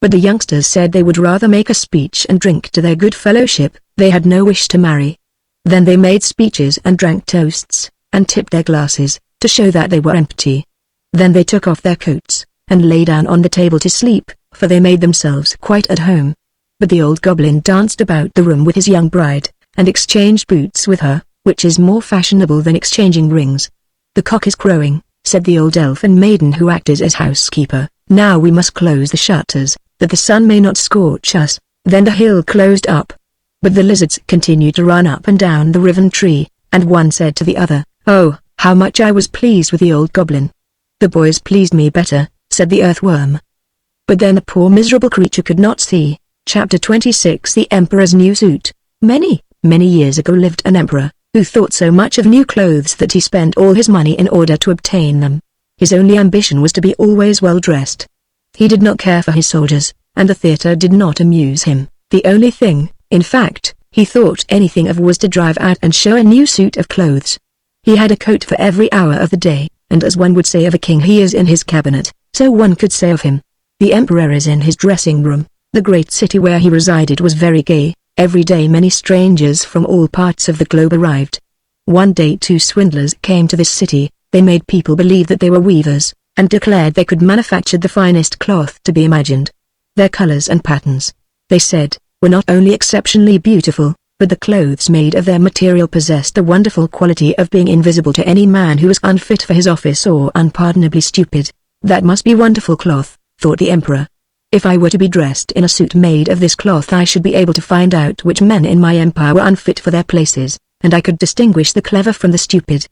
Speaker 1: But the youngsters said they would rather make a speech and drink to their good fellowship. They had no wish to marry. Then they made speeches and drank toasts, and tipped their glasses, to show that they were empty. Then they took off their coats, and lay down on the table to sleep, for they made themselves quite at home. But the old goblin danced about the room with his young bride, and exchanged boots with her, which is more fashionable than exchanging rings. The cock is crowing, said the old elfin maiden who acted as housekeeper. Now we must close the shutters, that the sun may not scorch us. Then the hill closed up. But the lizards continued to run up and down the riven tree, and one said to the other, oh, how much I was pleased with the old goblin. The boys pleased me better, said the earthworm. But then the poor miserable creature could not see. Chapter 26 The Emperor's New Suit. Many years ago lived an emperor, who thought so much of new clothes that he spent all his money in order to obtain them. His only ambition was to be always well dressed. He did not care for his soldiers, and the theater did not amuse him. The only thing, in fact, he thought anything of was to drive out and show a new suit of clothes. He had a coat for every hour of the day, and as one would say of a king he is in his cabinet, so one could say of him. The emperor is in his dressing room. The great city where he resided was very gay. Every day many strangers from all parts of the globe arrived. One day 2 swindlers came to this city. They made people believe that they were weavers, and declared they could manufacture the finest cloth to be imagined. Their colors and patterns, they said, were not only exceptionally beautiful, but the clothes made of their material possessed the wonderful quality of being invisible to any man who was unfit for his office or unpardonably stupid. That must be wonderful cloth, thought the emperor. If I were to be dressed in a suit made of this cloth I should be able to find out which men in my empire were unfit for their places, and I could distinguish the clever from the stupid.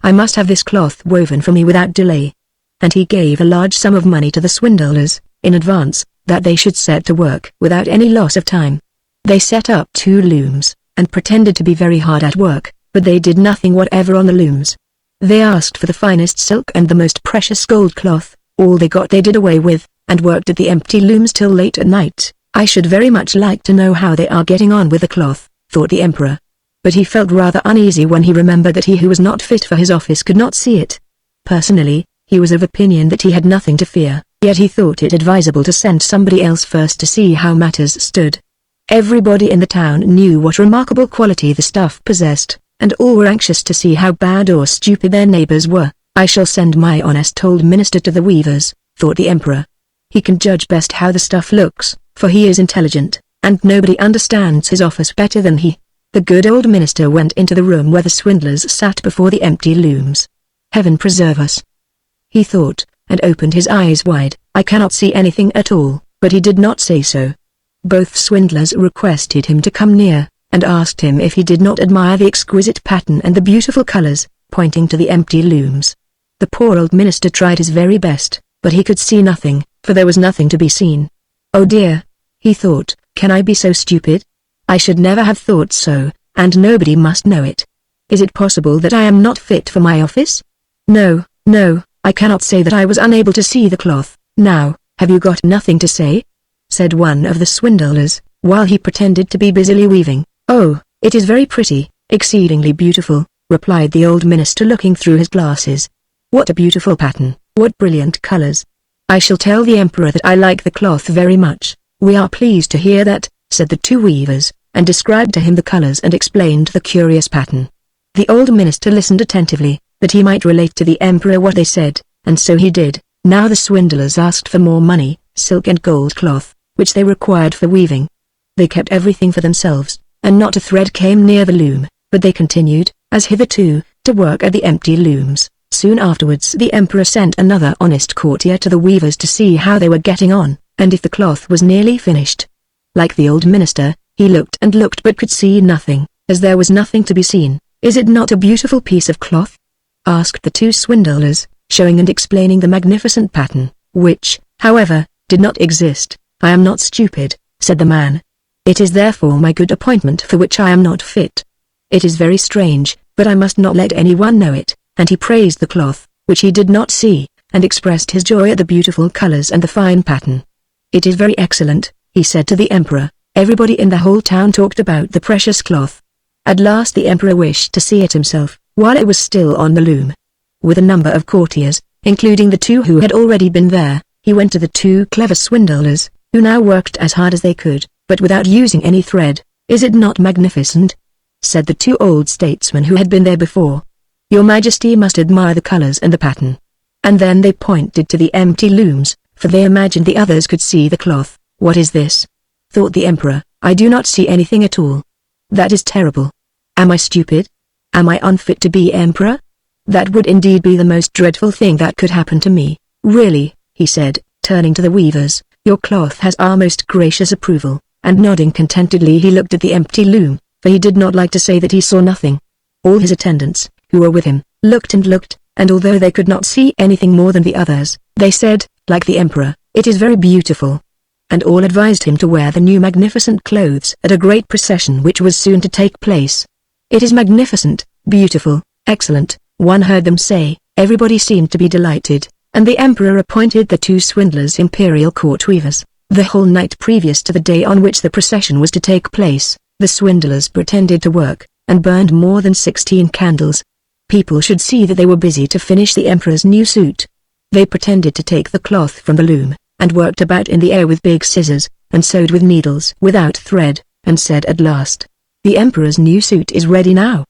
Speaker 1: I must have this cloth woven for me without delay. And he gave a large sum of money to the swindlers, in advance, that they should set to work without any loss of time. They set up 2 looms, and pretended to be very hard at work, but they did nothing whatever on the looms. They asked for the finest silk and the most precious gold cloth. All they got they did away with, and worked at the empty looms till late at night. I should very much like to know how they are getting on with the cloth, thought the emperor. But he felt rather uneasy when he remembered that he who was not fit for his office could not see it. Personally, he was of opinion that he had nothing to fear, yet he thought it advisable to send somebody else first to see how matters stood. Everybody in the town knew what remarkable quality the stuff possessed, and all were anxious to see how bad or stupid their neighbors were. I shall send my honest old minister to the weavers, thought the emperor. He can judge best how the stuff looks, for he is intelligent, and nobody understands his office better than he. The good old minister went into the room where the swindlers sat before the empty looms. Heaven preserve us, he thought, and opened his eyes wide. I cannot see anything at all, but he did not say so. Both swindlers requested him to come near, and asked him if he did not admire the exquisite pattern and the beautiful colors, pointing to the empty looms. The poor old minister tried his very best, but he could see nothing, for there was nothing to be seen. Oh dear, he thought, can I be so stupid? I should never have thought so, and nobody must know it. Is it possible that I am not fit for my office? No, no, I cannot say that I was unable to see the cloth. Now, have you got nothing to say? Said one of the swindlers, while he pretended to be busily weaving. Oh, it is very pretty, exceedingly beautiful, replied the old minister looking through his glasses. What a beautiful pattern, what brilliant colors. I shall tell the emperor that I like the cloth very much. We are pleased to hear that, said the two weavers, and described to him the colors and explained the curious pattern. The old minister listened attentively, that he might relate to the emperor what they said, and so he did. Now the swindlers asked for more money, silk and gold cloth, which they required for weaving. They kept everything for themselves, and not a thread came near the loom, but they continued, as hitherto, to work at the empty looms. Soon afterwards the emperor sent another honest courtier to the weavers to see how they were getting on, and if the cloth was nearly finished. Like the old minister, he looked and looked but could see nothing, as there was nothing to be seen. Is it not a beautiful piece of cloth? Asked the two swindlers, showing and explaining the magnificent pattern, which, however, did not exist. I am not stupid, said the man. It is therefore my good appointment for which I am not fit. It is very strange, but I must not let anyone know it. And he praised the cloth, which he did not see, and expressed his joy at the beautiful colors and the fine pattern. It is very excellent, he said to the emperor. Everybody in the whole town talked about the precious cloth. At last the emperor wished to see it himself, while it was still on the loom. With a number of courtiers, including the two who had already been there, he went to the two clever swindlers, who now worked as hard as they could, but without using any thread. Is it not magnificent? Said the two old statesmen who had been there before. Your Majesty must admire the colors and the pattern. And then they pointed to the empty looms, for they imagined the others could see the cloth. What is this? Thought the emperor, I do not see anything at all. That is terrible. Am I stupid? Am I unfit to be emperor? That would indeed be the most dreadful thing that could happen to me. Really, he said, turning to the weavers, your cloth has our most gracious approval, and nodding contentedly he looked at the empty loom, for he did not like to say that he saw nothing. All his attendants, who were with him, looked, and although they could not see anything more than the others, they said, like the emperor, it is very beautiful. And all advised him to wear the new magnificent clothes at a great procession which was soon to take place. It is magnificent, beautiful, excellent, one heard them say. Everybody seemed to be delighted, and the emperor appointed the two swindlers imperial court weavers. The whole night previous to the day on which the procession was to take place, the swindlers pretended to work, and burned more than 16 candles. People should see that they were busy to finish the emperor's new suit. They pretended to take the cloth from the loom, and worked about in the air with big scissors, and sewed with needles without thread, and said at last, the emperor's new suit is ready now.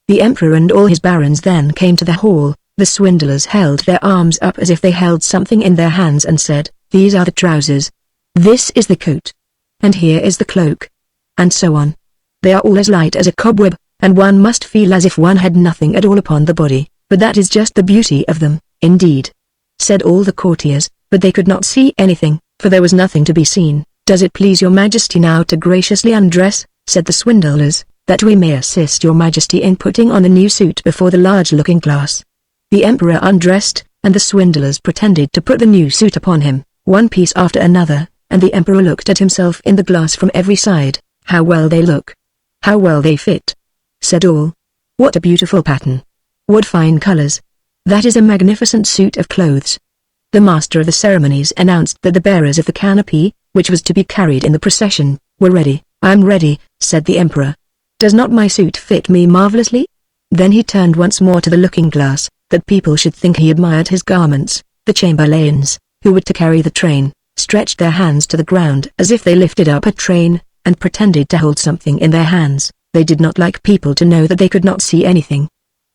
Speaker 1: The emperor and all his barons then came to the hall. The swindlers held their arms up as if they held something in their hands and said, these are the trousers. This is the coat. And here is the cloak. And so on. They are all as light as a cobweb, and one must feel as if one had nothing at all upon the body, but that is just the beauty of them, indeed. Said all the courtiers, but they could not see anything, for there was nothing to be seen. Does it please your Majesty now to graciously undress, said the swindlers, that we may assist your Majesty in putting on the new suit before the large looking glass. The emperor undressed, and the swindlers pretended to put the new suit upon him, one piece after another, and the emperor looked at himself in the glass from every side. How well they look! How well they fit! Said all. What a beautiful pattern! What fine colors! That is a magnificent suit of clothes. The master of the ceremonies announced that the bearers of the canopy, which was to be carried in the procession, were ready. I am ready, said the emperor. Does not my suit fit me marvelously? Then he turned once more to the looking-glass, that people should think he admired his garments. The chamberlains, who were to carry the train, stretched their hands to the ground as if they lifted up a train, and pretended to hold something in their hands. They did not like people to know that they could not see anything.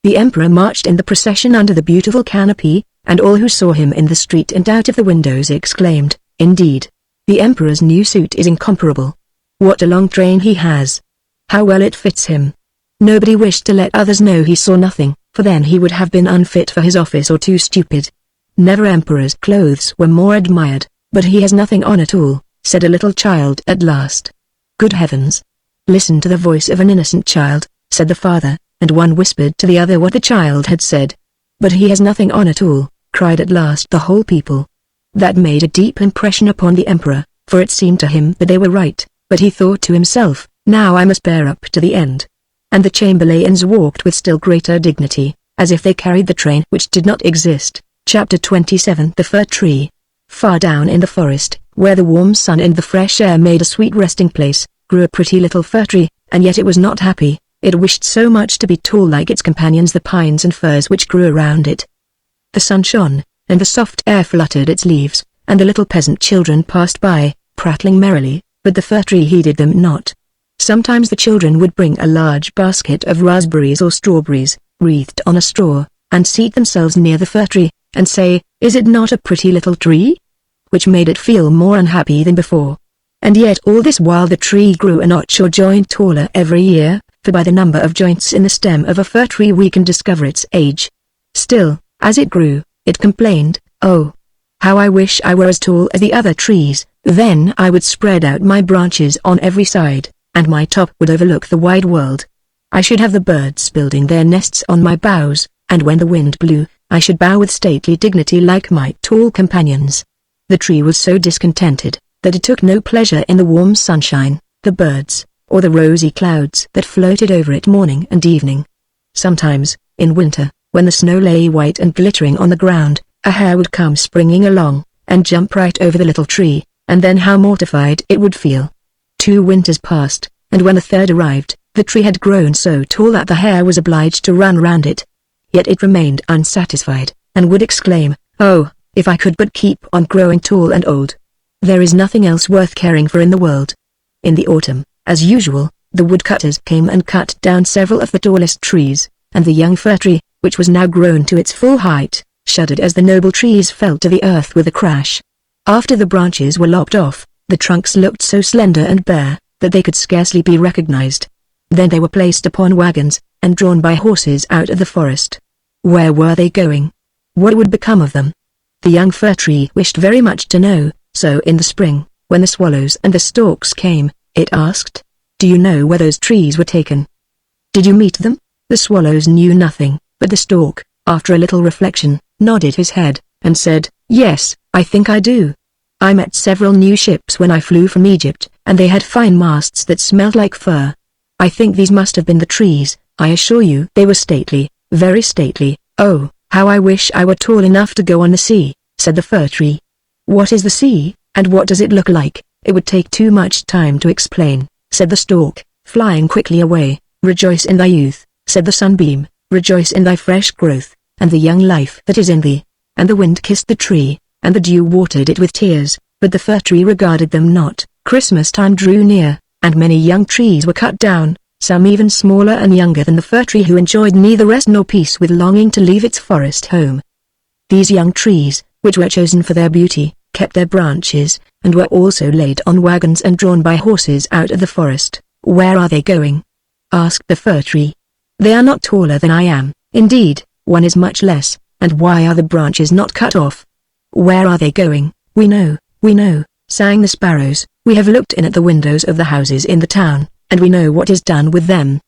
Speaker 1: The emperor marched in the procession under the beautiful canopy, and all who saw him in the street and out of the windows exclaimed, indeed, the emperor's new suit is incomparable. What a long train he has! How well it fits him! Nobody wished to let others know he saw nothing, for then he would have been unfit for his office or too stupid. Never emperor's clothes were more admired, but he has nothing on at all, said a little child at last. Good heavens! Listen to the voice of an innocent child, said the father, and one whispered to the other what the child had said. But he has nothing on at all, cried at last the whole people. That made a deep impression upon the emperor, for it seemed to him that they were right, but he thought to himself, now I must bear up to the end. And the chamberlains walked with still greater dignity, as if they carried the train which did not exist. Chapter 27. The Fir Tree. Far down in the forest, where the warm sun and the fresh air made a sweet resting place, grew a pretty little fir tree, and yet it was not happy. It wished so much to be tall like its companions the pines and firs which grew around it. The sun shone, and the soft air fluttered its leaves, and the little peasant children passed by, prattling merrily, but the fir tree heeded them not. Sometimes the children would bring a large basket of raspberries or strawberries, wreathed on a straw, and seat themselves near the fir tree, and say, "Is it not a pretty little tree?" Which made it feel more unhappy than before. And yet all this while the tree grew a notch or joint taller every year, for by the number of joints in the stem of a fir tree we can discover its age. Still, as it grew, it complained, "Oh, how I wish I were as tall as the other trees, then I would spread out my branches on every side, and my top would overlook the wide world. I should have the birds building their nests on my boughs, and when the wind blew, I should bow with stately dignity like my tall companions." The tree was so discontented, that it took no pleasure in the warm sunshine, the birds, or the rosy clouds that floated over it morning and evening. Sometimes, in winter, when the snow lay white and glittering on the ground, a hare would come springing along, and jump right over the little tree, and then how mortified it would feel. 2 winters passed, and when the third arrived, the tree had grown so tall that the hare was obliged to run round it. Yet it remained unsatisfied, and would exclaim, "Oh, if I could but keep on growing tall and old. There is nothing else worth caring for in the world." In the autumn, as usual, the woodcutters came and cut down several of the tallest trees, and the young fir tree, which was now grown to its full height, shuddered as the noble trees fell to the earth with a crash. After the branches were lopped off, the trunks looked so slender and bare, that they could scarcely be recognized. Then they were placed upon wagons, and drawn by horses out of the forest. Where were they going? What would become of them? The young fir tree wished very much to know, so in the spring, when the swallows and the storks came, it asked, "Do you know where those trees were taken? Did you meet them?" The swallows knew nothing, but the stork, after a little reflection, nodded his head, and said, "Yes, I think I do. I met several new ships when I flew from Egypt, and they had fine masts that smelt like fir. I think these must have been the trees. I assure you they were stately, very stately. Oh, how I wish I were tall enough to go on the sea," said the fir tree. "What is the sea, and what does it look like? It would take too much time to explain," said the stork, flying quickly away. "Rejoice in thy youth," said the sunbeam, "rejoice in thy fresh growth, and the young life that is in thee." And the wind kissed the tree, and the dew watered it with tears, but the fir tree regarded them not. Christmas time drew near, and many young trees were cut down, some even smaller and younger than the fir tree, who enjoyed neither rest nor peace with longing to leave its forest home. These young trees, which were chosen for their beauty, kept their branches, and were also laid on wagons and drawn by horses out of the forest. "Where are they going?" asked the fir tree. "They are not taller than I am, indeed, one is much less, and why are the branches not cut off?" "Where are they going? We know, sang the sparrows. "We have looked in at the windows of the houses in the town, and we know what is done with them.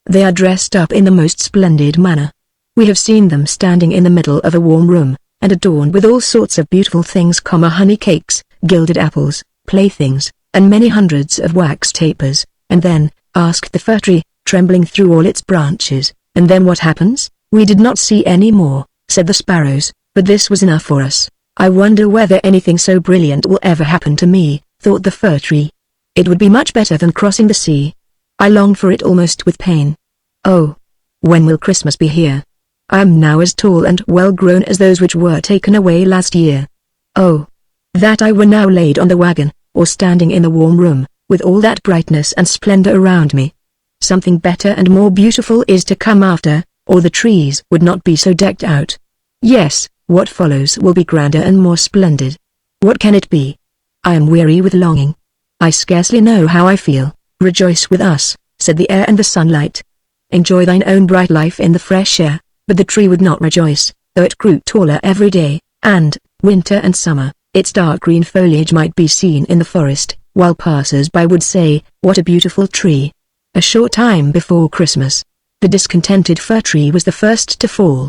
Speaker 1: They are dressed up in the most splendid manner. We have seen them standing in the middle of a warm room, and adorned with all sorts of beautiful things, honey cakes, gilded apples, playthings, and many hundreds of wax tapers." "And then," asked the fir tree, trembling through all its branches, "and then what happens?" "We did not see any more," said the sparrows, "but this was enough for us. I wonder whether anything so brilliant will ever happen to me," thought the fir tree. "It would be much better than crossing the sea. I long for it almost with pain. Oh, when will Christmas be here? I am now as tall and well grown as those which were taken away last year. Oh, that I were now laid on the wagon, or standing in the warm room, with all that brightness and splendor around me. Something better and more beautiful is to come after, or the trees would not be so decked out. Yes, what follows will be grander and more splendid. What can it be? I am weary with longing. I scarcely know how I feel." "Rejoice with us," said the air and the sunlight. "Enjoy thine own bright life in the fresh air." But the tree would not rejoice, though it grew taller every day, and, winter and summer, its dark green foliage might be seen in the forest, while passers-by would say, "What a beautiful tree." A short time before Christmas, the discontented fir tree was the first to fall.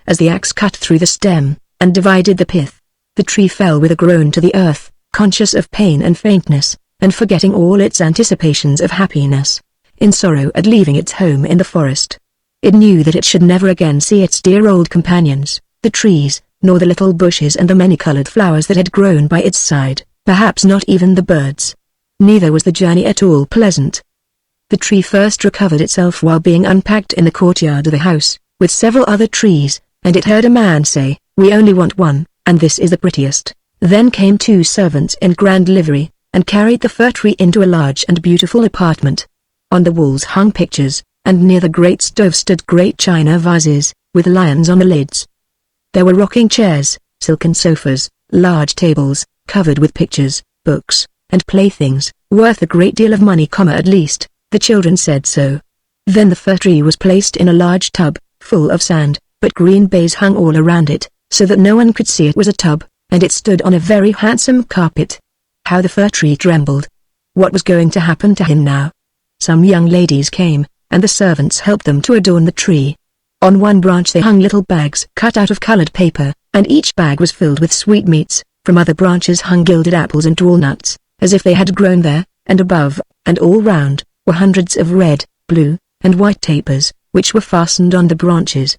Speaker 1: As the axe cut through the stem, and divided the pith, the tree fell with a groan to the earth, conscious of pain and faintness, and forgetting all its anticipations of happiness, in sorrow at leaving its home in the forest. It knew that it should never again see its dear old companions, the trees, nor the little bushes and the many-colored flowers that had grown by its side, perhaps not even the birds. Neither was the journey at all pleasant. The tree first recovered itself while being unpacked in the courtyard of the house, with several other trees, and it heard a man say, "We only want one, and this is the prettiest." Then came two servants in grand livery, and carried the fir tree into a large and beautiful apartment. On the walls hung pictures, and near the great stove stood great china vases, with lions on the lids. There were rocking chairs, silken sofas, large tables, covered with pictures, books, and playthings, worth a great deal of money, at least, the children said so. Then the fir tree was placed in a large tub, full of sand, but green baize hung all around it, so that no one could see it was a tub, and it stood on a very handsome carpet. How the fir tree trembled! What was going to happen to him now? Some young ladies came, and the servants helped them to adorn the tree. On one branch they hung little bags cut out of colored paper, and each bag was filled with sweetmeats. From other branches hung gilded apples and walnuts, as if they had grown there, and above, and all round, were hundreds of red, blue, and white tapers, which were fastened on the branches.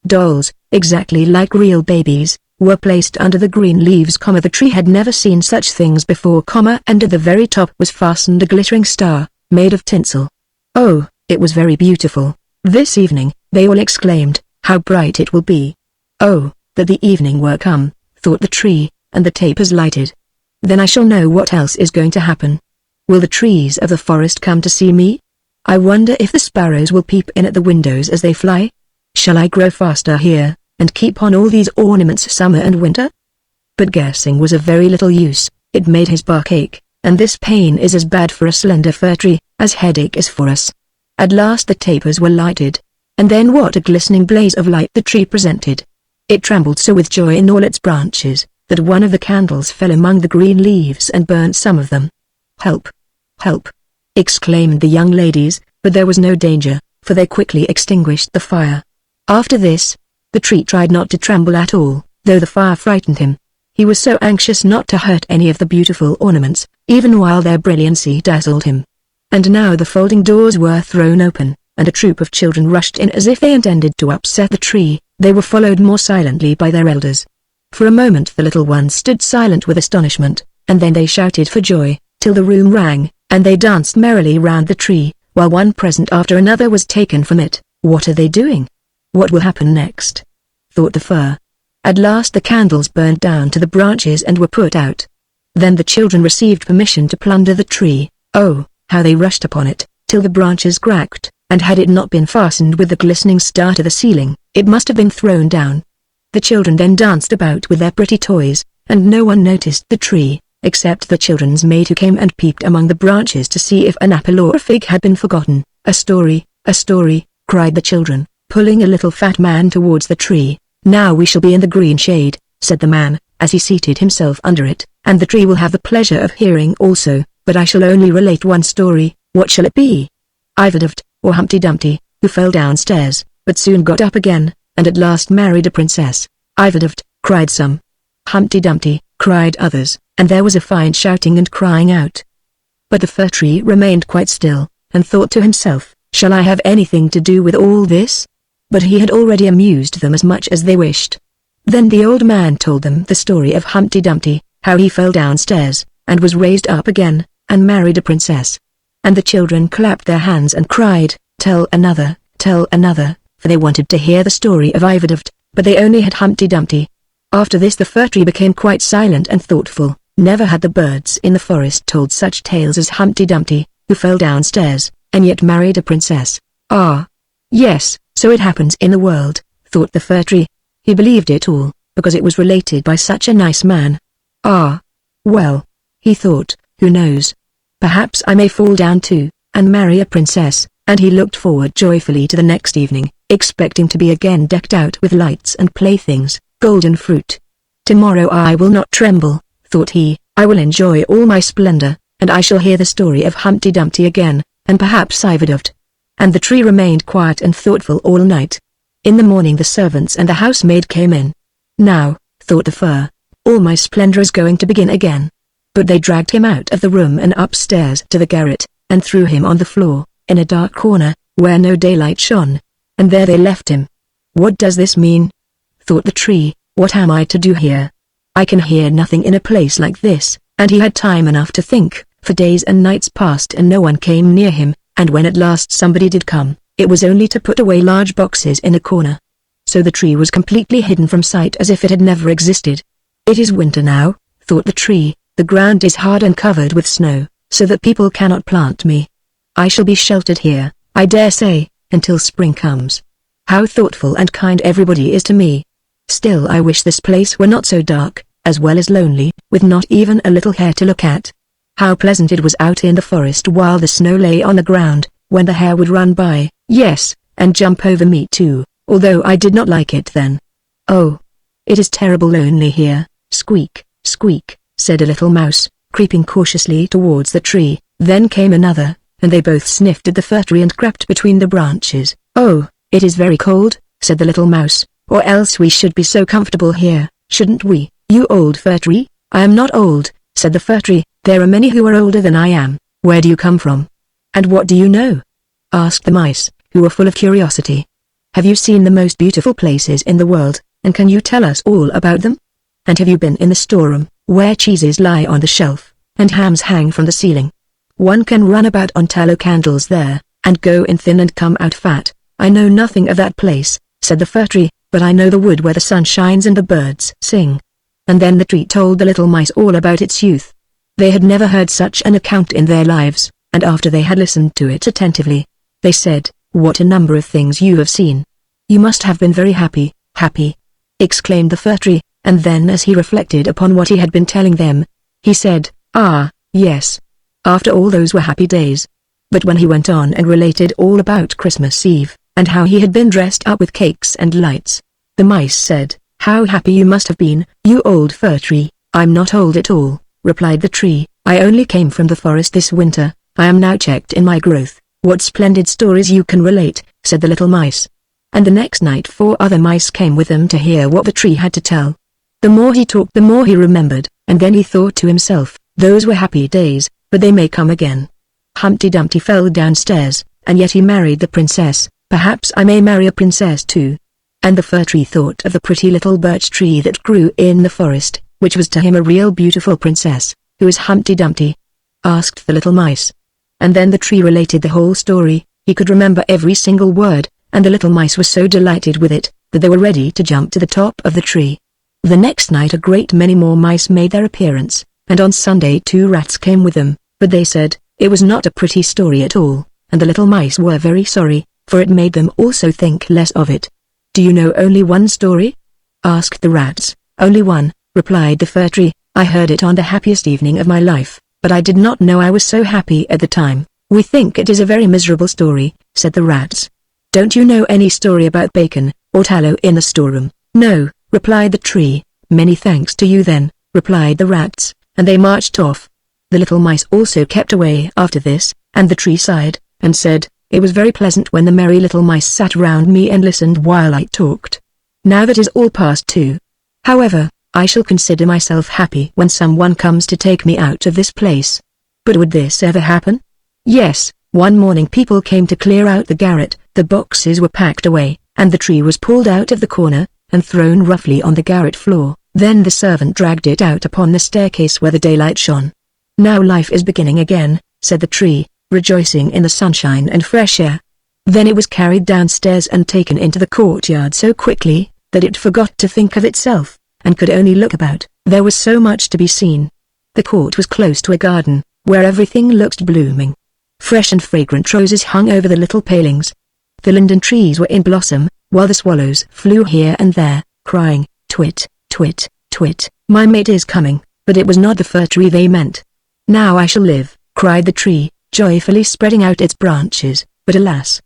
Speaker 1: Dolls, exactly like real babies, were placed under the green leaves, the tree had never seen such things before, and at the very top was fastened a glittering star, made of tinsel. Oh, it was very beautiful. This evening, they all exclaimed, "How bright it will be!" Oh, that the evening were come, thought the tree, and the tapers lighted. Then I shall know what else is going to happen. Will the trees of the forest come to see me? I wonder if the sparrows will peep in at the windows as they fly? Shall I grow faster here, and keep on all these ornaments summer and winter? But guessing was of very little use, it made his back ache, and this pain is as bad for a slender fir tree, as headache is for us. At last the tapers were lighted, and then what a glistening blaze of light the tree presented. It trembled so with joy in all its branches, that one of the candles fell among the green leaves and burnt some of them. "Help! Help!" exclaimed the young ladies, but there was no danger, for they quickly extinguished the fire. After this, the tree tried not to tremble at all, though the fire frightened him. He was so anxious not to hurt any of the beautiful ornaments, even while their brilliancy dazzled him. And now the folding doors were thrown open, and a troop of children rushed in as if they intended to upset the tree. They were followed more silently by their elders. For a moment the little ones stood silent with astonishment, and then they shouted for joy, till the room rang, and they danced merrily round the tree, while one present after another was taken from it. What are they doing? What will happen next? Thought the fir. At last the candles burned down to the branches and were put out. Then the children received permission to plunder the tree. Oh, how they rushed upon it, till the branches cracked, and had it not been fastened with the glistening star to the ceiling, it must have been thrown down. The children then danced about with their pretty toys, and no one noticed the tree, except the children's maid who came and peeped among the branches to see if an apple or a fig had been forgotten. "A story, cried the children, pulling a little fat man towards the tree. "Now we shall be in the green shade," said the man, as he seated himself under it, "and the tree will have the pleasure of hearing also, but I shall only relate one story. What shall it be? Iverdavt, or Humpty Dumpty, who fell downstairs, but soon got up again, and at last married a princess." "Iverdavt," cried some. "Humpty Dumpty," cried others, and there was a fine shouting and crying out. But the fir tree remained quite still, and thought to himself, "Shall I have anything to do with all this?" But he had already amused them as much as they wished. Then the old man told them the story of Humpty Dumpty, how he fell downstairs, and was raised up again, and married a princess. And the children clapped their hands and cried, tell another," for they wanted to hear the story of Iverdavt, but they only had Humpty Dumpty. After this the fir tree became quite silent and thoughtful. Never had the birds in the forest told such tales as Humpty Dumpty, who fell downstairs, and yet married a princess. Ah! Yes, so it happens in the world, thought the fir tree. He believed it all, because it was related by such a nice man. Ah! Well, he thought, who knows? Perhaps I may fall down too, and marry a princess, and he looked forward joyfully to the next evening, expecting to be again decked out with lights and playthings, golden fruit. Tomorrow I will not tremble, thought he, I will enjoy all my splendor, and I shall hear the story of Humpty Dumpty again, and perhaps Iverdoved. And the tree remained quiet and thoughtful all night. In the morning the servants and the housemaid came in. Now, thought the fir, all my splendor is going to begin again. But they dragged him out of the room and upstairs to the garret, and threw him on the floor, in a dark corner, where no daylight shone. And there they left him. What does this mean? Thought the tree, what am I to do here? I can hear nothing in a place like this, and he had time enough to think, for days and nights passed and no one came near him, and when at last somebody did come, it was only to put away large boxes in a corner. So the tree was completely hidden from sight as if it had never existed. It is winter now, thought the tree, the ground is hard and covered with snow, so that people cannot plant me. I shall be sheltered here, I dare say, until spring comes. How thoughtful and kind everybody is to me. Still I wish this place were not so dark, as well as lonely, with not even a little hare to look at. How pleasant it was out in the forest while the snow lay on the ground, when the hare would run by, yes, and jump over me too, although I did not like it then. Oh, it is terrible lonely here, squeak, squeak, said a little mouse, creeping cautiously towards the tree. Then came another, and they both sniffed at the fir tree and crept between the branches. Oh, it is very cold, said the little mouse, or else we should be so comfortable here, shouldn't we, you old fir tree? I am not old, said the fir tree, there are many who are older than I am. Where do you come from? And what do you know? Asked the mice, who were full of curiosity. Have you seen the most beautiful places in the world, and can you tell us all about them? And have you been in the storeroom, where cheeses lie on the shelf, and hams hang from the ceiling? One can run about on tallow candles there, and go in thin and come out fat. I know nothing of that place, said the fir tree, but I know the wood where the sun shines and the birds sing. And then the tree told the little mice all about its youth. They had never heard such an account in their lives, and after they had listened to it attentively, they said, what a number of things you have seen. You must have been very happy, happy, exclaimed the fir tree, and then as he reflected upon what he had been telling them, he said, ah, yes. After all those were happy days. But when he went on and related all about Christmas Eve, and how he had been dressed up with cakes and lights, the mice said, how happy you must have been, you old fir tree. I'm not old at all, replied the tree, I only came from the forest this winter, I am now checked in my growth. What splendid stories you can relate, said the little mice. And the next night 4 other mice came with them to hear what the tree had to tell. The more he talked the more he remembered, and then he thought to himself, those were happy days, but they may come again. Humpty Dumpty fell downstairs, and yet he married the princess, perhaps I may marry a princess too. And the fir tree thought of the pretty little birch tree that grew in the forest, which was to him a real beautiful princess. Who is Humpty Dumpty? Asked the little mice. And then the tree related the whole story. He could remember every single word, and the little mice were so delighted with it, that they were ready to jump to the top of the tree. The next night a great many more mice made their appearance, and on Sunday 2 rats came with them, but they said, it was not a pretty story at all, and the little mice were very sorry, for it made them also think less of it. Do you know only one story? Asked the rats. Only one, replied the fir tree, I heard it on the happiest evening of my life, but I did not know I was so happy at the time. We think it is a very miserable story, said the rats. Don't you know any story about bacon, or tallow in the storeroom? No, replied the tree. Many thanks to you then, replied the rats, and they marched off. The little mice also kept away after this, and the tree sighed, and said, it was very pleasant when the merry little mice sat round me and listened while I talked. Now that is all past too. However, I shall consider myself happy when someone comes to take me out of this place. But would this ever happen? Yes, one morning people came to clear out the garret, the boxes were packed away, and the tree was pulled out of the corner, and thrown roughly on the garret floor. Then the servant dragged it out upon the staircase where the daylight shone. Now life is beginning again, said the tree, rejoicing in the sunshine and fresh air. Then it was carried downstairs and taken into the courtyard so quickly, that it forgot to think of itself, and could only look about. There was so much to be seen. The court was close to a garden, where everything looked blooming. Fresh and fragrant roses hung over the little palings. The linden trees were in blossom, while the swallows flew here and there, crying, twit, twit, twit, my mate is coming, but it was not the fir tree they meant. Now I shall live, cried the tree, joyfully spreading out its branches, but alas!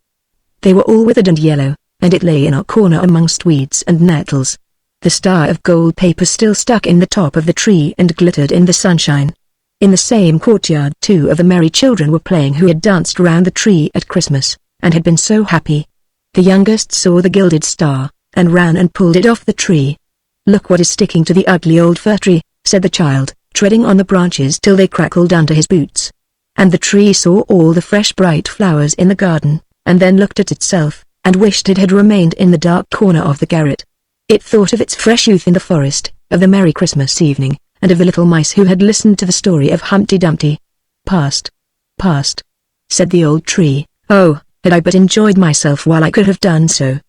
Speaker 1: They were all withered and yellow, and it lay in a corner amongst weeds and nettles. The star of gold paper still stuck in the top of the tree and glittered in the sunshine. In the same courtyard 2 of the merry children were playing who had danced round the tree at Christmas, and had been so happy. The youngest saw the gilded star, and ran and pulled it off the tree. "Look what is sticking to the ugly old fir tree," said the child, treading on the branches till they crackled under his boots. And the tree saw all the fresh bright flowers in the garden, and then looked at itself, and wished it had remained in the dark corner of the garret. It thought of its fresh youth in the forest, of the merry Christmas evening, and of the little mice who had listened to the story of Humpty Dumpty. "Past, past," said the old tree. "Oh, had I but enjoyed myself while I could have done so.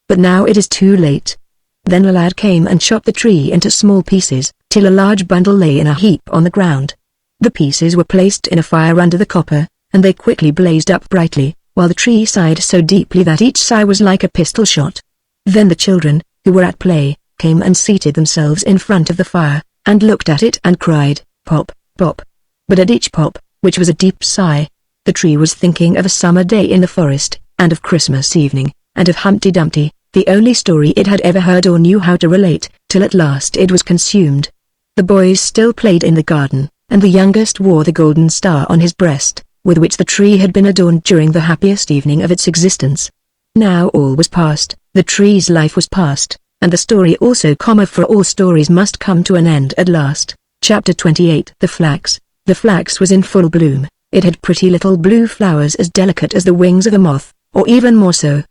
Speaker 1: But now it is too late." Then the lad came and chopped the tree into small pieces, till a large bundle lay in a heap on the ground. The pieces were placed in a fire under the copper, and they quickly blazed up brightly, while the tree sighed so deeply that each sigh was like a pistol shot. Then the children, who were at play, came and seated themselves in front of the fire, and looked at it and cried, "Pop, pop." But at each pop, which was a deep sigh, the tree was thinking of a summer day in the forest, and of Christmas evening, and of Humpty Dumpty, the only story it had ever heard or knew how to relate, till at last it was consumed. The boys still played in the garden, and the youngest wore the golden star on his breast, with which the tree had been adorned during the happiest evening of its existence. Now all was past, the tree's life was past, and the story also, for all stories must come to an end at last. Chapter 28. The flax. The flax was in full bloom. It had pretty little blue flowers as delicate as the wings of a moth, or even more so.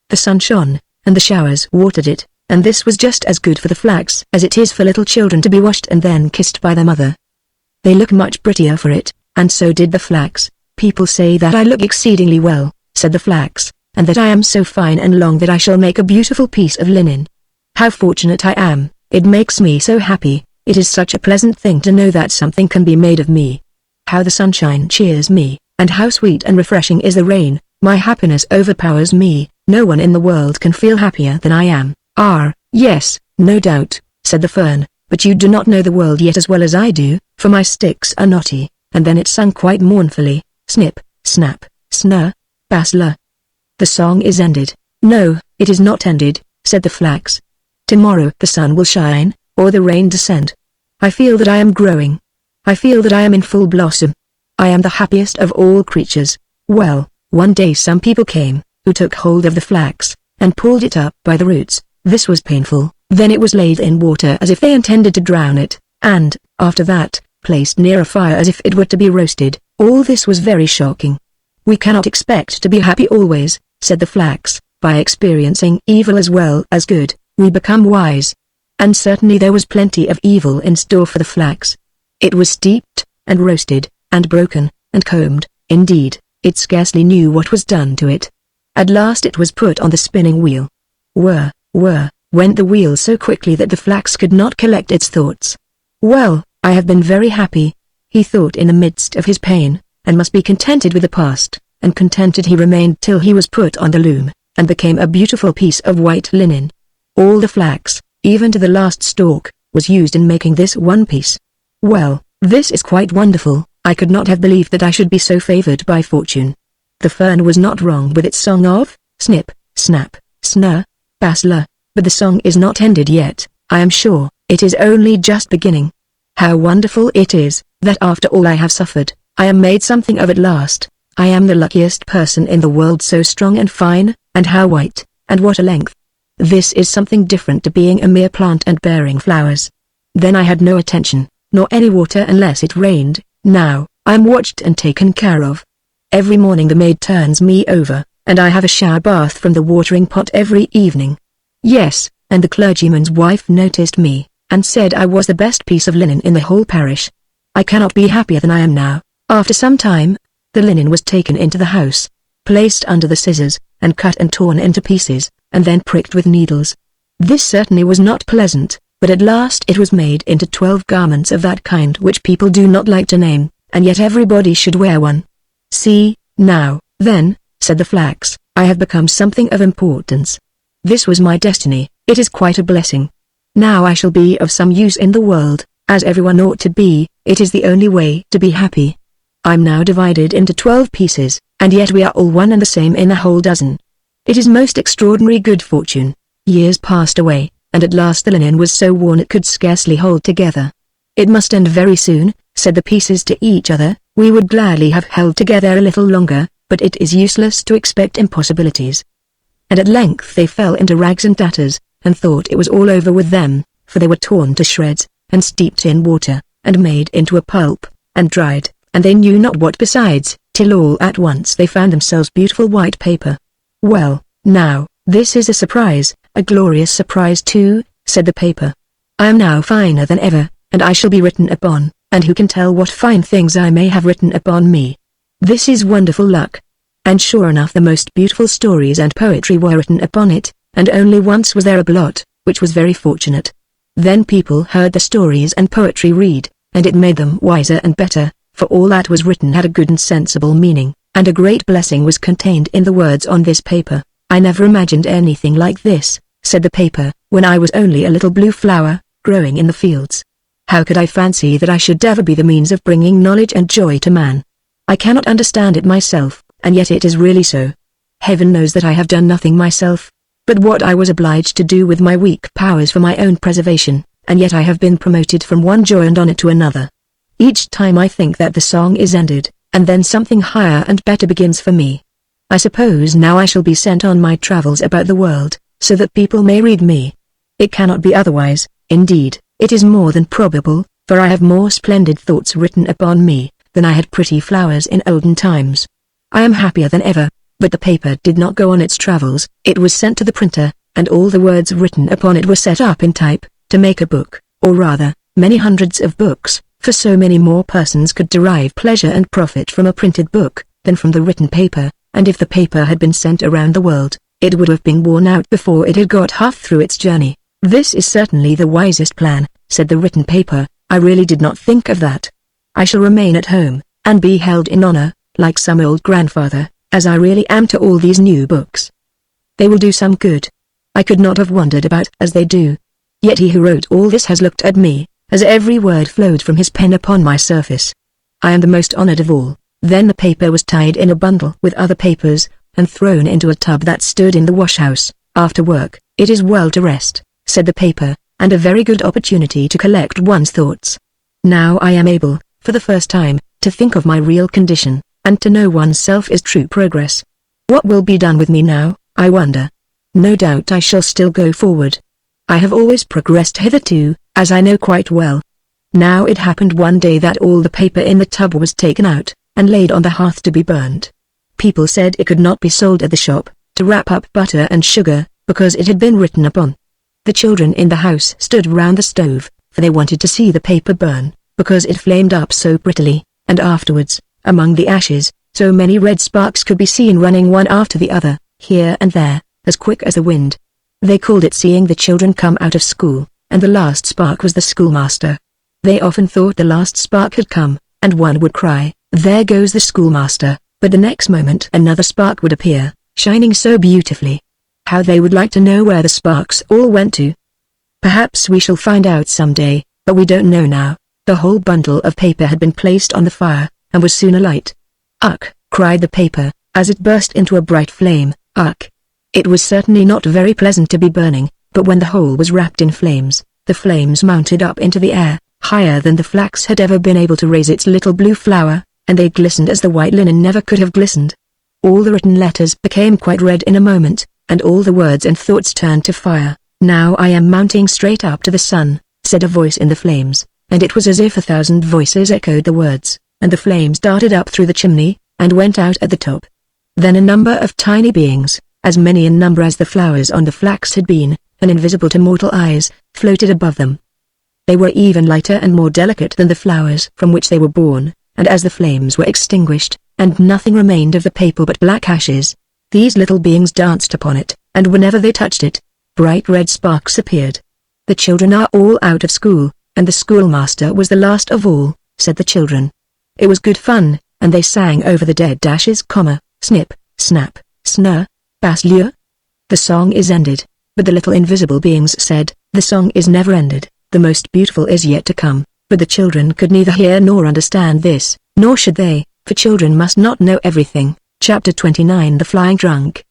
Speaker 1: The sun shone, and the showers watered it, and this was just as good for the flax as it is for little children to be washed and then kissed by their mother. They look much prettier for it, and so did the flax. "People say that I look exceedingly well," said the flax, "and that I am so fine and long that I shall make a beautiful piece of linen. How fortunate I am, it makes me so happy, it is such a pleasant thing to know that something can be made of me. How the sunshine cheers me, and how sweet and refreshing is the rain, my happiness overpowers me, no one in the world can feel happier than I am." "Ah, yes, no doubt," said the fern, "but you do not know the world yet as well as I do, for my sticks are knotty," and then it sung quite mournfully, "Snip, snap, snur, basla." "The song is ended." "No, it is not ended," said the flax. "Tomorrow the sun will shine, or the rain descend. I feel that I am growing. I feel that I am in full blossom. I am the happiest of all creatures." Well, one day some people came, who took hold of the flax, and pulled it up by the roots. This was painful. Then it was laid in water as if they intended to drown it, and, after that, placed near a fire as if it were to be roasted. All this was very shocking. "We cannot expect to be happy always," said the flax. "By experiencing evil as well as good, we become wise." And certainly there was plenty of evil in store for the flax. It was steeped, and roasted, and broken, and combed. Indeed, it scarcely knew what was done to it. At last it was put on the spinning wheel. Whir, whir, went the wheel so quickly that the flax could not collect its thoughts. "Well, I have been very happy," he thought in the midst of his pain, and must be contented with the past, and contented he remained till he was put on the loom, and became a beautiful piece of white linen. All the flax, even to the last stalk, was used in making this one piece. "Well, this is quite wonderful. I could not have believed that I should be so favored by fortune." The fern was not wrong with its song of snip, snap, snur, basla, but the song is not ended yet. I am sure, it is only just beginning. How wonderful it is, that after all I have suffered, I am made something of at last. I am the luckiest person in the world, so strong and fine, and how white, and what a length. This is something different to being a mere plant and bearing flowers. Then I had no attention, nor any water unless it rained. Now, I am watched and taken care of. Every morning the maid turns me over, and I have a shower bath from the watering pot every evening. Yes, and the clergyman's wife noticed me, and said I was the best piece of linen in the whole parish. I cannot be happier than I am now. After some time, the linen was taken into the house, placed under the scissors, and cut and torn into pieces, and then pricked with needles. This certainly was not pleasant, but at last it was made into 12 garments of that kind which people do not like to name, and yet everybody should wear one. "See, now, then," said the flax, "I have become something of importance. This was my destiny, it is quite a blessing. Now I shall be of some use in the world, as everyone ought to be, it is the only way to be happy. I'm now divided into 12 pieces, and yet we are all one and the same in a whole dozen. It is most extraordinary good fortune." Years passed away, and at last the linen was so worn it could scarcely hold together. "It must end very soon," said the pieces to each other. "We would gladly have held together a little longer, but it is useless to expect impossibilities." And at length they fell into rags and tatters, and thought it was all over with them, for they were torn to shreds, and steeped in water, and made into a pulp, and dried, and they knew not what besides, till all at once they found themselves beautiful white paper. "Well, now, this is a surprise, a glorious surprise too," said the paper. "I am now finer than ever, and I shall be written upon, and who can tell what fine things I may have written upon me. This is wonderful luck." And sure enough the most beautiful stories and poetry were written upon it, and only once was there a blot, which was very fortunate. Then people heard the stories and poetry read, and it made them wiser and better, for all that was written had a good and sensible meaning, and a great blessing was contained in the words on this paper. "I never imagined anything like this," said the paper, "when I was only a little blue flower, growing in the fields. How could I fancy that I should ever be the means of bringing knowledge and joy to man? I cannot understand it myself, and yet it is really so. Heaven knows that I have done nothing myself, but what I was obliged to do with my weak powers for my own preservation, and yet I have been promoted from one joy and honor to another. Each time I think that the song is ended, and then something higher and better begins for me. I suppose now I shall be sent on my travels about the world, so that people may read me. It cannot be otherwise, indeed, it is more than probable, for I have more splendid thoughts written upon me, than I had pretty flowers in olden times. I am happier than ever." But the paper did not go on its travels. It was sent to the printer, and all the words written upon it were set up in type, to make a book, or rather, many hundreds of books, for so many more persons could derive pleasure and profit from a printed book, than from the written paper, and if the paper had been sent around the world, it would have been worn out before it had got half through its journey. "This is certainly the wisest plan," said the written paper. "I really did not think of that. I shall remain at home, and be held in honor, like some old grandfather, as I really am to all these new books. They will do some good. I could not have wondered about as they do. Yet he who wrote all this has looked at me, as every word flowed from his pen upon my surface. I am the most honored of all." Then the paper was tied in a bundle with other papers, and thrown into a tub that stood in the wash-house. "After work, it is well to rest," said the paper, "and a very good opportunity to collect one's thoughts. Now I am able, for the first time, to think of my real condition, and to know oneself is true progress. What will be done with me now, I wonder? No doubt I shall still go forward. I have always progressed hitherto, as I know quite well." Now it happened one day that all the paper in the tub was taken out, and laid on the hearth to be burned. People said it could not be sold at the shop, to wrap up butter and sugar, because it had been written upon. The children in the house stood round the stove, for they wanted to see the paper burn, because it flamed up so prettily, and afterwards, among the ashes, so many red sparks could be seen running one after the other, here and there, as quick as the wind. They called it seeing the children come out of school, and the last spark was the schoolmaster. They often thought the last spark had come, and one would cry, "There goes the schoolmaster," but the next moment another spark would appear, shining so beautifully. How they would like to know where the sparks all went to. Perhaps we shall find out some day, but we don't know now. The whole bundle of paper had been placed on the fire, and was soon alight. "Ugh!" cried the paper, as it burst into a bright flame. "Ugh!" It was certainly not very pleasant to be burning, but when the whole was wrapped in flames, the flames mounted up into the air, higher than the flax had ever been able to raise its little blue flower, and they glistened as the white linen never could have glistened. All the written letters became quite red in a moment, and all the words and thoughts turned to fire. "Now I am mounting straight up to the sun," said a voice in the flames, and it was as if 1,000 voices echoed the words, and the flames darted up through the chimney, and went out at the top. Then a number of tiny beings, as many in number as the flowers on the flax had been, and invisible to mortal eyes, floated above them. They were even lighter and more delicate than the flowers from which they were born, and as the flames were extinguished, and nothing remained of the paper but black ashes, these little beings danced upon it, and whenever they touched it, bright red sparks appeared. "The children are all out of school, and the schoolmaster was the last of all," said the children. It was good fun, and they sang over the dead dashes, snip, snap, snur, baslure. "The song is ended," but the little invisible beings said, "The song is never ended, the most beautiful is yet to come." But the children could neither hear nor understand this, nor should they, for children must not know everything. Chapter 29 The Flying Trunk.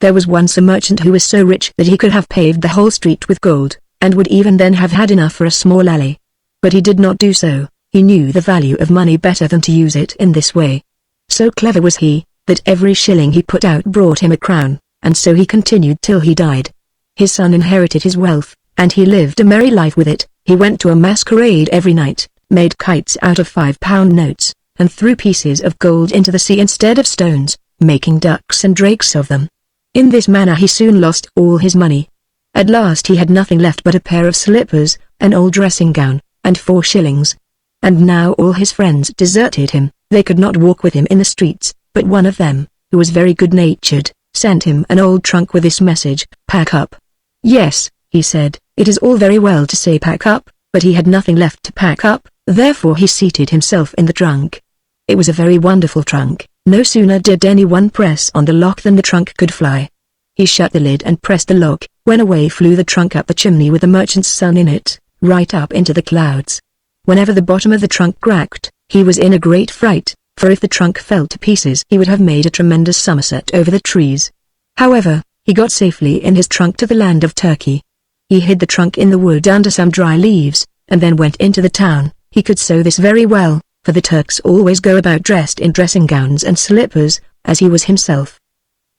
Speaker 1: There was once a merchant who was so rich that he could have paved the whole street with gold, and would even then have had enough for a small alley. But he did not do so. He knew the value of money better than to use it in this way. So clever was he, that every shilling he put out brought him a crown, and so he continued till he died. His son inherited his wealth, and he lived a merry life with it. He went to a masquerade every night, made kites out of £5 notes, and threw pieces of gold into the sea instead of stones, making ducks and drakes of them. In this manner he soon lost all his money. At last he had nothing left but a pair of slippers, an old dressing gown, and 4 shillings. And now all his friends deserted him. They could not walk with him in the streets, but one of them, who was very good-natured, sent him an old trunk with this message: "Pack up." "Yes," he said, "it is all very well to say pack up," but he had nothing left to pack up, therefore he seated himself in the trunk. It was a very wonderful trunk. No sooner did anyone press on the lock than the trunk could fly. He shut the lid and pressed the lock, when away flew the trunk up the chimney with the merchant's son in it, right up into the clouds. Whenever the bottom of the trunk cracked, he was in a great fright, for if the trunk fell to pieces he would have made a tremendous somerset over the trees. However, he got safely in his trunk to the land of Turkey. He hid the trunk in the wood under some dry leaves, and then went into the town. He could sew this very well, for the Turks always go about dressed in dressing gowns and slippers, as he was himself.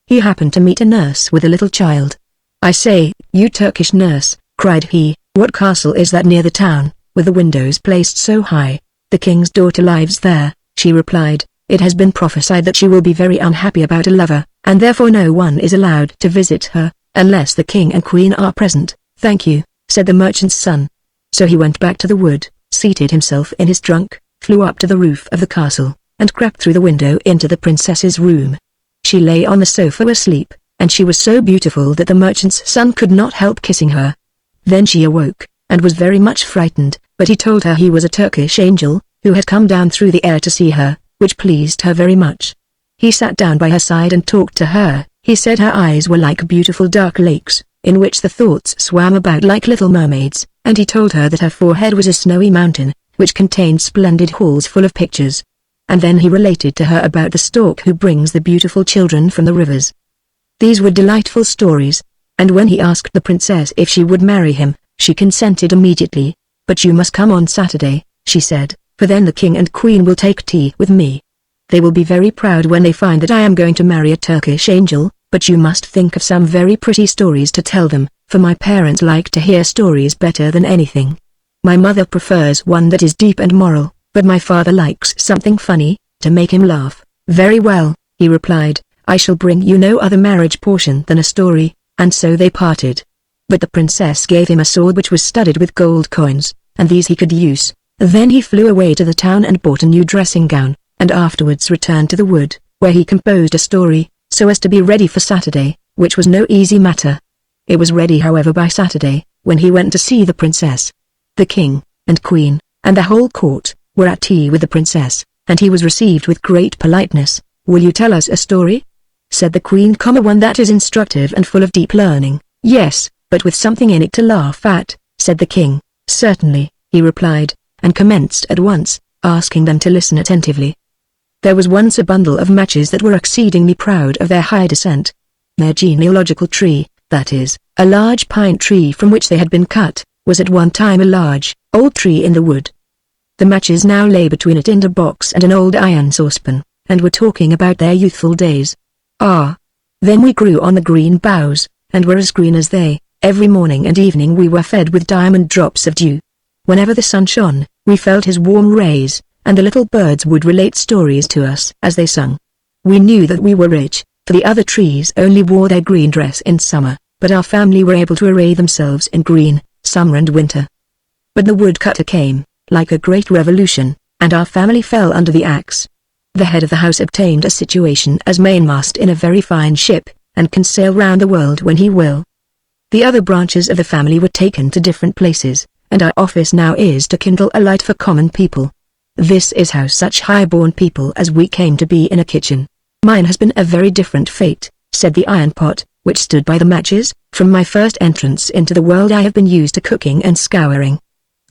Speaker 1: He happened to meet a nurse with a little child. "I say, you Turkish nurse," cried he, "what castle is that near the town, with the windows placed so high?" "The king's daughter lives there," she replied. "It has been prophesied that she will be very unhappy about a lover, and therefore no one is allowed to visit her, unless the king and queen are present." "Thank you," said the merchant's son. So he went back to the wood, seated himself in his trunk, flew up to the roof of the castle, and crept through the window into the princess's room. She lay on the sofa asleep, and she was so beautiful that the merchant's son could not help kissing her. Then she awoke, and was very much frightened, but he told her he was a Turkish angel, who had come down through the air to see her, which pleased her very much. He sat down by her side and talked to her. He said her eyes were like beautiful dark lakes, in which the thoughts swam about like little mermaids, and he told her that her forehead was a snowy mountain, which contained splendid halls full of pictures. And then he related to her about the stork who brings the beautiful children from the rivers. These were delightful stories, and when he asked the princess if she would marry him, she consented immediately. "But you must come on Saturday," she said, "for then the king and queen will take tea with me. They will be very proud when they find that I am going to marry a Turkish angel, but you must think of some very pretty stories to tell them, for my parents like to hear stories better than anything. My mother prefers one that is deep and moral, but my father likes something funny, to make him laugh." "Very well," he replied, "I shall bring you no other marriage portion than a story," and so they parted. But the princess gave him a sword which was studded with gold coins, and these he could use. Then he flew away to the town and bought a new dressing gown, and afterwards returned to the wood, where he composed a story, so as to be ready for Saturday, which was no easy matter. It was ready however by Saturday, when he went to see the princess. The king, and queen, and the whole court, were at tea with the princess, and he was received with great politeness. "Will you tell us a story?" said the queen, "one that is instructive and full of deep learning." "Yes, but with something in it to laugh at," said the king. "Certainly," he replied, and commenced at once, asking them to listen attentively. There was once a bundle of matches that were exceedingly proud of their high descent. Their genealogical tree, that is, a large pine tree from which they had been cut, was at one time a large, old tree in the wood. The matches now lay between a tinder box and an old iron saucepan, and were talking about their youthful days. "Ah! Then we grew on the green boughs, and were as green as they. Every morning and evening we were fed with diamond drops of dew. Whenever the sun shone, we felt his warm rays, and the little birds would relate stories to us as they sung. We knew that we were rich, for the other trees only wore their green dress in summer, but our family were able to array themselves in green, summer and winter. But the woodcutter came, like a great revolution, and our family fell under the axe. The head of the house obtained a situation as mainmast in a very fine ship, and can sail round the world when he will. The other branches of the family were taken to different places, and our office now is to kindle a light for common people. This is how such high-born people as we came to be in a kitchen. Mine has been a very different fate," said the iron pot, which stood by the matches. "From my first entrance into the world I have been used to cooking and scouring.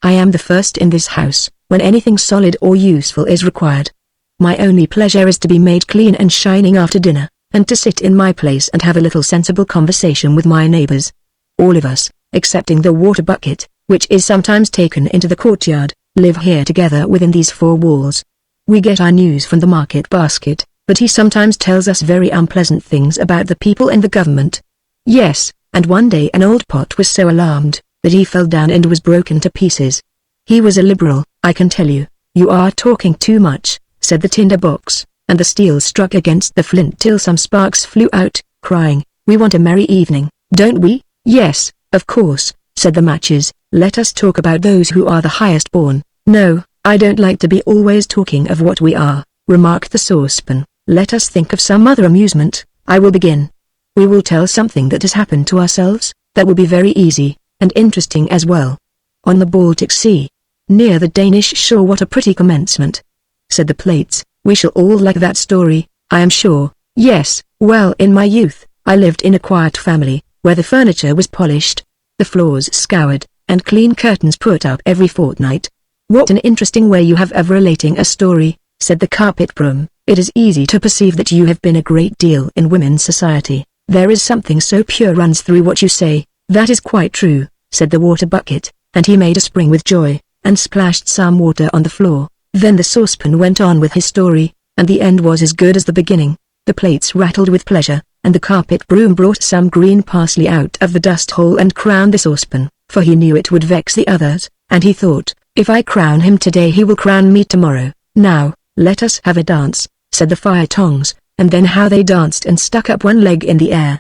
Speaker 1: I am the first in this house, when anything solid or useful is required. My only pleasure is to be made clean and shining after dinner, and to sit in my place and have a little sensible conversation with my neighbors. All of us, excepting the water bucket, which is sometimes taken into the courtyard, live here together within these four walls. We get our news from the market basket, but he sometimes tells us very unpleasant things about the people and the government. Yes, and one day an old pot was so alarmed, that he fell down and was broken to pieces. He was a liberal, I can tell you. You are talking too much, said the tinder box, and the steel struck against the flint till some sparks flew out, crying, we want a merry evening, don't we? Yes, of course, said the matches, let us talk about those who are the highest born. No, I don't like to be always talking of what we are, remarked the saucepan. Let us think of some other amusement. I will begin. We will tell something that has happened to ourselves. That will be very easy, and interesting as well. On the Baltic Sea, near the Danish shore. What a pretty commencement, said the plates. We shall all like that story, I am sure. Yes, well, in my youth, I lived in a quiet family, where the furniture was polished, the floors scoured, and clean curtains put up every fortnight. What an interesting way you have of relating a story, said the carpet broom. It is easy to perceive that you have been a great deal in women's society. There is something so pure runs through what you say. That is quite true, said the water bucket, and he made a spring with joy, and splashed some water on the floor. Then the saucepan went on with his story, and the end was as good as the beginning. The plates rattled with pleasure, and the carpet broom brought some green parsley out of the dust hole and crowned the saucepan, for he knew it would vex the others, and he thought, if I crown him today he will crown me tomorrow. Now, let us have a dance, said the fire tongs, and then how they danced and stuck up one leg in the air.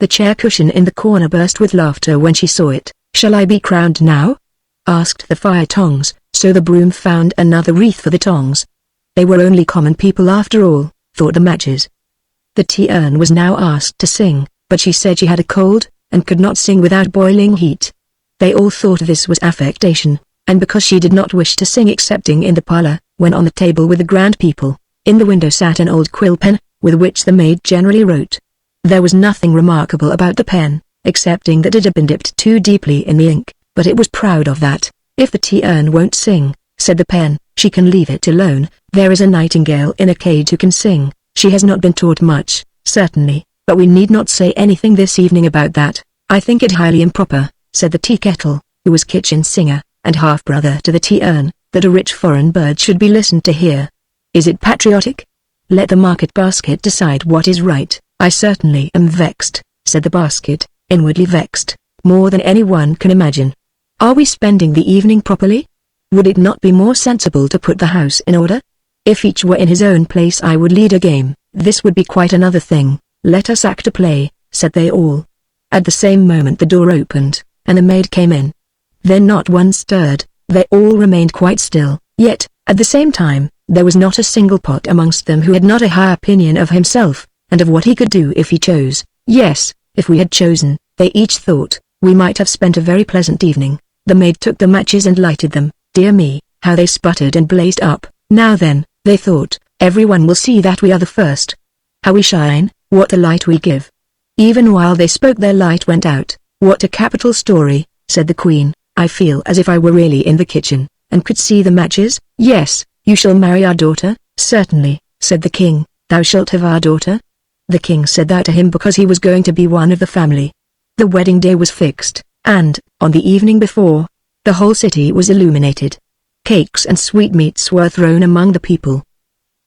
Speaker 1: The chair cushion in the corner burst with laughter when she saw it. Shall I be crowned now? Asked the fire tongs, so the broom found another wreath for the tongs. They were only common people after all, thought the matches. The tea urn was now asked to sing, but she said she had a cold, and could not sing without boiling heat. They all thought this was affectation, and because she did not wish to sing excepting in the parlor, went on the table with the grand people. In the window sat an old quill pen, with which the maid generally wrote. There was nothing remarkable about the pen, excepting that it had been dipped too deeply in the ink, but it was proud of that. If the tea urn won't sing, said the pen, she can leave it alone. There is a nightingale in a cage who can sing. She has not been taught much, certainly, but we need not say anything this evening about that. I think it highly improper, said the tea kettle, who was kitchen singer, and half-brother to the tea urn, that a rich foreign bird should be listened to here. Is it patriotic? Let the market basket decide what is right. I certainly am vexed, said the basket, inwardly vexed, more than anyone can imagine. Are we spending the evening properly? Would it not be more sensible to put the house in order? If each were in his own place I would lead a game. This would be quite another thing. Let us act a play, said they all. At the same moment the door opened, and the maid came in. Then not one stirred, they all remained quite still, yet, at the same time, there was not a single pot amongst them who had not a high opinion of himself, and of what he could do if he chose. Yes, if we had chosen, they each thought, we might have spent a very pleasant evening. The maid took the matches and lighted them. Dear me, how they sputtered and blazed up. Now then, they thought, everyone will see that we are the first. How we shine, what a light we give. Even while they spoke their light went out. What a capital story, said the Queen. I feel as if I were really in the kitchen, and could see the matches. Yes, you shall marry our daughter. Certainly, said the King. Thou shalt have our daughter. The King said that to him because he was going to be one of the family. The wedding day was fixed, and, on the evening before, the whole city was illuminated. Cakes and sweetmeats were thrown among the people.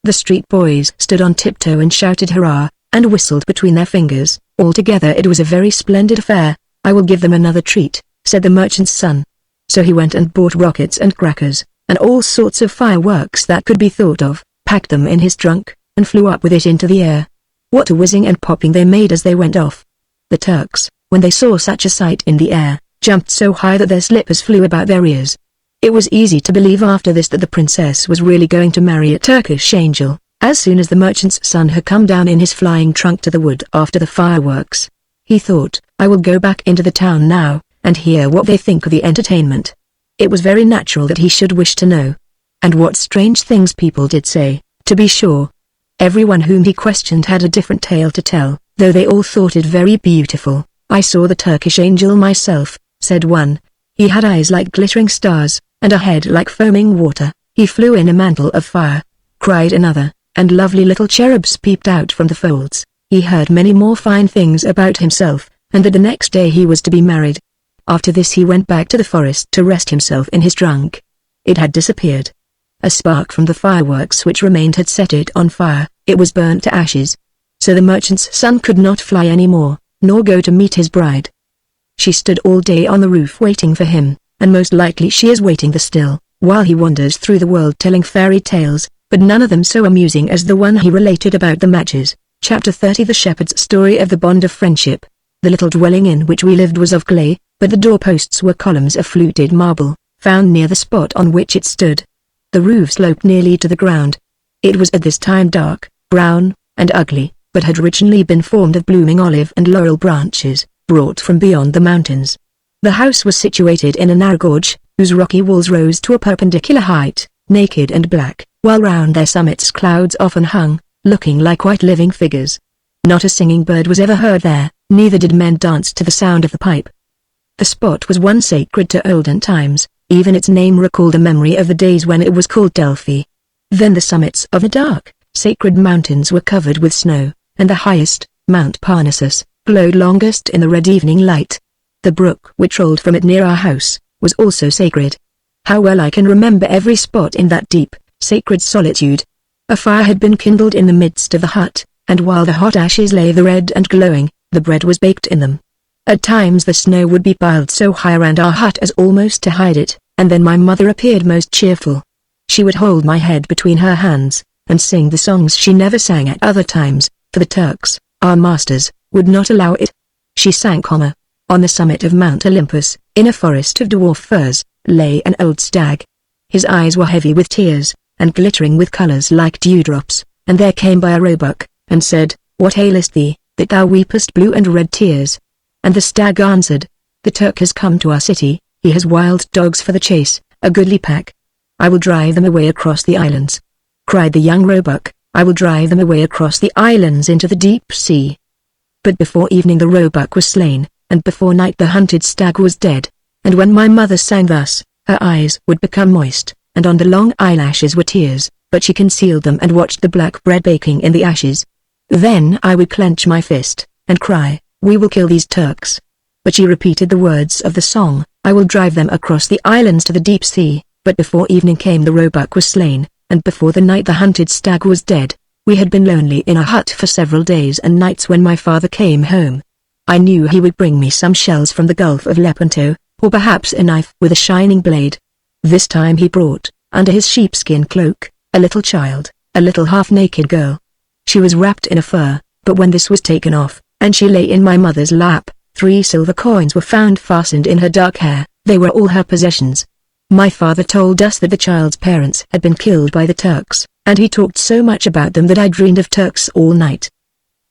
Speaker 1: The street boys stood on tiptoe and shouted hurrah, and whistled between their fingers. Altogether it was a very splendid affair. I will give them another treat, said the merchant's son. So he went and bought rockets and crackers, and all sorts of fireworks that could be thought of, packed them in his trunk, and flew up with it into the air. What a whizzing and popping they made as they went off. The Turks, when they saw such a sight in the air, jumped so high that their slippers flew about their ears. It was easy to believe after this that the princess was really going to marry a Turkish angel. As soon as the merchant's son had come down in his flying trunk to the wood after the fireworks, he thought, I will go back into the town now, and hear what they think of the entertainment. It was very natural that he should wish to know. And what strange things people did say, to be sure. Everyone whom he questioned had a different tale to tell, though they all thought it very beautiful. I saw the Turkish angel myself, said one. He had eyes like glittering stars, and a head like foaming water. He flew in a mantle of fire, cried another, and lovely little cherubs peeped out from the folds. He heard many more fine things about himself, and that the next day he was to be married. After this he went back to the forest to rest himself in his trunk. It had disappeared. A spark from the fireworks which remained had set it on fire. It was burnt to ashes. So the merchant's son could not fly any more, nor go to meet his bride. She stood all day on the roof waiting for him, and most likely she is waiting still, while he wanders through the world telling fairy tales, but none of them so amusing as the one he related about the matches. Chapter 30 The Shepherd's Story of the Bond of Friendship. The little dwelling in which we lived was of clay, but the doorposts were columns of fluted marble, found near the spot on which it stood. The roof sloped nearly to the ground. It was at this time dark, brown, and ugly, but had originally been formed of blooming olive and laurel branches, brought from beyond the mountains. The house was situated in a narrow gorge, whose rocky walls rose to a perpendicular height, naked and black, while round their summits clouds often hung, looking like white living figures. Not a singing bird was ever heard there, neither did men dance to the sound of the pipe. The spot was once sacred to olden times, even its name recalled a memory of the days when it was called Delphi. Then the summits of the dark, sacred mountains were covered with snow, and the highest, Mount Parnassus, glowed longest in the red evening light. The brook which rolled from it near our house, was also sacred. How well I can remember every spot in that deep, sacred solitude. A fire had been kindled in the midst of the hut, and while the hot ashes lay there red and glowing, the bread was baked in them. At times the snow would be piled so high around our hut as almost to hide it, and then my mother appeared most cheerful. She would hold my head between her hands, and sing the songs she never sang at other times, for the Turks, our masters, would not allow it. She sang, on the summit of Mount Olympus, in a forest of dwarf firs, lay an old stag. His eyes were heavy with tears, and glittering with colors like dewdrops, and there came by a roebuck, and said, "What ailest thee, that thou weepest blue and red tears?" And the stag answered, "The Turk has come to our city, he has wild dogs for the chase, a goodly pack. I will drive them away across the islands." Cried the young roebuck, "I will drive them away across the islands into the deep sea." But before evening the roebuck was slain, and before night the hunted stag was dead. And when my mother sang thus, her eyes would become moist, and on the long eyelashes were tears, but she concealed them and watched the black bread baking in the ashes. Then I would clench my fist, and cry, "We will kill these Turks." But she repeated the words of the song, "I will drive them across the islands to the deep sea." But before evening came the roebuck was slain, and before the night the hunted stag was dead. We had been lonely in a hut for several days and nights when my father came home. I knew he would bring me some shells from the Gulf of Lepanto, or perhaps a knife with a shining blade. This time he brought, under his sheepskin cloak, a little child, a little half-naked girl. She was wrapped in a fur, but when this was taken off, and she lay in my mother's lap, 3 silver coins were found fastened in her dark hair. They were all her possessions. My father told us that the child's parents had been killed by the Turks, and he talked so much about them that I dreamed of Turks all night.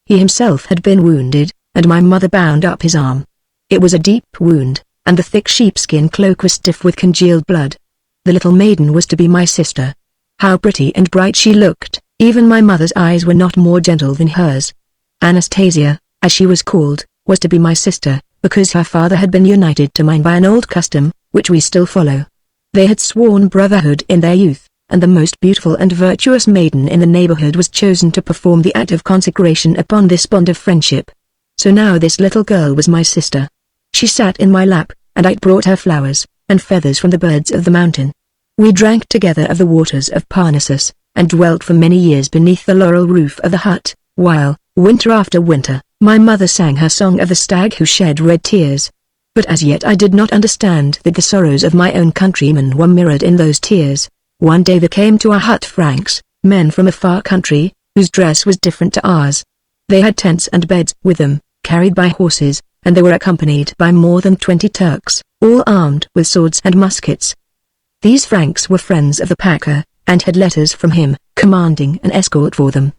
Speaker 1: He himself had been wounded, and my mother bound up his arm. It was a deep wound, and the thick sheepskin cloak was stiff with congealed blood. The little maiden was to be my sister. How pretty and bright she looked, even my mother's eyes were not more gentle than hers. Anastasia, as she was called, was to be my sister, because her father had been united to mine by an old custom, which we still follow. They had sworn brotherhood in their youth, and the most beautiful and virtuous maiden in the neighborhood was chosen to perform the act of consecration upon this bond of friendship. So now this little girl was my sister. She sat in my lap, and I brought her flowers, and feathers from the birds of the mountain. We drank together of the waters of Parnassus, and dwelt for many years beneath the laurel roof of the hut, while, winter after winter, my mother sang her song of the stag who shed red tears. But as yet I did not understand that the sorrows of my own countrymen were mirrored in those tears. One day there came to our hut Franks, men from a far country, whose dress was different to ours. They had tents and beds with them, carried by horses, and they were accompanied by more than 20 Turks, all armed with swords and muskets. These Franks were friends of the packer, and had letters from him, commanding an escort for them.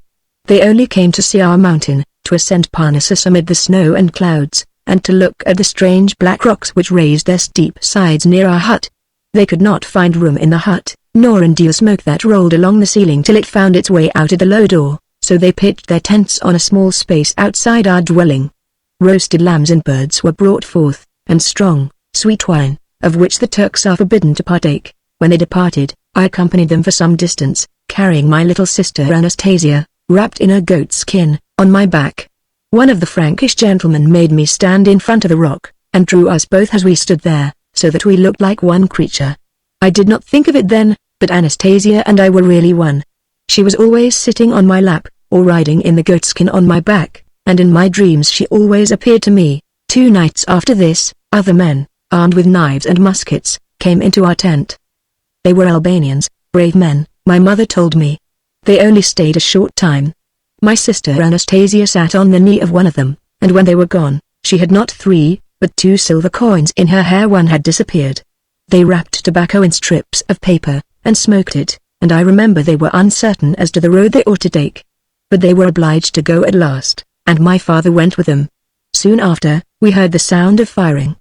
Speaker 1: They only came to see our mountain, to ascend Parnassus amid the snow and clouds, and to look at the strange black rocks which raised their steep sides near our hut. They could not find room in the hut, nor endure smoke that rolled along the ceiling till it found its way out at the low door, so they pitched their tents on a small space outside our dwelling. Roasted lambs and birds were brought forth, and strong, sweet wine, of which the Turks are forbidden to partake. When they departed, I accompanied them for some distance, carrying my little sister Anastasia, wrapped in her goat skin, on my back. One of the Frankish gentlemen made me stand in front of the rock, and drew us both as we stood there, so that we looked like one creature. I did not think of it then, but Anastasia and I were really one. She was always sitting on my lap, or riding in the goatskin on my back, and in my dreams she always appeared to me. 2 nights after this, other men, armed with knives and muskets, came into our tent. They were Albanians, brave men, my mother told me. They only stayed a short time. My sister Anastasia sat on the knee of one of them, and when they were gone, she had not 3, but 2 silver coins in her hair. One had disappeared. They wrapped tobacco in strips of paper, and smoked it, and I remember they were uncertain as to the road they ought to take. But they were obliged to go at last, and my father went with them. Soon after, we heard the sound of firing.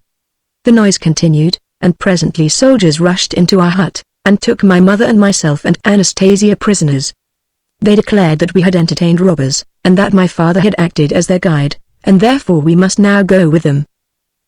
Speaker 1: The noise continued, and presently soldiers rushed into our hut, and took my mother and myself and Anastasia prisoners. They declared that we had entertained robbers, and that my father had acted as their guide, and therefore we must now go with them.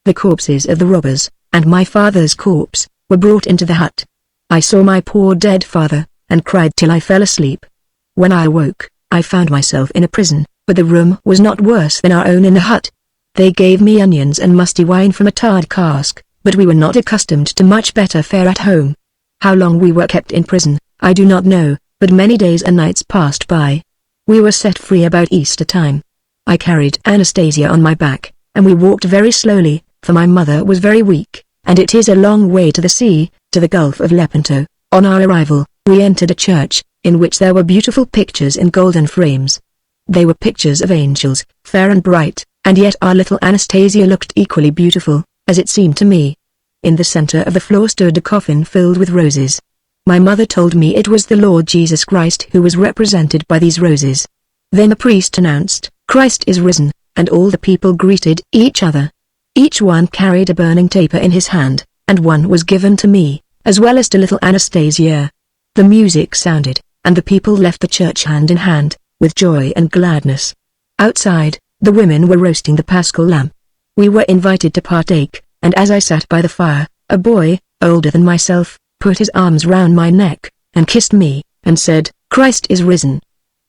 Speaker 1: The corpses of the robbers, and my father's corpse, were brought into the hut. I saw my poor dead father, and cried till I fell asleep. When I awoke, I found myself in a prison, but the room was not worse than our own in the hut. They gave me onions and musty wine from a tarred cask, but we were not accustomed to much better fare at home. How long we were kept in prison, I do not know, but many days and nights passed by. We were set free about Easter time. I carried Anastasia on my back, and we walked very slowly, for my mother was very weak, and it is a long way to the sea, to the Gulf of Lepanto. On our arrival, we entered a church, in which there were beautiful pictures in golden frames. They were pictures of angels, fair and bright, and yet our little Anastasia looked equally beautiful, as it seemed to me. In the center of the floor stood a coffin filled with roses. My mother told me it was the Lord Jesus Christ who was represented by these roses. Then the priest announced, "Christ is risen," and all the people greeted each other. Each one carried a burning taper in his hand, and one was given to me, as well as to little Anastasia. The music sounded, and the people left the church hand in hand, with joy and gladness. Outside, the women were roasting the Paschal lamb. We were invited to partake, and as I sat by the fire, a boy, older than myself, put his arms round my neck, and kissed me, and said, "Christ is risen."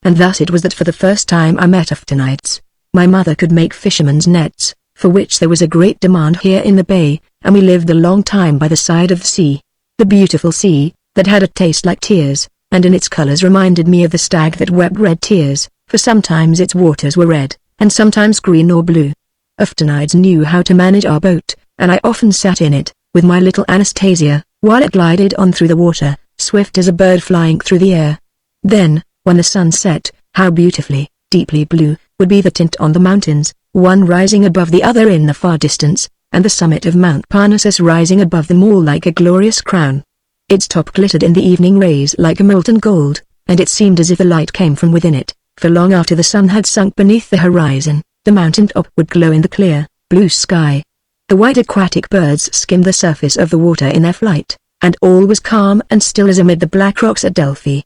Speaker 1: And thus it was that for the first time I met Aftonites. My mother could make fishermen's nets, for which there was a great demand here in the bay, and we lived a long time by the side of the sea. The beautiful sea, that had a taste like tears, and in its colors reminded me of the stag that wept red tears, for sometimes its waters were red, and sometimes green or blue. Aftonites knew how to manage our boat, and I often sat in it, with my little Anastasia, while it glided on through the water, swift as a bird flying through the air. Then, when the sun set, how beautifully, deeply blue, would be the tint on the mountains, one rising above the other in the far distance, and the summit of Mount Parnassus rising above them all like a glorious crown. Its top glittered in the evening rays like a molten gold, and it seemed as if the light came from within it, for long after the sun had sunk beneath the horizon, the mountain top would glow in the clear, blue sky. The white aquatic birds skimmed the surface of the water in their flight, and all was calm and still as amid the black rocks at Delphi.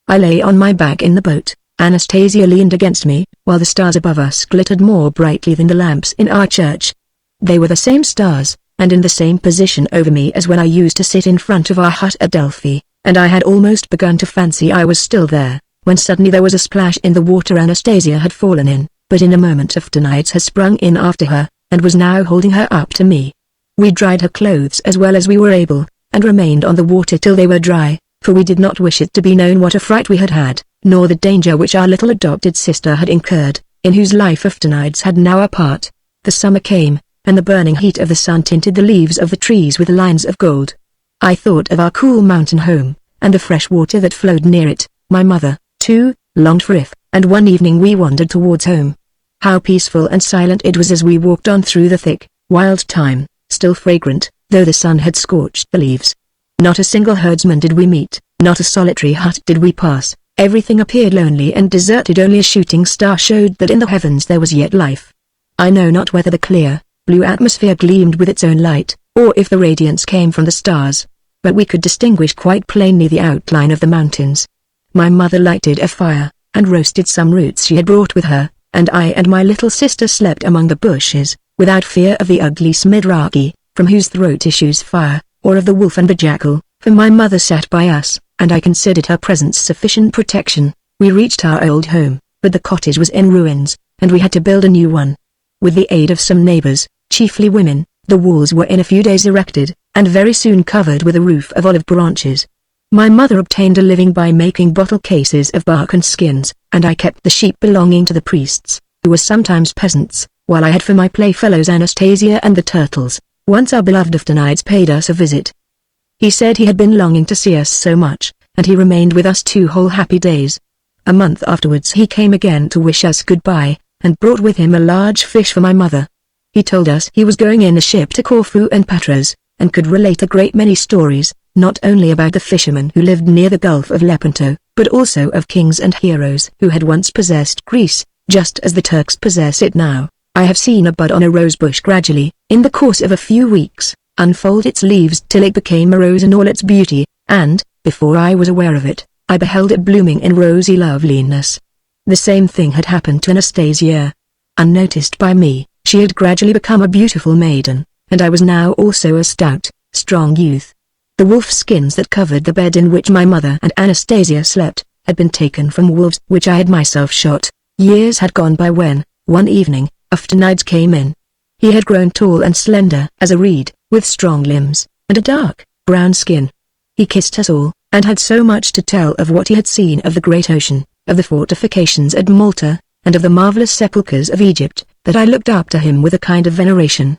Speaker 1: I lay on my back in the boat, Anastasia leaned against me, while the stars above us glittered more brightly than the lamps in our church. They were the same stars, and in the same position over me as when I used to sit in front of our hut at Delphi, and I had almost begun to fancy I was still there, when suddenly there was a splash in the water Anastasia had fallen in, but in a moment Aftonites had sprung in after her, and was now holding her up to me. We dried her clothes as well as we were able, and remained on the water till they were dry, for we did not wish it to be known what a fright we had had, nor the danger which our little adopted sister had incurred, in whose life Aftonites had now a part. The summer came, and the burning heat of the sun tinted the leaves of the trees with lines of gold. I thought of our cool mountain home, and the fresh water that flowed near it. My mother, too, longed for it, and one evening we wandered towards home. How peaceful and silent it was as we walked on through the thick, wild thyme, still fragrant, though the sun had scorched the leaves. Not a single herdsman did we meet, not a solitary hut did we pass. Everything appeared lonely and deserted. Only a shooting star showed that in the heavens there was yet life. I know not whether the clear, blue atmosphere gleamed with its own light, or if the radiance came from the stars, but we could distinguish quite plainly the outline of the mountains. My mother lighted a fire, and roasted some roots she had brought with her, and I and my little sister slept among the bushes, without fear of the ugly Smidraki, from whose throat issues fire, or of the wolf and the jackal, for my mother sat by us, and I considered her presence sufficient protection. We reached our old home, but the cottage was in ruins, and we had to build a new one. With the aid of some neighbors, chiefly women, the walls were in a few days erected, and very soon covered with a roof of olive branches. My mother obtained a living by making bottle cases of bark and skins, and I kept the sheep belonging to the priests, who were sometimes peasants, while I had for my playfellows Anastasia and the turtles. Once our beloved Aftanides paid us a visit. He said he had been longing to see us so much, and he remained with us 2 whole happy days. A month afterwards he came again to wish us goodbye, and brought with him a large fish for my mother. He told us he was going in a ship to Corfu and Patras, and could relate a great many stories, not only about the fishermen who lived near the Gulf of Lepanto, but also of kings and heroes who had once possessed Greece, just as the Turks possess it now. I have seen a bud on a rose bush gradually, in the course of a few weeks, unfold its leaves till it became a rose in all its beauty, and, before I was aware of it, I beheld it blooming in rosy loveliness. The same thing had happened to Anastasia. Unnoticed by me, she had gradually become a beautiful maiden, and I was now also a stout, strong youth. The wolf skins that covered the bed in which my mother and Anastasia slept, had been taken from wolves which I had myself shot. Years had gone by when, one evening, Aftanides came in. He had grown tall and slender as a reed, with strong limbs, and a dark, brown skin. He kissed us all, and had so much to tell of what he had seen of the great ocean, of the fortifications at Malta, and of the marvelous sepulchres of Egypt, that I looked up to him with a kind of veneration.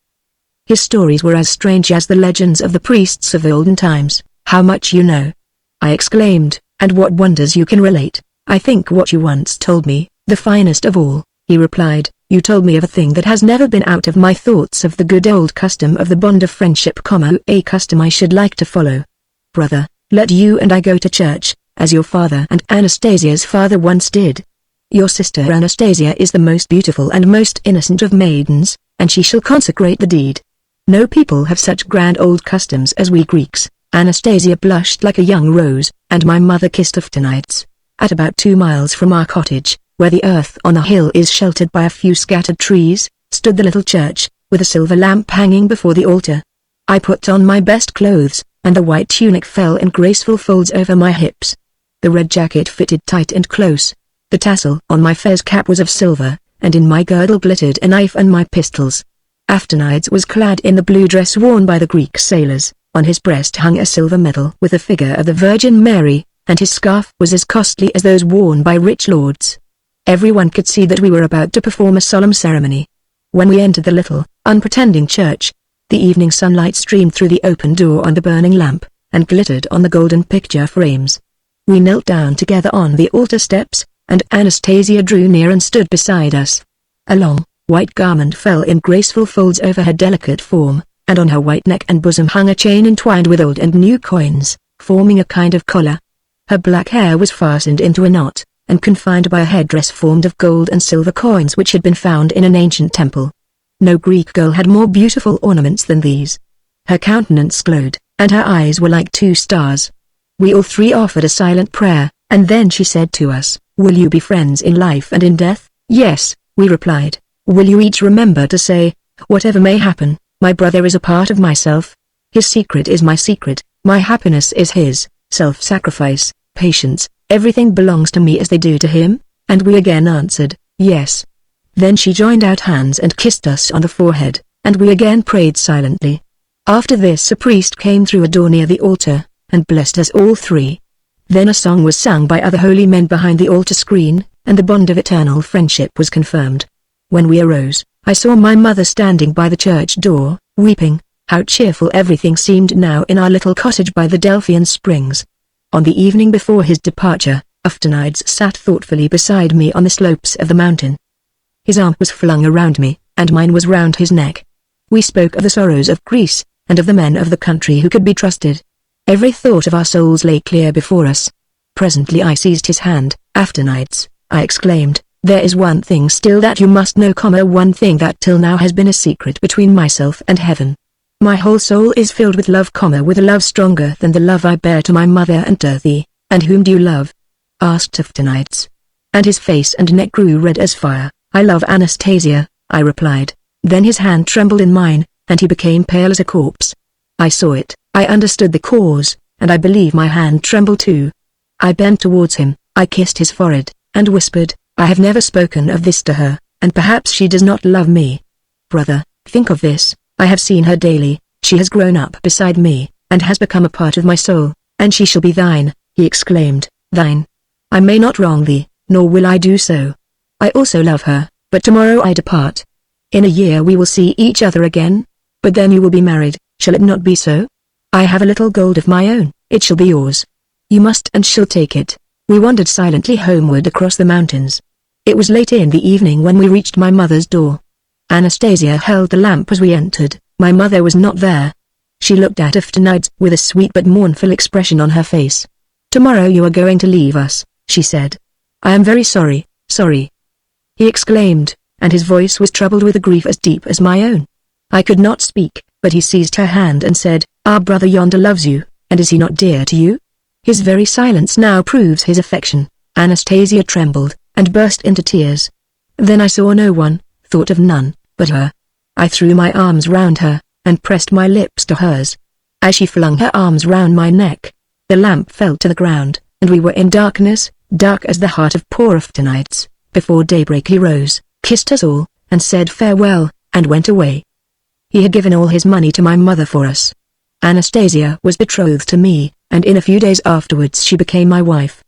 Speaker 1: His stories were as strange as the legends of the priests of the olden times. "How much you know!" I exclaimed, "and what wonders you can relate." "I think what you once told me, the finest of all," he replied. "You told me of a thing that has never been out of my thoughts, of the good old custom of the bond of friendship, a custom I should like to follow. Brother, let you and I go to church, as your father and Anastasia's father once did. Your sister Anastasia is the most beautiful and most innocent of maidens, and she shall consecrate the deed. No people have such grand old customs as we Greeks." Anastasia blushed like a young rose, and my mother kissed Aftanides. At about 2 miles from our cottage, where the earth on a hill is sheltered by a few scattered trees, stood the little church, with a silver lamp hanging before the altar. I put on my best clothes, and the white tunic fell in graceful folds over my hips. The red jacket fitted tight and close. The tassel on my fez cap was of silver, and in my girdle glittered a knife and my pistols. Aftanides was clad in the blue dress worn by the Greek sailors. On his breast hung a silver medal with the figure of the Virgin Mary, and his scarf was as costly as those worn by rich lords. Everyone could see that we were about to perform a solemn ceremony. When we entered the little, unpretending church, the evening sunlight streamed through the open door on the burning lamp, and glittered on the golden picture frames. We knelt down together on the altar steps, and Anastasia drew near and stood beside us. A long, white garment fell in graceful folds over her delicate form, and on her white neck and bosom hung a chain entwined with old and new coins, forming a kind of collar. Her black hair was fastened into a knot, and confined by a headdress formed of gold and silver coins which had been found in an ancient temple. No Greek girl had more beautiful ornaments than these. Her countenance glowed, and her eyes were like 2 stars. We all 3 offered a silent prayer, and then she said to us, "Will you be friends in life and in death?" "Yes," we replied. "Will you each remember to say, whatever may happen, my brother is a part of myself? His secret is my secret, my happiness is his, self-sacrifice, patience, everything belongs to me as they do to him?" And we again answered, "Yes." Then she joined out hands and kissed us on the forehead, and we again prayed silently. After this a priest came through a door near the altar, and blessed us all 3. Then a song was sung by other holy men behind the altar screen, and the bond of eternal friendship was confirmed. When we arose, I saw my mother standing by the church door, weeping. How cheerful everything seemed now in our little cottage by the Delphian Springs. On the evening before his departure, Aftanides sat thoughtfully beside me on the slopes of the mountain. His arm was flung around me, and mine was round his neck. We spoke of the sorrows of Greece, and of the men of the country who could be trusted. Every thought of our souls lay clear before us. Presently I seized his hand. "Aftanides," I exclaimed, "there is one thing still that you must know, one thing that till now has been a secret between myself and heaven. My whole soul is filled with love, with a love stronger than the love I bear to my mother and to thee." "And whom do you love?" asked Aftanides. And his face and neck grew red as fire. "I love Anastasia," I replied. Then his hand trembled in mine, and he became pale as a corpse. I saw it, I understood the cause, and I believe my hand trembled too. I bent towards him, I kissed his forehead, and whispered, "I have never spoken of this to her, and perhaps she does not love me. Brother, think of this, I have seen her daily, she has grown up beside me, and has become a part of my soul, and she shall be thine, he exclaimed, thine. I may not wrong thee, nor will I do so. I also love her, but tomorrow I depart. In a year we will see each other again, but then you will be married, shall it not be so? I have a little gold of my own, it shall be yours. You must and shall take it. We wandered silently homeward across the mountains. It was late in the evening when we reached my mother's door. Anastasia held the lamp as we entered. My mother was not there. She looked at us tonight with a sweet but mournful expression on her face. Tomorrow you are going to leave us, she said. I am very sorry, sorry, he exclaimed, and his voice was troubled with a grief as deep as my own. I could not speak, but he seized her hand and said, our brother yonder loves you, and is he not dear to you? His very silence now proves his affection. Anastasia trembled, and burst into tears. Then I saw no one, thought of none, but her. I threw my arms round her, and pressed my lips to hers. As she flung her arms round my neck, the lamp fell to the ground, and we were in darkness, dark as the heart of poor Aftanites. Before daybreak he rose, kissed us all, and said farewell, and went away. He had given all his money to my mother for us. Anastasia was betrothed to me, and in a few days afterwards she became my wife.